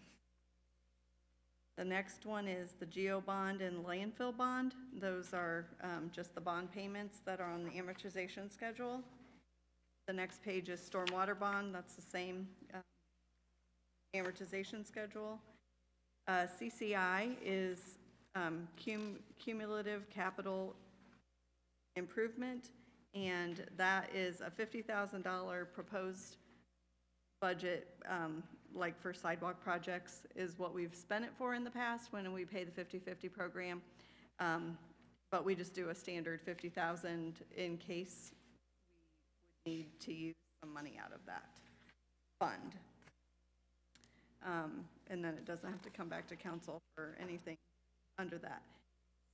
The next one is the GEO bond and landfill bond. Those are just the bond payments that are on the amortization schedule. The next page is stormwater bond. That's the same amortization schedule. CCI is cumulative capital improvement, and that is a $50,000 proposed budget, like for sidewalk projects, is what we've spent it for in the past when we pay the 50/50 program. But we just do a standard $50,000 in case we would need to use some money out of that fund. And then it doesn't have to come back to council for anything under that.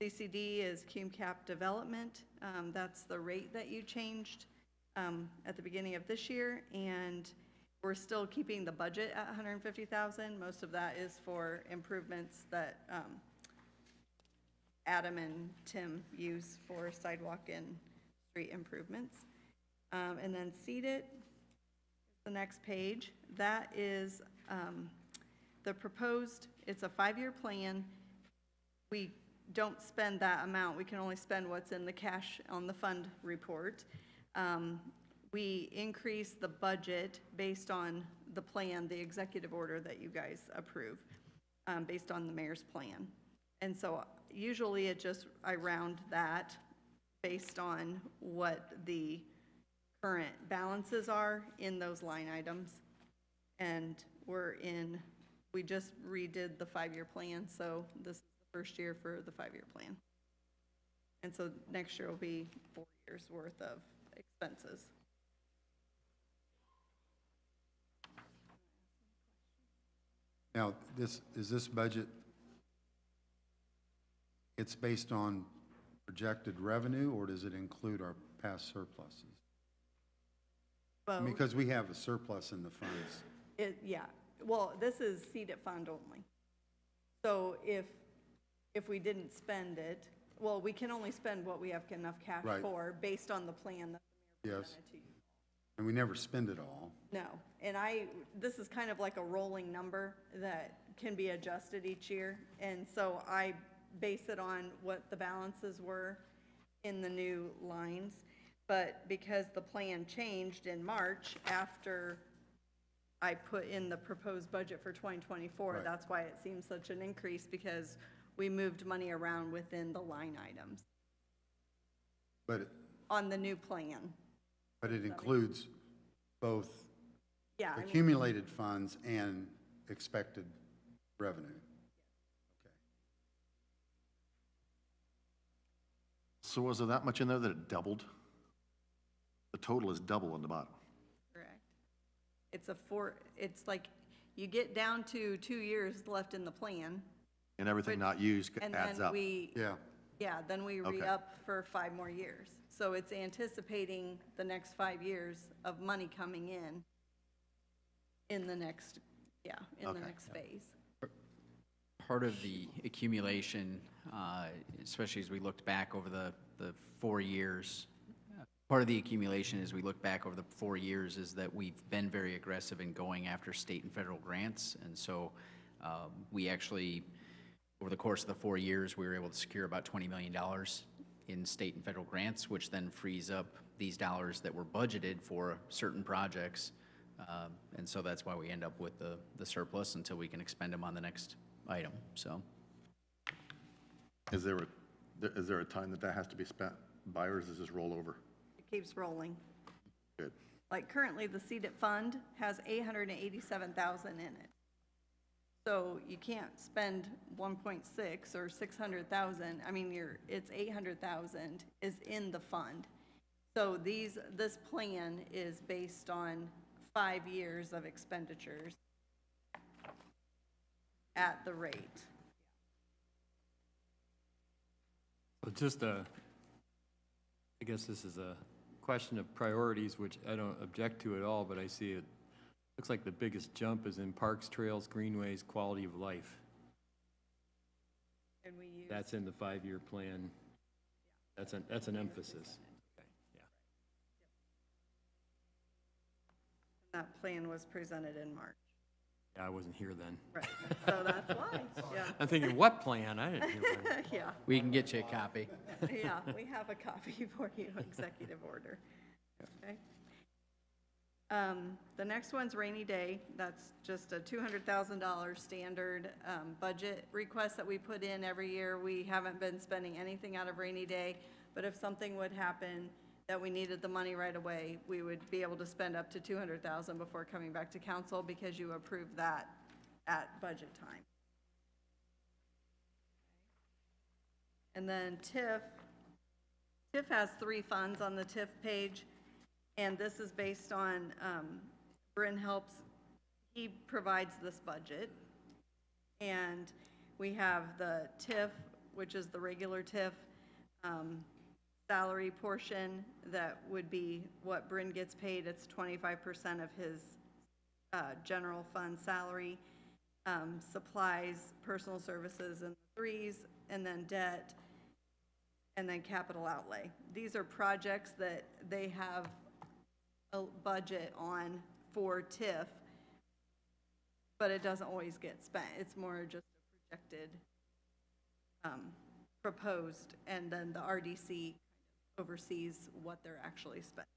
CCD is cum cap development. That's the rate that you changed at the beginning of this year, and we're still keeping the budget at $150,000. Most of that is for improvements that Adam and Tim use for sidewalk and street improvements. And then seated, the next page, that is the proposed, it's a 5-year plan. We don't spend that amount. We can only spend what's in the cash on the fund report. We increase the budget based on the plan, the executive order that you guys approve, based on the mayor's plan. And so usually I round that based on what the current balances are in those line items. And we just redid the 5-year plan, so this is the first year for the 5-year plan. And so next year will be 4 years worth of expenses.
Now, is this budget, it's based on projected revenue, or does it include our past surpluses?
Both.
Because we have a surplus in the funds.
Yeah, well, this is seated fund only. So if we didn't spend it, well, we can only spend what we have enough cash
Right.
for based on the plan that the mayor
Yes.
presented to you.
And we never spend it all.
No, and this is kind of like a rolling number that can be adjusted each year. And so I base it on what the balances were in the new lines. But because the plan changed in March after I put in the proposed budget for 2024,
Right.
that's why it seems such an increase, because we moved money around within the line items
But
on the new plan.
it includes both
Yeah, I mean,
accumulated funds and expected revenue.
So was there that much in there that it doubled? The total is double on the bottom.
correct. It's like, you get down to 2 years left in the plan.
And everything
Which-
not used
And
adds
then
up.
then we
Okay.
re-up for 5 more years. So it's anticipating the next 5 years of money coming in the next, in the
Okay.
next phase.
Part of the accumulation, especially as we looked back over the 4 years, part of the accumulation as we look back over the 4 years is that we've been very aggressive in going after state and federal grants. And so we actually, over the course of the 4 years, we were able to secure about $20 million in state and federal grants, which then frees up these dollars that were budgeted for certain projects. And so that's why we end up with the surplus until we can expend them on the next item, so.
Is there a time that has to be spent by, or does this just roll over?
It keeps rolling.
Good.
Like currently, the CEDAT fund has $887,000 in it. So you can't spend 1.6 or 600,000. I mean, it's 800,000 is in the fund. So this plan is based on 5 years of expenditures at the rate.
So just I guess this is a question of priorities, which I don't object to at all, but I see it, looks like the biggest jump is in parks, trails, greenways, quality of life.
And we use.
That's in the 5-year plan. That's an emphasis. Okay, yeah.
That plan was presented in March.
Yeah, I wasn't here then.
Right, so that's why, yeah.
I'm thinking, what plan? I didn't hear one.
Yeah,
We can get you a copy.
yeah, we have a copy for you, executive order. Okay. The next one's rainy day. That's just a $200,000 standard budget request that we put in every year. We haven't been spending anything out of rainy day, but if something would happen that we needed the money right away, we would be able to spend up to $200,000 before coming back to council because you approved that at budget time. And then TIF has 3 funds on the TIF page. And this is based on, Bryn helps, he provides this budget. And we have the TIF, which is the regular TIF, salary portion that would be what Bryn gets paid. It's 25% of his general fund salary. Supplies, personal services in the 3s, and then debt, and then capital outlay. These are projects that they have a budget on for TIF, but it doesn't always get spent. It's more just a projected, proposed, and then the RDC oversees what they're actually spending.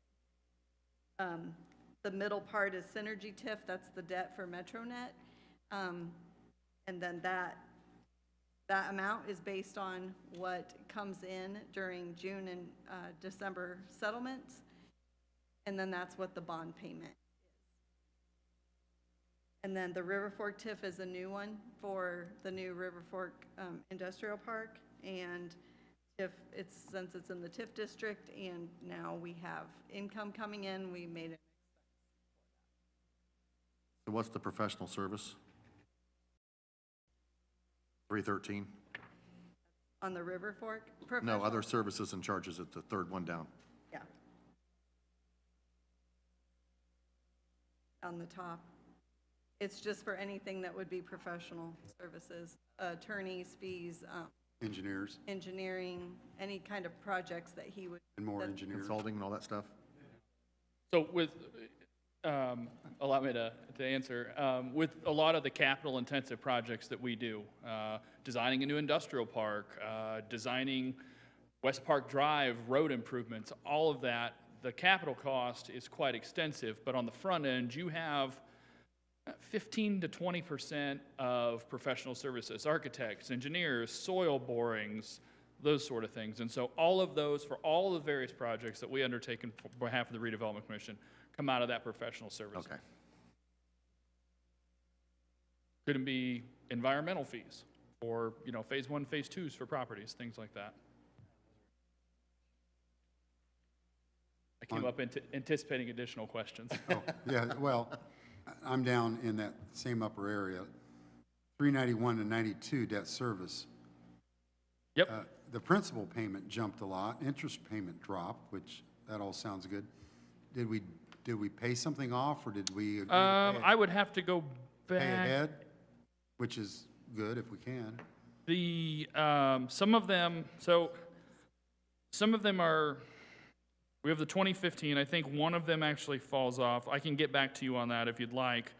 The middle part is Synergy TIF, that's the debt for MetroNet. And then that amount is based on what comes in during June and December settlements. And then that's what the bond payment is. And then the River Fork TIF is a new one for the new River Fork Industrial Park. And since it's in the TIF district and now we have income coming in, we made it.
So what's the professional service? 313?
On the River Fork?
No,
Professional-
other services and charges at the third one down.
Yeah. On the top. It's just for anything that would be professional services, attorneys, fees,
Engineers
engineering, any kind of projects that he would.
and more
that-
engineers.
Consulting and all that stuff?
So with, allow me to answer, with a lot of the capital intensive projects that we do, designing a new industrial park, designing West Park Drive road improvements, all of that, the capital cost is quite extensive, but on the front end, you have 15 to 20% of professional services, architects, engineers, soil borings, those sort of things. And so all of those, for all the various projects that we undertake on behalf of the Redevelopment Commission, come out of that professional service.
Okay.
Could it be environmental fees, or, you know, phase 1, phase 2s for properties, things like that? I came up anticipating additional questions.
Oh, yeah, well, I'm down in that same upper area, 391 to 92 debt service.
Yep.
The principal payment jumped a lot, interest payment dropped, which, that all sounds good. Did we pay something off, or did we agree to pay it?
I would have to go back.
Pay ahead, which is good if we can.
The, some of them are, we have the 2015, I think one of them actually falls off. I can get back to you on that if you'd like.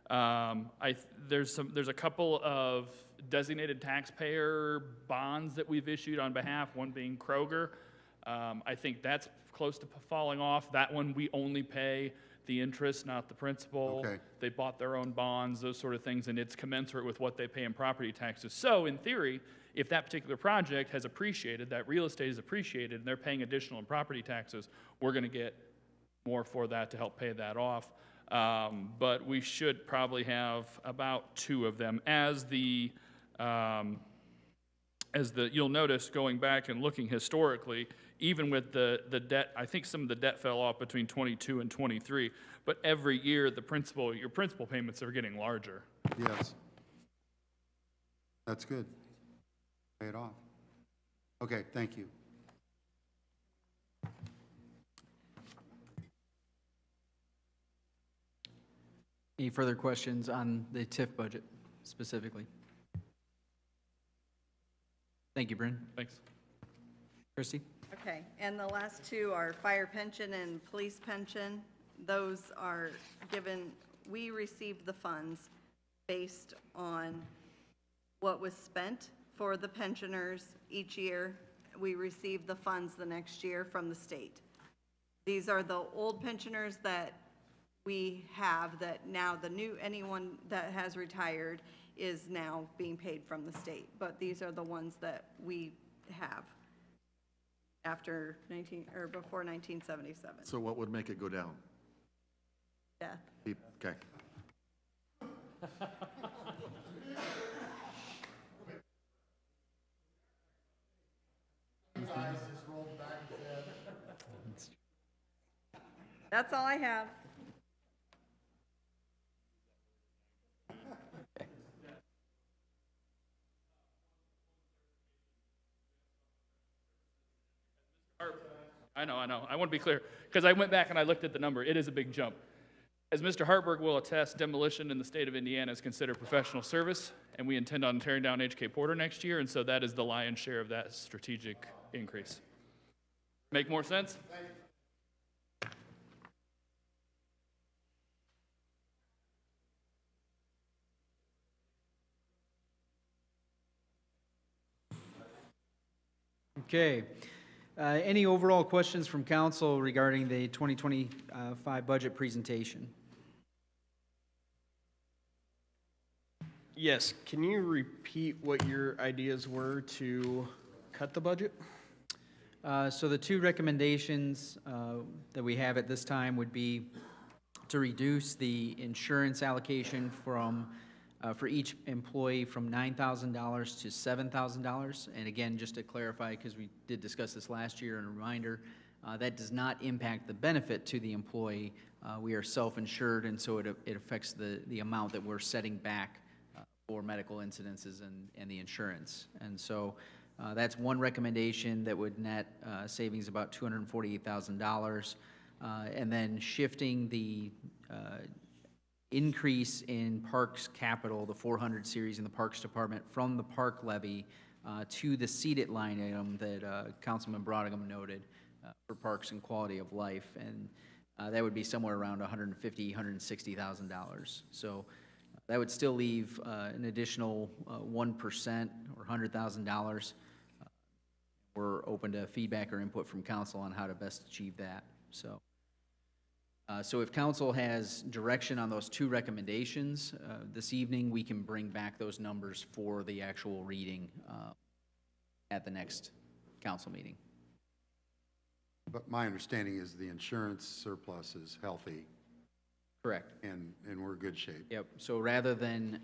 There's a couple of designated taxpayer bonds that we've issued on behalf, one being Kroger. I think that's close to falling off. That one, we only pay the interest, not the principal.
Okay.
They bought their own bonds, those sort of things, and it's commensurate with what they pay in property taxes. So in theory, if that particular project has appreciated, that real estate is appreciated, and they're paying additional in property taxes, we're going to get more for that to help pay that off. But we should probably have about 2 of them. You'll notice going back and looking historically, even with the debt, I think some of the debt fell off between 22 and 23, but every year your principal payments are getting larger.
Yes. That's good. Pay it off. Okay, thank you.
Any further questions on the TIF budget specifically? Thank you, Bryn.
Thanks.
Christie?
Okay, and the last 2 are fire pension and police pension. Those are given, we received the funds based on what was spent for the pensioners each year. We received the funds the next year from the state. These are the old pensioners that we have that now anyone that has retired is now being paid from the state. But these are the ones that we have after before 1977.
So what would make it go down?
Death.
Okay.
That's all I have.
I know. I want to be clear, because I went back and I looked at the number. It is a big jump. As Mr. Hartberg will attest, demolition in the state of Indiana is considered professional service, and we intend on tearing down HK Porter next year, and so that is the lion's share of that strategic increase. Make more sense?
Okay. Any overall questions from council regarding the 2025 budget presentation?
Yes, can you repeat what your ideas were to cut the budget?
So the 2 recommendations that we have at this time would be to reduce the insurance allocation from for each employee from $9,000 to $7,000. And again, just to clarify, because we did discuss this last year, and a reminder, that does not impact the benefit to the employee. We are self-insured, and so it affects the amount that we're setting back for medical incidences and the insurance. And so that's one recommendation that would net savings about $248,000. And then shifting the increase in Parks Capital, the 400 series in the Parks Department, from the park levy to the seated line item that Councilman Brodigan noted for parks and quality of life. And that would be somewhere around $150,000, $160,000. So that would still leave an additional 1% or $100,000. We're open to feedback or input from council on how to best achieve that. So if council has direction on those 2 recommendations this evening, we can bring back those numbers for the actual reading at the next council meeting.
But my understanding is the insurance surplus is healthy.
Correct.
and we're in good shape.
Yep, so rather than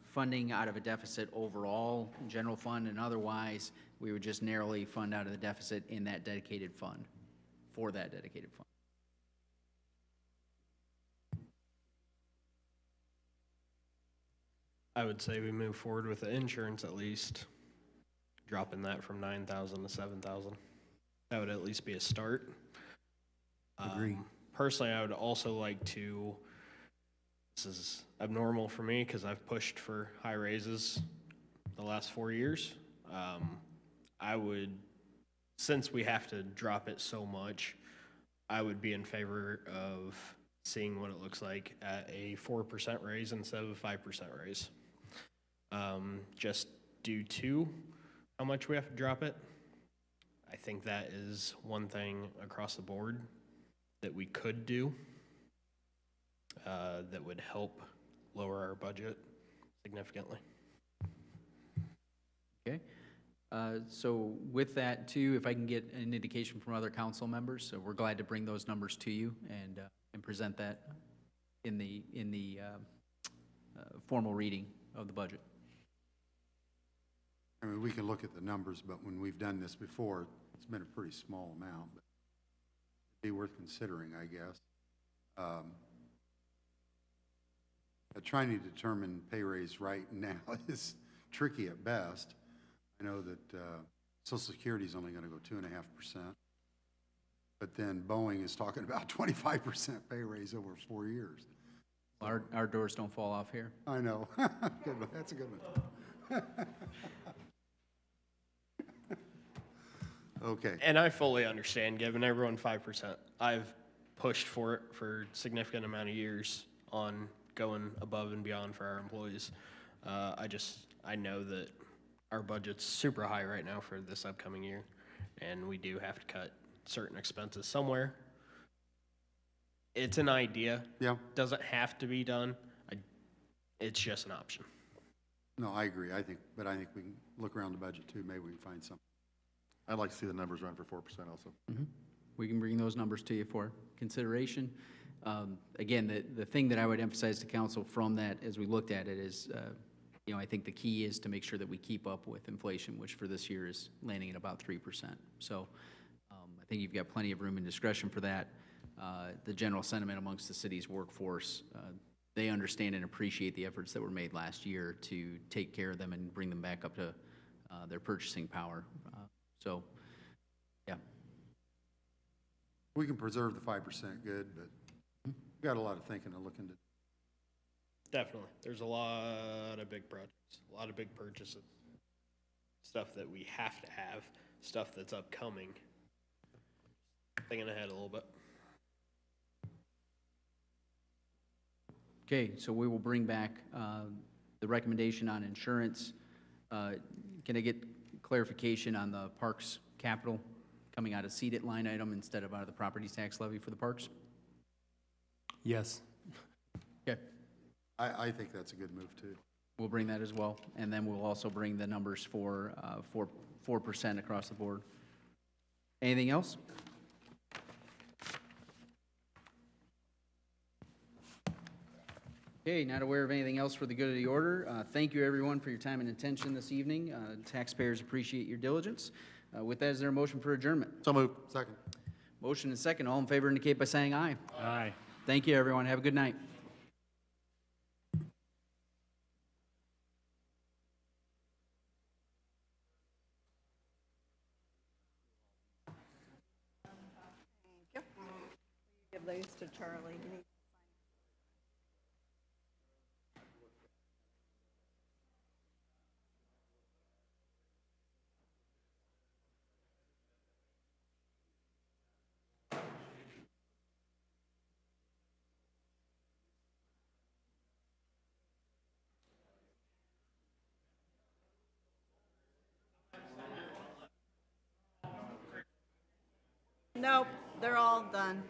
funding out of a deficit overall, general fund and otherwise, we would just narrowly fund out of the deficit in that dedicated fund, for that dedicated fund.
I would say we move forward with the insurance at least, dropping that from 9,000 to 7,000. That would at least be a start.
Agree.
Personally, I would also like to, this is abnormal for me because I've pushed for high raises the last 4 years. I would, since we have to drop it so much, I would be in favor of seeing what it looks like at a 4% raise instead of a 5% raise. Just due to how much we have to drop it. I think that is one thing across the board that we could do that would help lower our budget significantly.
Okay. So with that too, if I can get an indication from other council members, so we're glad to bring those numbers to you and present that in the formal reading of the budget.
I mean, we can look at the numbers, but when we've done this before, it's been a pretty small amount, but it'd be worth considering, I guess. Trying to determine pay raise right now is tricky at best. I know that Social Security is only going to go 2.5%, but then Boeing is talking about 25% pay raise over 4 years.
Our doors don't fall off here.
I know. Good one. That's a good one. Okay.
And I fully understand giving everyone 5%. I've pushed for it for a significant amount of years on going above and beyond for our employees. I know that our budget's super high right now for this upcoming year, and we do have to cut certain expenses somewhere. It's an idea.
Yeah.
Doesn't have to be done. It's just an option.
No, I agree. I think we can look around the budget too. Maybe we can find something.
I'd like to see the numbers run for 4% also.
Mm-hmm. We can bring those numbers to you for consideration. Again, the thing that I would emphasize to council from that as we looked at it is, I think the key is to make sure that we keep up with inflation, which for this year is landing at about 3%. So I think you've got plenty of room and discretion for that. The general sentiment amongst the city's workforce, they understand and appreciate the efforts that were made last year to take care of them and bring them back up to their purchasing power. So, yeah.
We can preserve the 5% good, but we've got a lot of thinking to look into.
Definitely. There's a lot of big projects, a lot of big purchases, stuff that we have to have, stuff that's upcoming. Thinking ahead a little bit.
Okay, so we will bring back the recommendation on insurance. Can I get clarification on the parks capital coming out of seated line item instead of out of the property tax levy for the parks?
Yes.
Okay.
I think that's a good move too.
We'll bring that as well, and then we'll also bring the numbers for 4% across the board. Anything else? Okay, not aware of anything else for the good of the order. Thank you, everyone, for your time and attention this evening. Taxpayers appreciate your diligence. With that, is there a motion for adjournment?
So moved.
Second.
Motion and second. All in favor indicate by saying aye.
Aye.
Thank you, everyone. Have a good night.
Give those to Charlie. He needs Nope, they're all done.